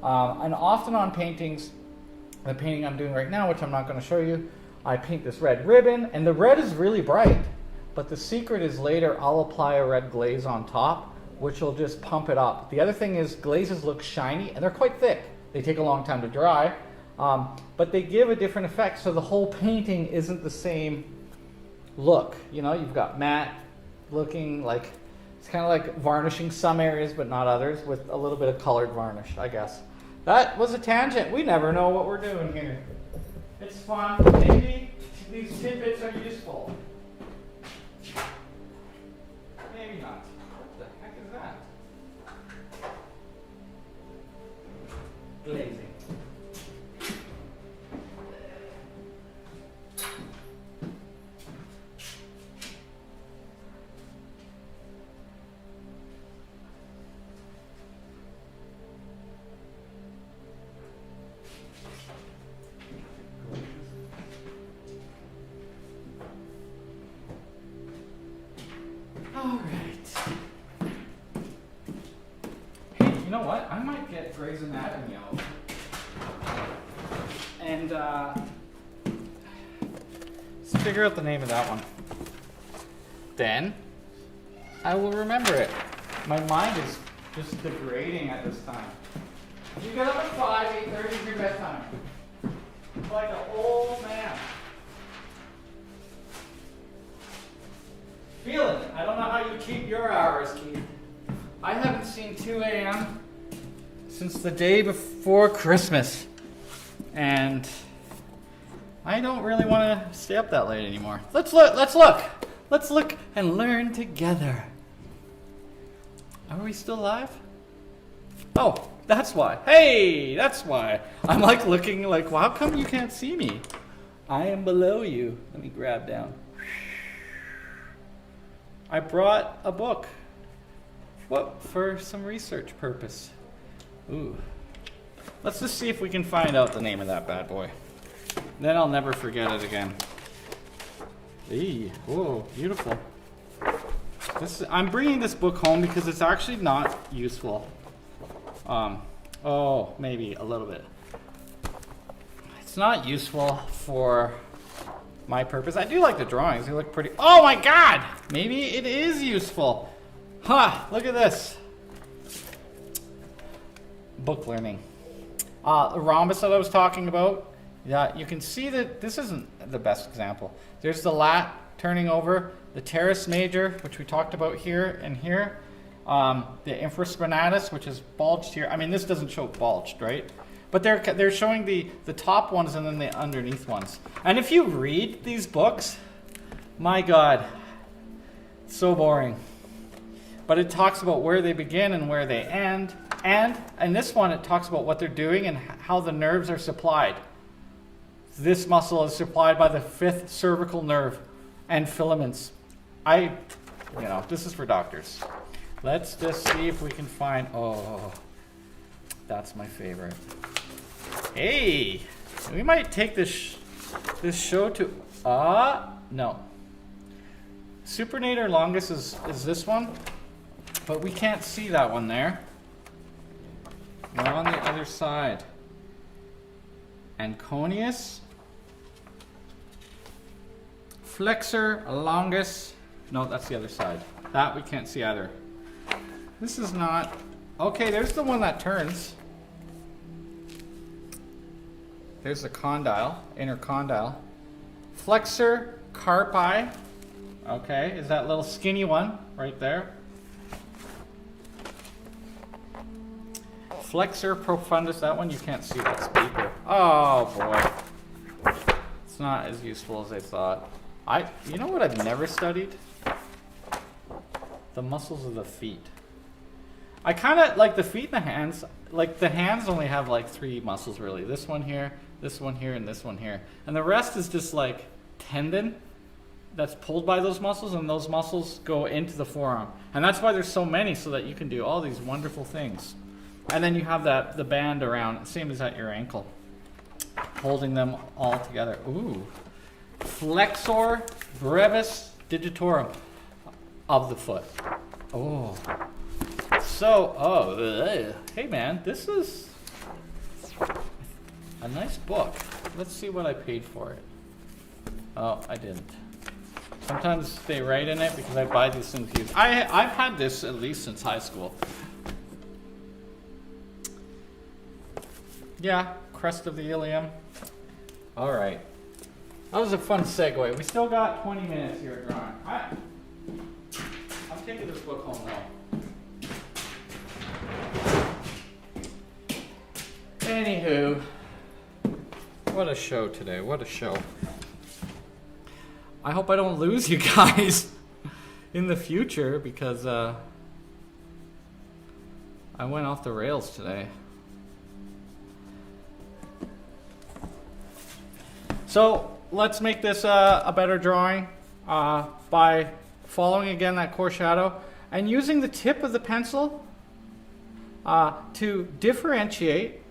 And often on paintings, the painting I'm doing right now, which I'm not going to show you, I paint this red ribbon, and the red is really bright. But the secret is later I'll apply a red glaze on top, which will just pump it up. The other thing is glazes look shiny, and they're quite thick. They take a long time to dry, but they give a different effect, so the whole painting isn't the same look. You know, you've got matte looking, like it's kind of like varnishing some areas but not others with a little bit of colored varnish, I guess. That was a tangent. We never know what we're doing here. It's fun. Maybe these tidbits are useful. Maybe not. What the heck is that? Glazing. Grey's Anatomy out. And let's figure out the name of that one. Then I will remember it. My mind is just degrading at this time. You get up at 5, 8:30 is your bedtime. It's like an old man. Feel it. I don't know how you keep your hours, Keith. I haven't seen 2 a.m. since the day before Christmas. And I don't really want to stay up that late anymore. Let's look. Let's look and learn together. Are we still live? Oh, that's why. Hey, that's why. I'm like looking like, well, how come you can't see me? I am below you. Let me grab down. I brought a book. What? For some research purpose. Ooh. Let's just see if we can find out the name of that bad boy. Then I'll never forget it again. Eee. Whoa, beautiful. I'm bringing this book home because it's actually not useful. Oh, maybe a little bit. It's not useful for my purpose. I do like the drawings. They look pretty. Oh my God! Maybe it is useful. Huh, look at this. Book learning. The rhombus that I was talking about. Yeah, you can see that this isn't the best example. There's the lat turning over, the teres major, which we talked about here and here. The infraspinatus, which is bulged here. I mean, this doesn't show bulged, right? But they're showing the top ones and then the underneath ones. And if you read these books, my God, it's so boring. But it talks about where they begin and where they end. And in this one, it talks about what they're doing and how the nerves are supplied. This muscle is supplied by the 5th cervical nerve and filaments. This is for doctors. Let's just see if we can find, oh, that's my favorite. Hey, we might take this show to, no. Supinator longus is this one, but we can't see that one there. We're on the other side. Anconius, flexor longus, no, that's the other side. That we can't see either. This is not, okay, there's the one that turns. There's the condyle, inner condyle. Flexor carpi, okay, is that little skinny one right there. Flexor profundus, that one you can't see, that's deeper. Oh boy, it's not as useful as I thought. You know what I've never studied? The muscles of the feet. I kind of like the feet and the hands. Like the hands only have like 3 muscles really. This one here, and this one here. And the rest is just like tendon that's pulled by those muscles, and those muscles go into the forearm. And that's why there's so many, so that you can do all these wonderful things. And then you have the band around, same as at your ankle, holding them all together. Ooh. Flexor brevis digitorum of the foot. Oh. So, hey man, this is a nice book. Let's see what I paid for it. Oh, I didn't. Sometimes they write in it because I buy these things used. I've had this at least since high school. Yeah, crest of the ilium. All right. That was a fun segue. We still got 20 minutes here at drawing. I'm taking this book home now. Anywho, what a show today. What a show. I hope I don't lose you guys in the future because I went off the rails today. So let's make this a better drawing by following again that core shadow and using the tip of the pencil to differentiate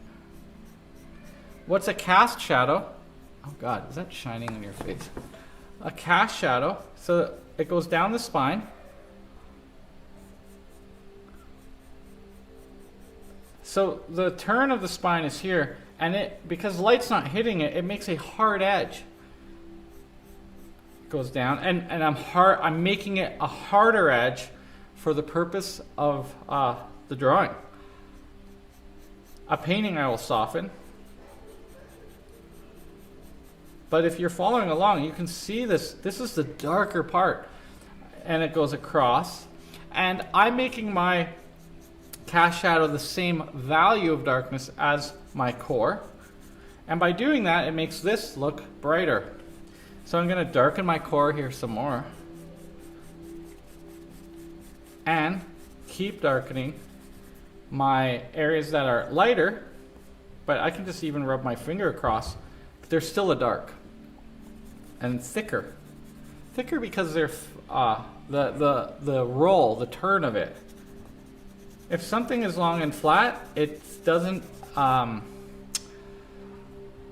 what's a cast shadow. Oh God, is that shining on your face? A cast shadow, so it goes down the spine. So the turn of the spine is here, and because light's not hitting it, it makes a hard edge. It goes down, and I'm making it a harder edge for the purpose of the drawing. A painting I will soften. But if you're following along, you can see this. This is the darker part. And it goes across. And I'm making my cast shadow the same value of darkness as my core. And by doing that, it makes this look brighter. So I'm going to darken my core here some more. And keep darkening my areas that are lighter. But I can just even rub my finger across. But they're still a dark. And thicker. Thicker because they're the roll, the turn of it. If something is long and flat, it doesn't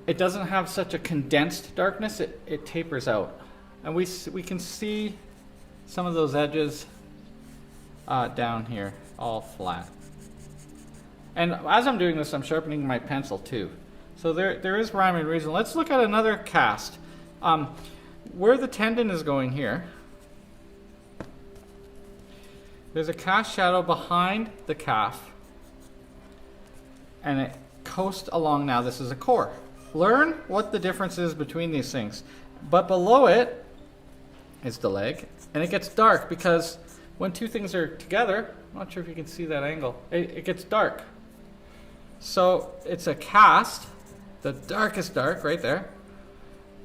have such a condensed darkness. It tapers out, and we can see some of those edges down here, all flat. And as I'm doing this, I'm sharpening my pencil too. So there is rhyme and reason. Let's look at another cast. Where the tendon is going here, there's a cast shadow behind the calf, and it coasts along. Now this is a core. Learn what the difference is between these things. But below it is the leg, and it gets dark because when two things are together, I'm not sure if you can see that angle, it gets dark. So it's a cast, the darkest dark right there.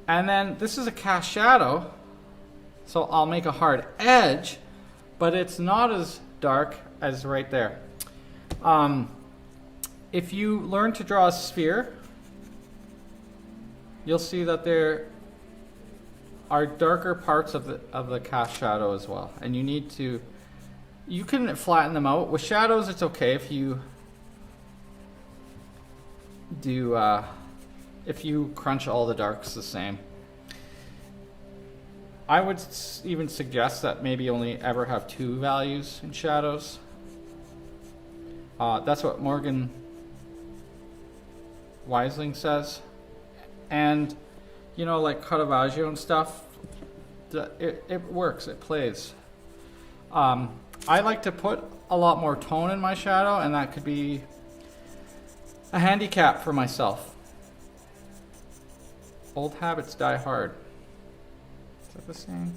And then this is a cast shadow, so I'll make a hard edge, but it's not as dark as right there. If you learn to draw a sphere, you'll see that there are darker parts of the cast shadow as well. And you can flatten them out. With shadows, it's okay if you do, if you crunch all the darks the same. I would even suggest that maybe only ever have 2 values in shadows. That's what Morgan Weisling says. And, you know, like Caravaggio and stuff, it works, it plays. I like to put a lot more tone in my shadow, and that could be a handicap for myself. Old habits die hard. Is that the same?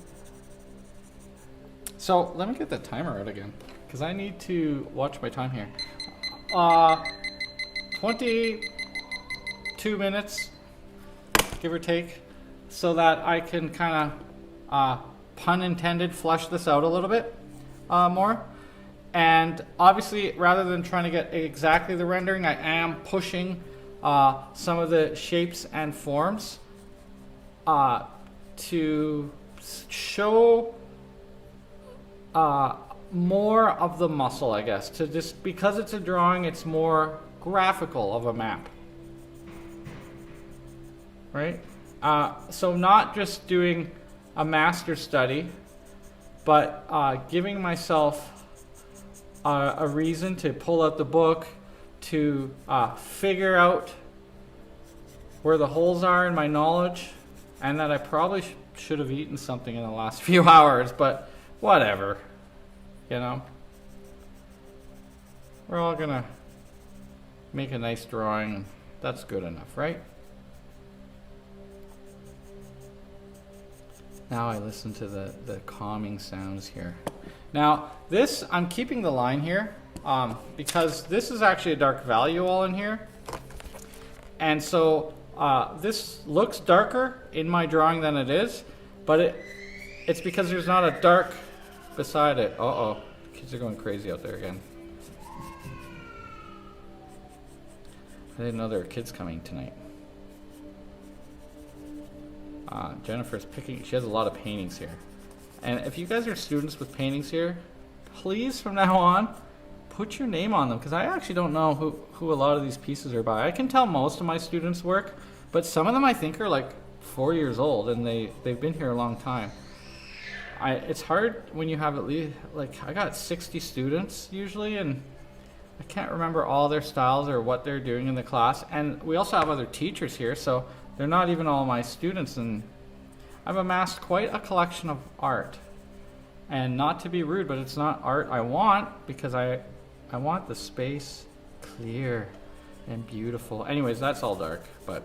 So let me get the timer out again, because I need to watch my time here. 22 minutes, give or take, so that I can kind of, pun intended, flesh this out a little bit more. And obviously, rather than trying to get exactly the rendering, I am pushing some of the shapes and forms to show more of the muscle, I guess. To just, because it's a drawing, it's more graphical of a map, right? So not just doing a master study, but giving myself a reason to pull out the book, to figure out where the holes are in my knowledge, and that I probably should have eaten something in the last few hours, but whatever, you know. We're all gonna make a nice drawing. That's good enough, right? Now I listen to the calming sounds here. Now this, I'm keeping the line here because this is actually a dark value all in here. And so this looks darker in my drawing than it is, but it's because there's not a dark beside it. Uh-oh, kids are going crazy out there again. I didn't know there were kids coming tonight. Jennifer's picking, she has a lot of paintings here. And if you guys are students with paintings here, please from now on, put your name on them, because I actually don't know who a lot of these pieces are by. I can tell most of my students' work, but some of them I think are like 4 years old, and they've been here a long time. It's hard when you have at least, like, I got 60 students usually, and I can't remember all their styles or what they're doing in the class. And we also have other teachers here, so they're not even all my students. And I've amassed quite a collection of art. And not to be rude, but it's not art I want, because I want the space clear and beautiful. Anyways, that's all dark, but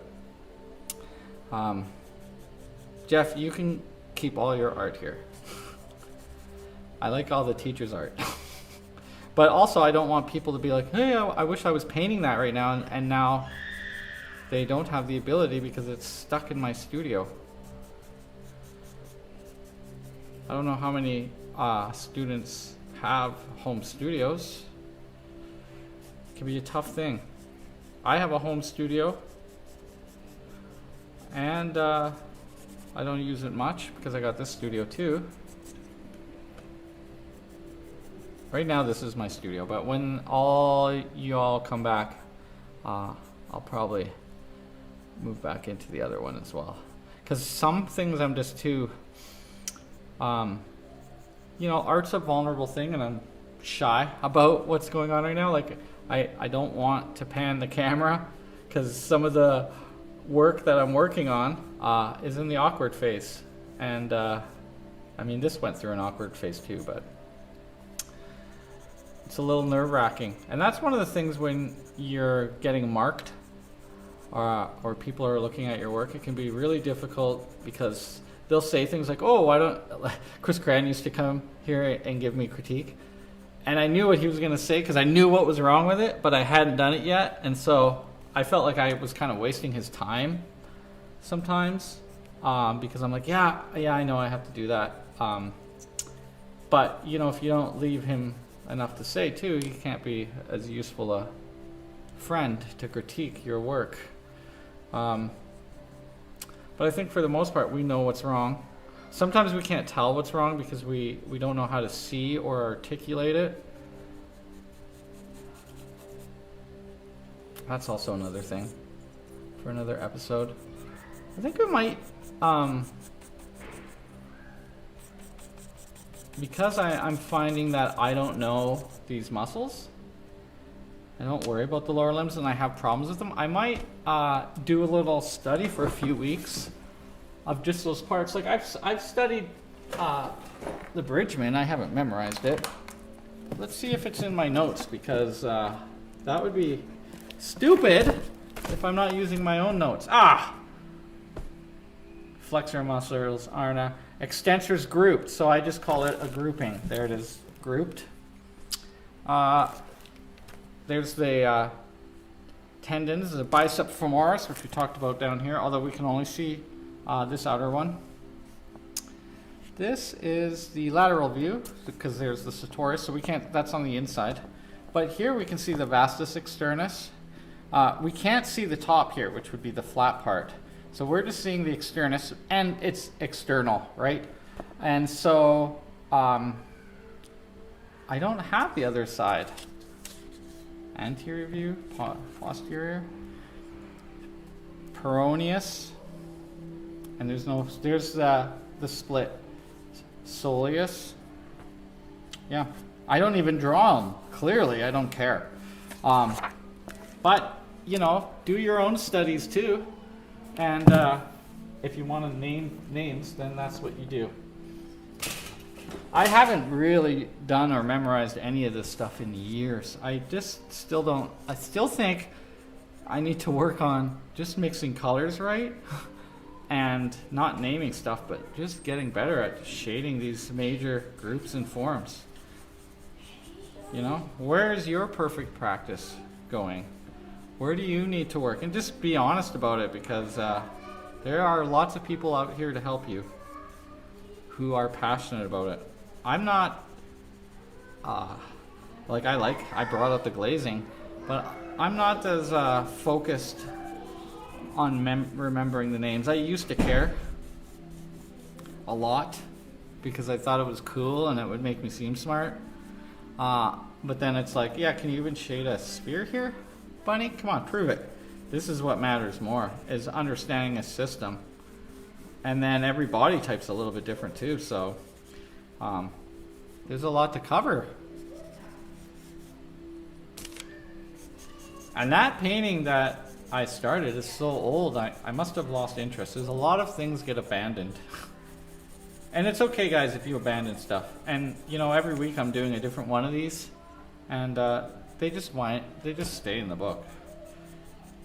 Jeff, you can keep all your art here. I like all the teachers' art. But also, I don't want people to be like, hey, I wish I was painting that right now, and now they don't have the ability because it's stuck in my studio. I don't know how many students have home studios. It can be a tough thing. I have a home studio, and I don't use it much because I got this studio too. Right now this is my studio, but when all y'all come back, I'll probably move back into the other one as well. Because some things I'm just too, you know, art's a vulnerable thing, and I'm shy about what's going on right now. Like, I don't want to pan the camera because some of the work that I'm working on is in the awkward phase. And I mean, this went through an awkward phase too, but it's a little nerve-wracking. And that's one of the things when you're getting marked or people are looking at your work. It can be really difficult because they'll say things like, oh, why don't... Chris Cran used to come here and give me critique. And I knew what he was going to say because I knew what was wrong with it, but I hadn't done it yet. And so I felt like I was kind of wasting his time sometimes because I'm like, yeah, I know I have to do that. But, you know, if you don't leave him enough to say too, he can't be as useful a friend to critique your work. But I think for the most part, we know what's wrong. Sometimes we can't tell what's wrong because we don't know how to see or articulate it. That's also another thing for another episode. I think we might, because I'm finding that I don't know these muscles, I don't worry about the lower limbs and I have problems with them, I might do a little study for a few weeks of just those parts. Like I've studied the Bridgman. I haven't memorized it. Let's see if it's in my notes, because that would be stupid if I'm not using my own notes. Flexor muscles are extensors grouped, so I just call it a grouping. There it is, grouped. There's the tendons, the bicep femoris, which we talked about down here, although we can only see this outer one. This is the lateral view, because there's the sartorius, so we can't, that's on the inside. But here we can see the vastus externus. We can't see the top here, which would be the flat part. So we're just seeing the externus, and it's external, right? And so I don't have the other side. Anterior view, posterior, peroneus, and there's the split. Soleus. Yeah, I don't even draw them. Clearly, I don't care. But, you know, do your own studies too. And if you want to name names, then that's what you do. I haven't really done or memorized any of this stuff in years. I still think I need to work on just mixing colors right and not naming stuff, but just getting better at shading these major groups and forms. You know, where is your perfect practice going? Where do you need to work? And just be honest about it, because there are lots of people out here to help you who are passionate about it. I'm not, I brought up the glazing, but I'm not as focused on remembering the names. I used to care a lot because I thought it was cool and it would make me seem smart. But then it's like, yeah, can you even shade a sphere here, Bunny? Come on, prove it. This is what matters more, is understanding a system. And then every body type's a little bit different too, so there's a lot to cover. And that painting that I started is so old, I must have lost interest. There's a lot of things get abandoned. And it's okay, guys, if you abandon stuff. And, you know, every week I'm doing a different one of these. And they just stay in the book.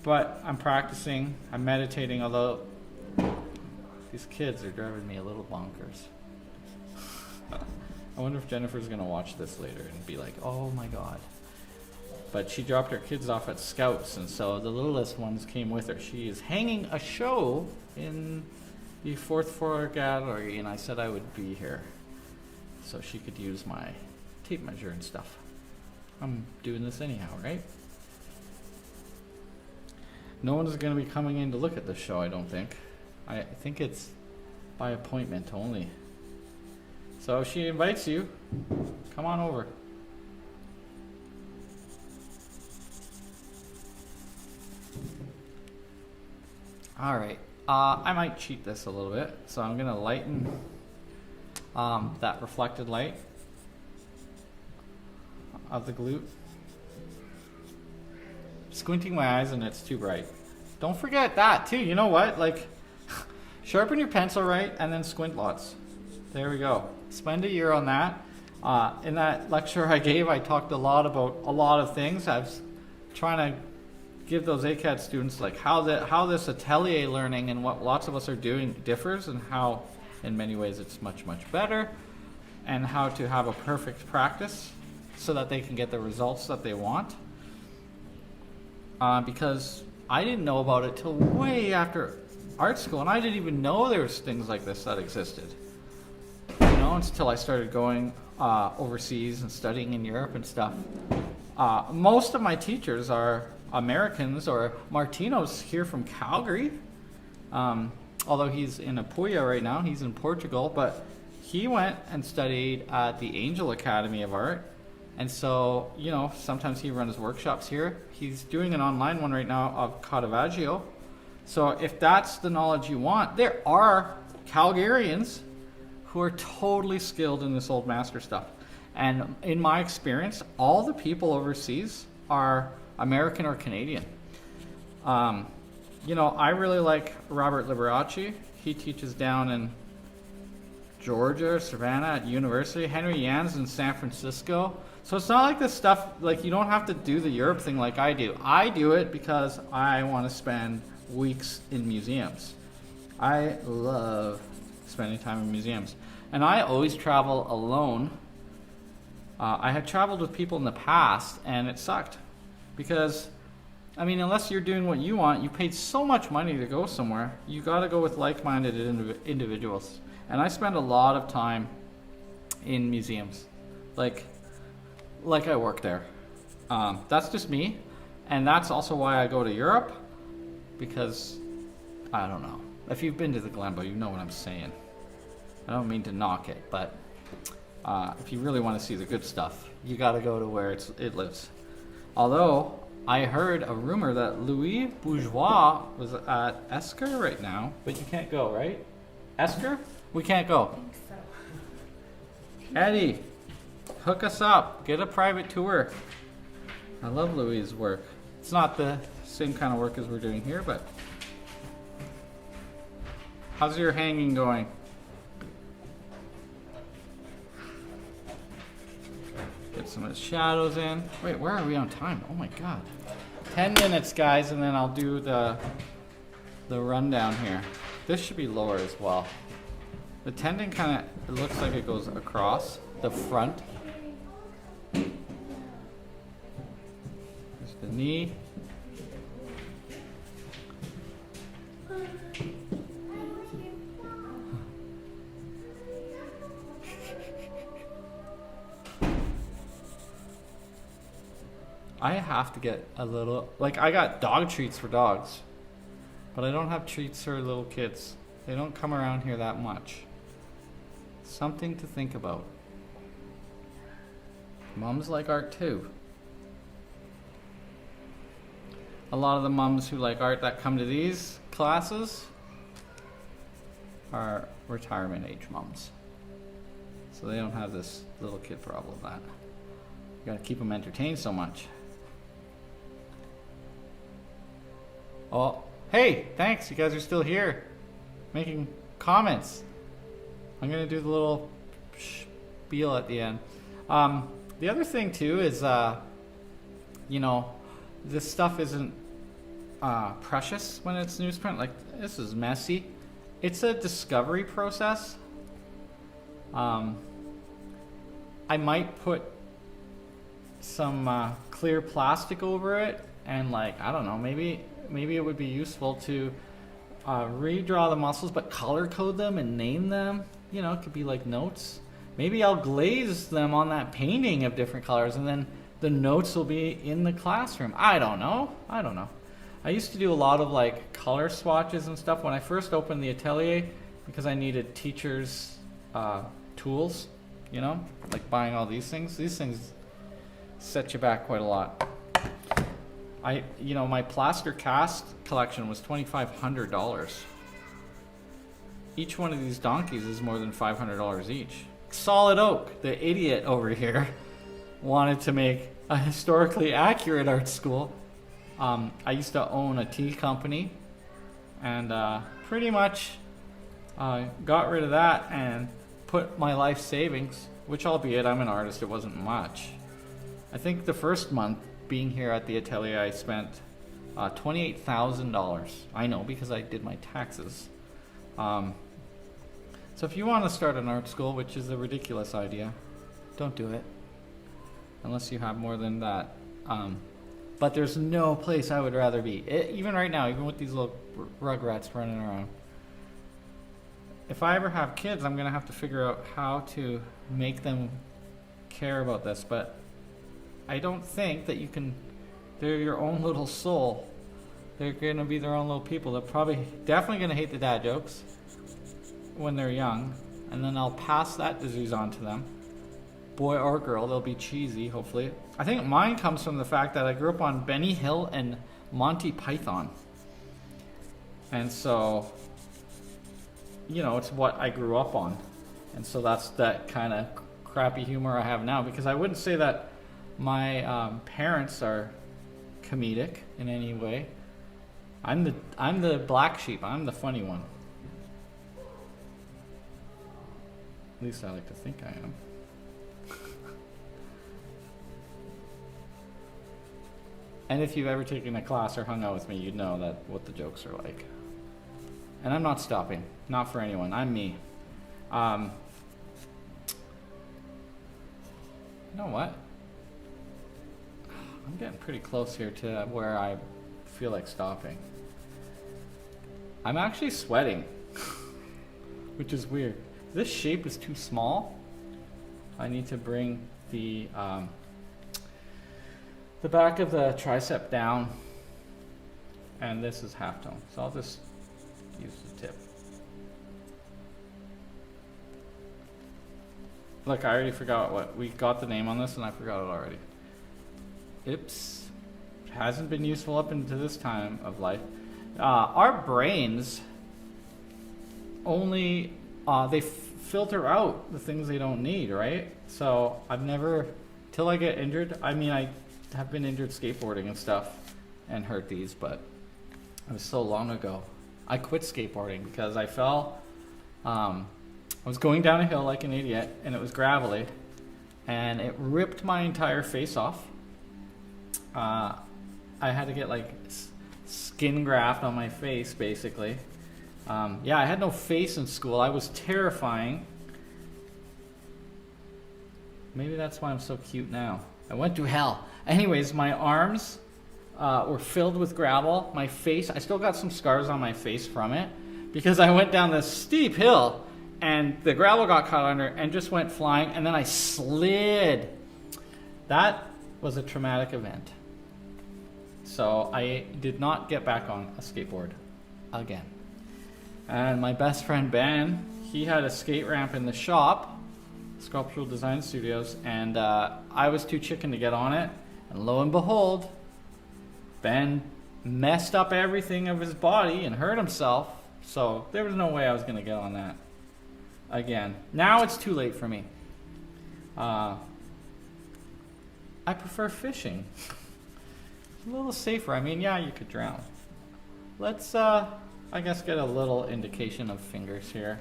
But I'm practicing, I'm meditating, although these kids are driving me a little bonkers. I wonder if Jennifer's going to watch this later and be like, oh my God. But she dropped her kids off at Scouts, and so the littlest ones came with her. She is hanging a show in the 4th floor gallery, and I said I would be here so she could use my tape measure and stuff. I'm doing this anyhow, right? No one is going to be coming in to look at this show, I don't think. I think it's by appointment only. So if she invites you, come on over. All right, I might cheat this a little bit. So I'm gonna lighten that reflected light of the glute. Squinting my eyes and it's too bright. Don't forget that too, you know what? Like, sharpen your pencil right and then squint lots. There we go. Spend a year on that. In that lecture I gave, I talked a lot about a lot of things. I was trying to give those ACAD students like how this Atelier learning and what lots of us are doing differs, and how in many ways it's much, much better, and how to have a perfect practice so that they can get the results that they want. Because I didn't know about it till way after art school, and I didn't even know there was things like this that existed. You know, until I started going overseas and studying in Europe and stuff. Most of my teachers are Americans, or Martino's here from Calgary. Although he's in Apulia right now, he's in Portugal, but he went and studied at the Angel Academy of Art. And so, you know, sometimes he runs workshops here. He's doing an online one right now of Caravaggio. So if that's the knowledge you want, there are Calgarians who are totally skilled in this old master stuff. And in my experience, all the people overseas are American or Canadian. You know, I really like Robert Liberace. He teaches down in Georgia, Savannah at university. Henry Yan's in San Francisco. So it's not like this stuff, like you don't have to do the Europe thing like I do. I do it because I want to spend weeks in museums. I love spending time in museums. And I always travel alone. I had traveled with people in the past and it sucked. Because, I mean, unless you're doing what you want, you paid so much money to go somewhere, you got to go with like-minded individuals. And I spend a lot of time in museums. Like I work there. That's just me. And that's also why I go to Europe. Because, I don't know. If you've been to the Glenbow, you know what I'm saying. I don't mean to knock it, but if you really want to see the good stuff, you got to go to where it lives. Although, I heard a rumor that Louis Bourgeois was at Esker right now, but you can't go, right? Esker? We can't go. I think so. Eddie, hook us up. Get a private tour. I love Louis' work. It's not the same kind of work as we're doing here, but how's your hanging going? Get some of the shadows in. Wait, where are we on time? Oh my god. 10 minutes, guys, and then I'll do the rundown here. This should be lower as well. The tendon kind of, it looks like it goes across the front. There's the knee. I have to get a little, like I got dog treats for dogs, but I don't have treats for little kids. They don't come around here that much. Something to think about. Mums like art too. A lot of the mums who like art that come to these classes are retirement age mums. So they don't have this little kid problem that you gotta keep them entertained so much. Oh, hey, thanks. You guys are still here making comments. I'm going to do the little spiel at the end. The other thing, too, is, you know, this stuff isn't precious when it's newsprint. Like, this is messy. It's a discovery process. I might put some clear plastic over it, and like, I don't know, maybe it would be useful to redraw the muscles but color code them and name them. You know, it could be like notes. Maybe I'll glaze them on that painting of different colors, and then the notes will be in the classroom. I don't know. I used to do a lot of like color swatches and stuff when I first opened the Atelier, because I needed teachers' tools, you know, like buying all these things. These things set you back quite a lot. You know, my plaster cast collection was $2,500. Each one of these donkeys is more than $500 each. Solid oak, the idiot over here, wanted to make a historically accurate art school. I used to own a tea company, and pretty much got rid of that and put my life savings, which albeit I'm an artist, it wasn't much. I think the first month being here at the Atelier, I spent $28,000. I know, because I did my taxes. So if you want to start an art school, which is a ridiculous idea, don't do it unless you have more than that. But there's no place I would rather be. Even right now, even with these little rugrats running around. If I ever have kids, I'm going to have to figure out how to make them care about this. But I don't think that you can. They're your own little soul. They're going to be their own little people. They're definitely going to hate the dad jokes when they're young. And then I'll pass that disease on to them. Boy or girl, they'll be cheesy, hopefully. I think mine comes from the fact that I grew up on Benny Hill and Monty Python. And so, you know, it's what I grew up on. And so that's that kind of crappy humor I have now. Because I wouldn't say that my parents are comedic in any way. I'm the black sheep. I'm the funny one. At least I like to think I am. And if you've ever taken a class or hung out with me, you'd know that what the jokes are like. And I'm not stopping. Not for anyone. I'm me. You know what? I'm getting pretty close here to where I feel like stopping. I'm actually sweating, which is weird. This shape is too small. I need to bring the back of the tricep down, and this is halftone, so I'll just use the tip. Look, I already forgot what we got the name on this, and I forgot it already. Oops. Hasn't been useful up into this time of life. Our brains only they filter out the things they don't need, right? So I've never, till I get injured. I mean, I have been injured skateboarding and stuff and hurt these, but it was so long ago. I quit skateboarding because I fell. I was going down a hill like an idiot, and it was gravelly, and it ripped my entire face off. I had to get like skin graft on my face, basically. Yeah, I had no face in school. I was terrifying. Maybe that's why I'm so cute now. I went through hell. Anyways, my arms were filled with gravel. My face, I still got some scars on my face from it because I went down this steep hill and the gravel got caught under and just went flying, and then I slid. That was a traumatic event. So I did not get back on a skateboard again. And my best friend Ben, he had a skate ramp in the shop, Sculptural Design Studios, and I was too chicken to get on it. And lo and behold, Ben messed up everything of his body and hurt himself. So there was no way I was going to get on that again. Now it's too late for me. I prefer fishing. It's a little safer. I mean, yeah, you could drown. let's I guess get a little indication of fingers here.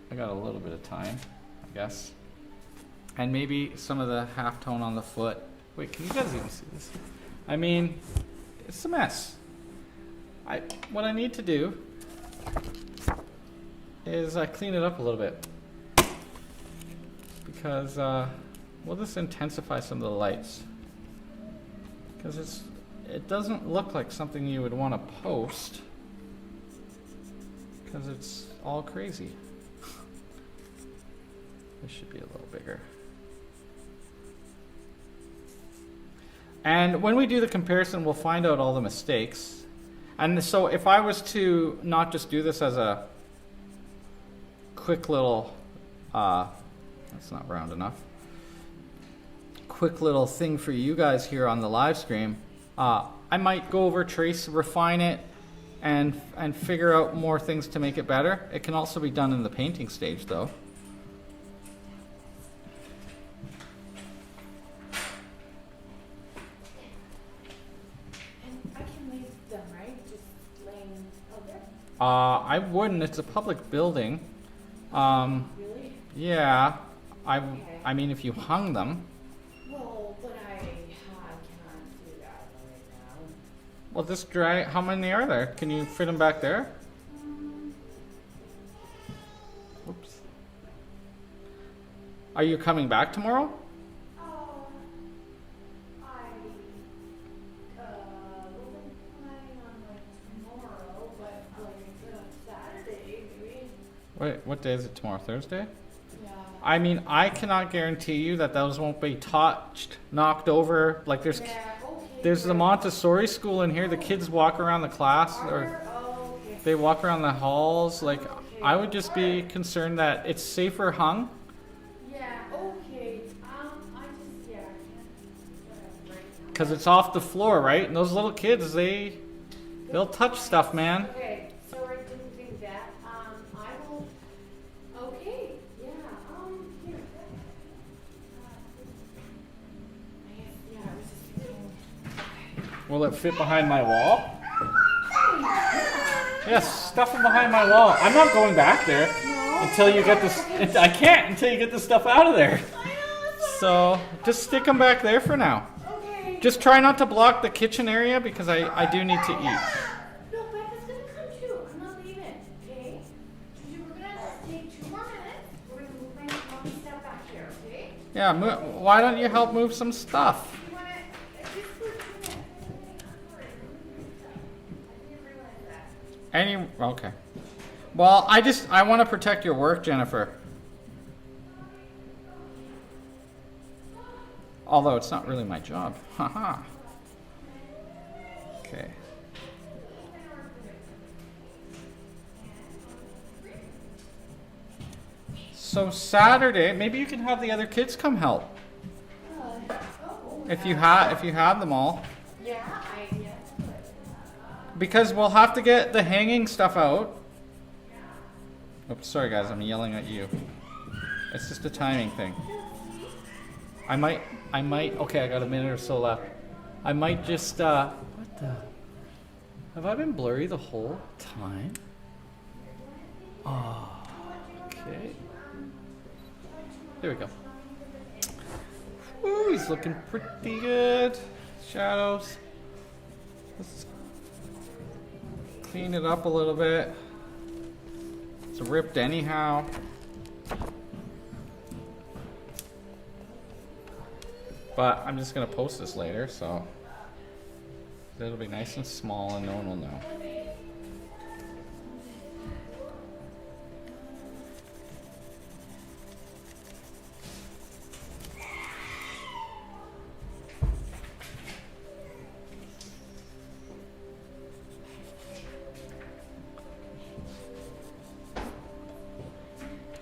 I got a little bit of time, I guess. And maybe some of the half tone on the foot. Wait, can you guys even see this? I mean, it's a mess. What I need to do is clean it up a little bit. Because we'll just intensify some of the lights. Because it doesn't look like something you would want to post. Because it's all crazy. This should be a little bigger. And when we do the comparison, we'll find out all the mistakes. And so if I was to not just do this as a quick little, that's not round enough, quick little thing for you guys here on the live stream, I might go over, trace, refine it, and figure out more things to make it better. It can also be done in the painting stage though. I wouldn't. It's a public building. Really? Yeah. I mean, if you hung them. Well, but I cannot do that right now. Well, just drag. How many are there? Can you fit them back there? Oops. Are you coming back tomorrow? Wait, what day is it tomorrow? Thursday? Yeah. I mean, I cannot guarantee you that those won't be touched, knocked over. Like there's the Montessori school in here. The kids walk around the class or they walk around the halls. Like I would just be concerned that it's safer hung. Yeah, okay. Because it's off the floor, right? And those little kids, they'll touch stuff, man. Okay, so I didn't think that. I will. Okay, yeah. Here. Yeah, I was just thinking. Will it fit behind my wall? Yes, stuff it behind my wall. I'm not going back there until you get this. I can't until you get the stuff out of there. So just stick them back there for now. Okay. Just try not to block the kitchen area because I do need to eat. No, Becca's gonna come too. I'm not leaving. Okay. We're gonna take 2 more minutes. We're gonna move my mommy stuff back here. Okay. Yeah. Why don't you help move some stuff? You wanna? Just for 2 minutes. I didn't realize that. Okay. Well, I want to protect your work, Jennifer. Although it's not really my job. Haha. Okay. So Saturday, maybe you can have the other kids come help. If you have them all. Yeah, Because we'll have to get the hanging stuff out. Oops, sorry guys, I'm yelling at you. It's just a timing thing. I might, okay, I got a minute or so left. I might just, what the? Have I been blurry the whole time? Oh, okay. There we go. Ooh, he's looking pretty good. Shadows. Let's clean it up a little bit. It's ripped anyhow. But I'm just going to post this later, so it'll be nice and small and no one will know.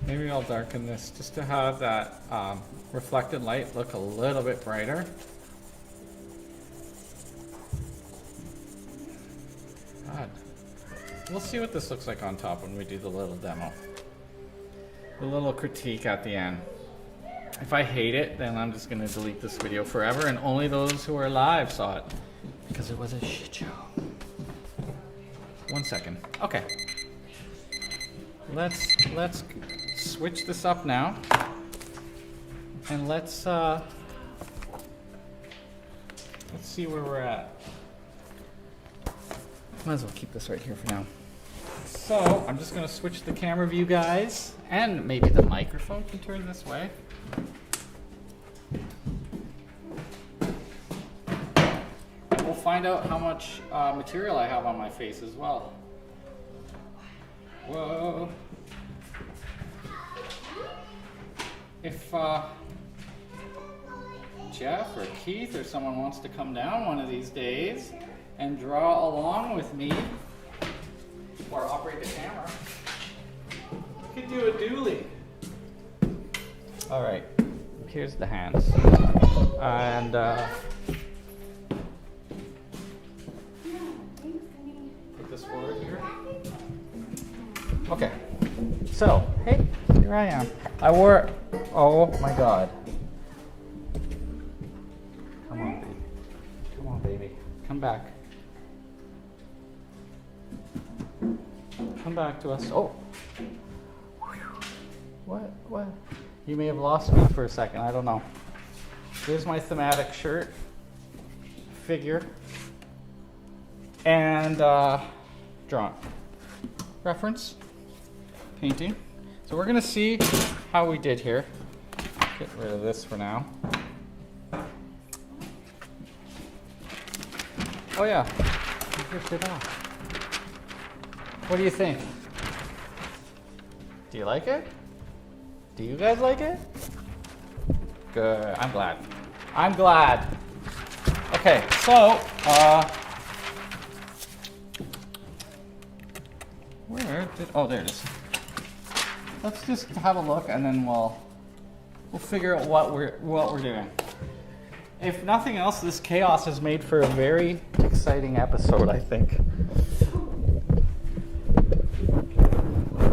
Maybe I'll darken this just to have that reflected light look a little bit brighter. God. We'll see what this looks like on top when we do the little demo. The little critique at the end. If I hate it, then I'm just going to delete this video forever and only those who are live saw it. Because it was a shit show. 1 second. Okay. Let's switch this up now. And let's see where we're at. Might as well keep this right here for now. So I'm just gonna switch the camera view, guys, and maybe the microphone can turn this way. We'll find out how much material I have on my face as well. Whoa. If Jeff or Keith or someone wants to come down one of these days and draw along with me or operate the camera, we could do a dually. All right, here's the hands. And put this forward here. Okay, so, hey, here I am. I wore, oh my God. Come on, baby. Come on, baby. Come back. Come back to us. Oh. What? You may have lost me for a second. I don't know. Here's my thematic shirt, figure, and drawing. Reference, painting. So we're going to see how we did here. Get rid of this for now. Oh yeah, you ripped it off. What do you think? Do you like it? Do you guys like it? Good, I'm glad. I'm glad. Okay, so, where did, oh, there it is. Let's just have a look and then we'll figure out what we're doing. If nothing else, this chaos has made for a very exciting episode, I think.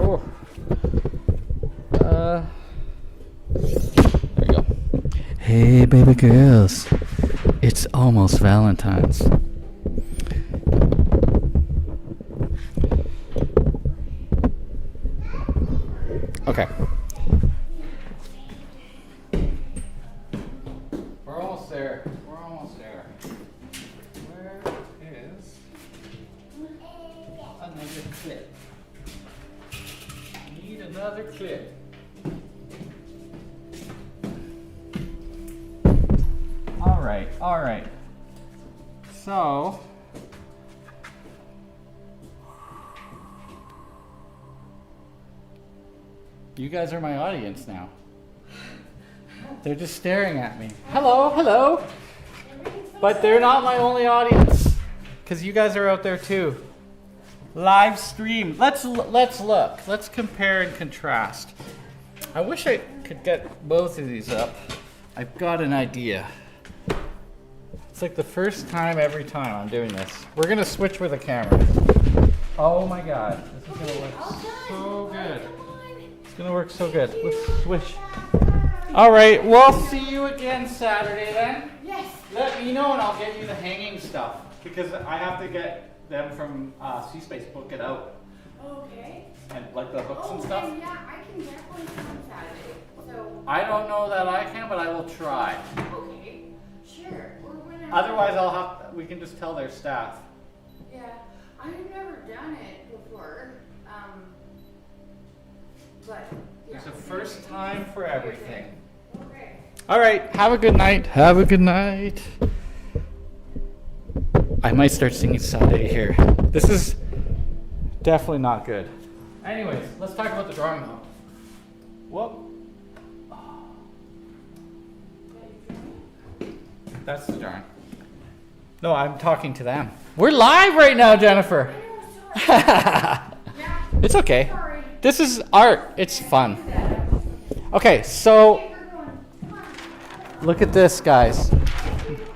Oh. There you go. Hey, baby girls. It's almost Valentine's. Okay. We're almost there. Where is another clip? Need another clip. All right. So, you guys are my audience now. They're just staring at me. Hello. But they're not my only audience, because you guys are out there too. Live stream. Let's look. Let's compare and contrast. I wish I could get both of these up. I've got an idea. It's like the first time every time I'm doing this. We're gonna switch with a camera. Oh my God, this is gonna work so good. It's gonna work so good. Let's switch. All right, we'll see you again Saturday then. Yes. Let me know and I'll get you the hanging stuff because I have to get them from C-Space, book it out. Okay. And like the hooks and stuff. Yeah, I can definitely come Saturday. So. I don't know that I can, but I will try. Okay. Sure. Otherwise, we can just tell their staff. Yeah, I've never done it before. But yeah. There's a first time for everything. Okay. All right. Have a good night. I might start singing Saturday here. This is definitely not good. Anyways, let's talk about the drawing though. Whoop. That's the drawing. No, I'm talking to them. We're live right now, Jennifer. It's okay. Sorry. This is art. It's fun. Okay, so look at this, guys.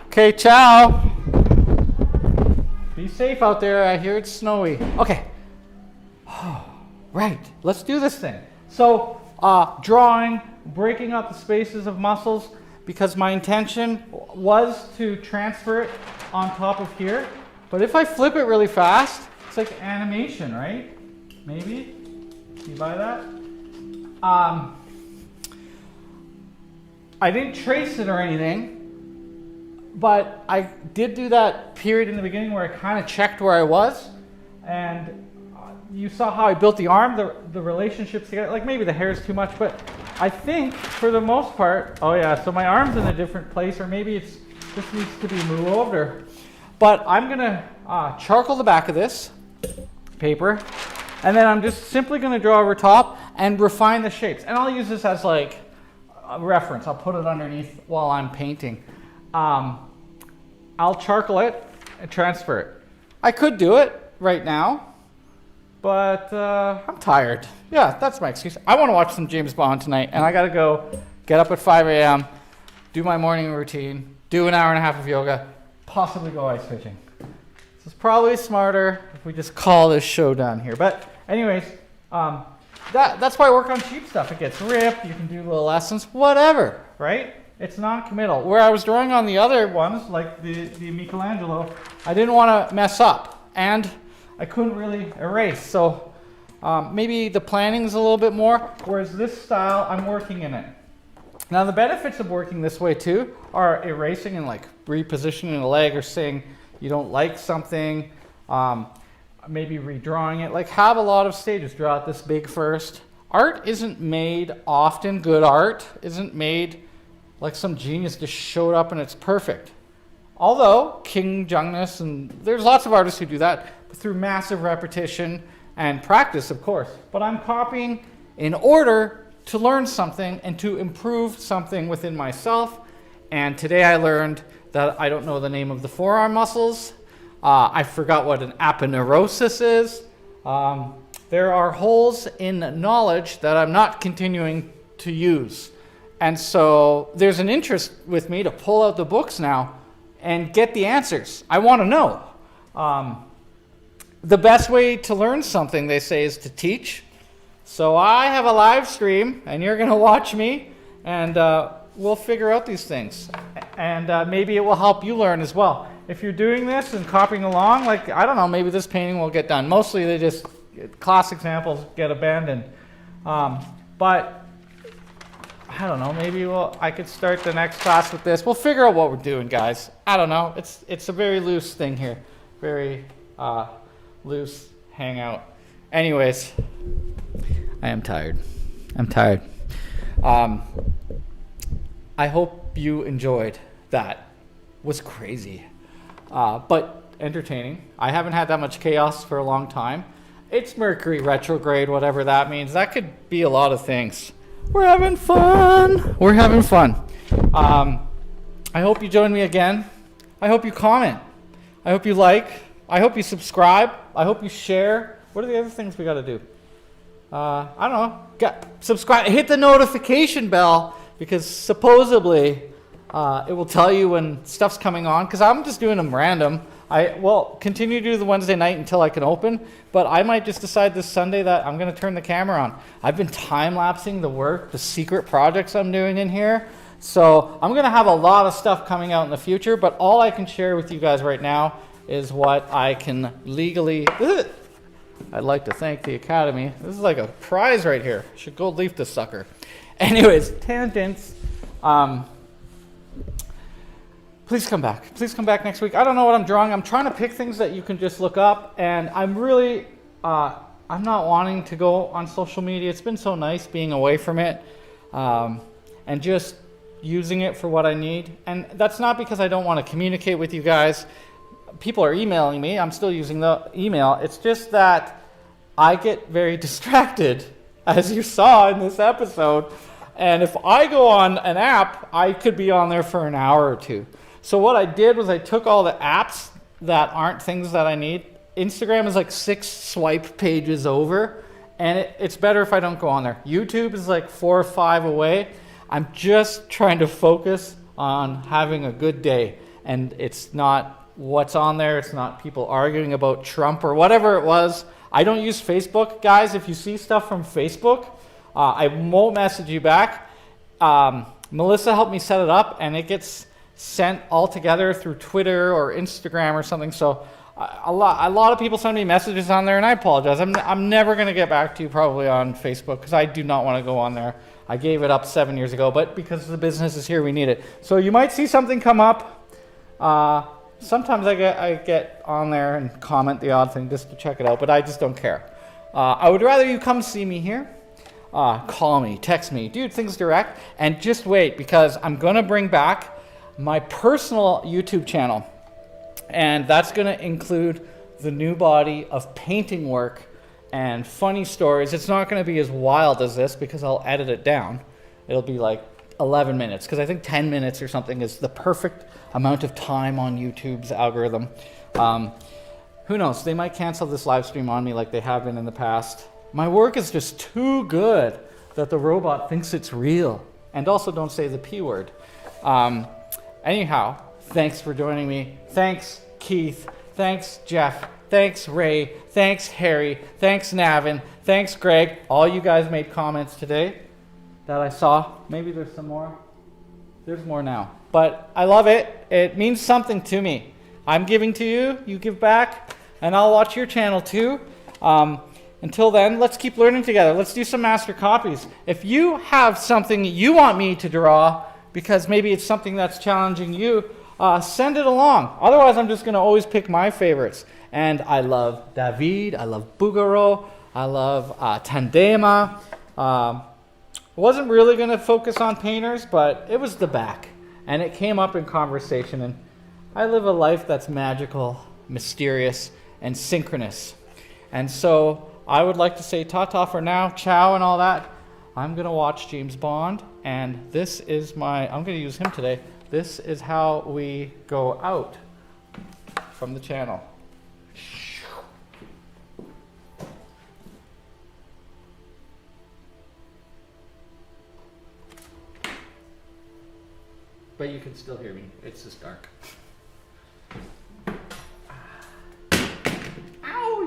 Okay, ciao. Be safe out there. I hear it's snowy. Okay. Right. Let's do this thing. So, drawing, breaking up the spaces of muscles, because my intention was to transfer it on top of here. But if I flip it really fast, It's like animation, right? Maybe? You buy that? I didn't trace it or anything, but I did do that period in the beginning where I kind of checked where I was, and you saw how I built the arm, the relationships together. Like maybe the hair is too much, but I think for the most part, oh yeah, so my arm's in a different place, or maybe it's just needs to be moved, or. But I'm gonna charcoal the back of this paper, and then I'm just simply gonna draw over top and refine the shapes. And I'll use this as like a reference. I'll put it underneath while I'm painting. I'll charcoal it and transfer it. I could do it right now, but I'm tired. Yeah, that's my excuse. I want to watch some James Bond tonight, and I got to go get up at 5 a.m., do my morning routine, do an hour and a half of yoga, possibly go ice fishing. This is probably smarter if we just call this show done here. But anyways, that's why I work on cheap stuff. It gets ripped, you can do little lessons, whatever, right? It's non-committal. Where I was drawing on the other ones, like the Michelangelo, I didn't want to mess up, and I couldn't really erase. So maybe the planning's a little bit more, whereas this style, I'm working in it. Now the benefits of working this way too are erasing and like repositioning a leg, or saying you don't like something, maybe redrawing it. Like have a lot of stages, draw it this big first. Art isn't made often, good art isn't made like some genius just showed up and it's perfect. Although King Jungnus, and there's lots of artists who do that, but through massive repetition and practice, of course. But I'm copying in order to learn something and to improve something within myself. And today I learned that I don't know the name of the forearm muscles. I forgot what an aponeurosis is. There are holes in knowledge that I'm not continuing to use. And so there's an interest with me to pull out the books now and get the answers. I want to know. The best way to learn something, they say, is to teach. So I have a live stream, and you're going to watch me, and we'll figure out these things. And maybe it will help you learn as well. If you're doing this and copying along, like, I don't know, maybe this painting will get done. Mostly they just, class examples get abandoned. But I don't know, maybe I could start the next class with this. We'll figure out what we're doing, guys. I don't know. It's a very loose thing here. Very loose hangout. Anyways, I am tired. I'm tired. I hope you enjoyed that. It was crazy. But entertaining. I haven't had that much chaos for a long time. It's Mercury Retrograde, whatever that means. That could be a lot of things. We're having fun. We're having fun. I hope you join me again. I hope you comment. I hope you like. I hope you subscribe. I hope you share. What are the other things we got to do? I don't know. Subscribe. Hit the notification bell, because supposedly it will tell you when stuff's coming on, because I'm just doing them random. I will continue to do the Wednesday night until I can open, but I might just decide this Sunday that I'm going to turn the camera on. I've been time-lapsing the work, the secret projects I'm doing in here, so I'm going to have a lot of stuff coming out in the future, but all I can share with you guys right now is what I can legally... I'd like to thank the Academy. This is like a prize right here. Should gold leaf this sucker. Anyways, tangents. Please come back. Please come back next week. I don't know what I'm drawing. I'm trying to pick things that you can just look up, and I'm really, I'm not wanting to go on social media. It's been so nice being away from it, and just using it for what I need. And that's not because I don't want to communicate with you guys. People are emailing me. I'm still using the email. It's just that I get very distracted, as you saw in this episode. And if I go on an app, I could be on there for an hour or two. So what I did was I took all the apps that aren't things that I need. Instagram is like 6 swipe pages over, and it's better if I don't go on there. YouTube is like 4 or 5 away. I'm just trying to focus on having a good day, and it's not what's on there. It's not people arguing about Trump or whatever it was. I don't use Facebook, guys. If you see stuff from Facebook, I won't message you back. Melissa helped me set it up, and it gets sent all together through Twitter or Instagram or something. So a lot of people send me messages on there, and I apologize. I'm never going to get back to you probably on Facebook because I do not want to go on there. I gave it up 7 years ago, but because the business is here, we need it. So you might see something come up. Sometimes I get on there and comment the odd thing just to check it out, but I just don't care. I would rather you come see me here. Call me, text me, do things direct, and just wait because I'm going to bring back my personal YouTube channel. And that's going to include the new body of painting work and funny stories. It's not going to be as wild as this because I'll edit it down. It'll be like 11 minutes because I think 10 minutes or something is the perfect amount of time on YouTube's algorithm. Who knows? They might cancel this live stream on me like they have been in the past. My work is just too good that the robot thinks it's real. And also don't say the P word. Anyhow, thanks for joining me. Thanks, Keith. Thanks, Jeff. Thanks, Ray. Thanks, Harry. Thanks, Navin. Thanks, Greg. All you guys made comments today that I saw. Maybe there's some more. There's more now. But I love it. It means something to me. I'm giving to you. You give back. And I'll watch your channel too. Until then, let's keep learning together. Let's do some master copies. If you have something you want me to draw, because maybe it's something that's challenging you, send it along. Otherwise, I'm just going to always pick my favorites. And I love David. I love Bouguereau. I love Tandema. Wasn't really going to focus on painters, but it was the back. And it came up in conversation. And I live a life that's magical, mysterious, and synchronous. And so I would like to say ta-ta for now, ciao and all that. I'm going to watch James Bond, and this is I'm going to use him today. This is how we go out from the channel. But you can still hear me. It's just dark.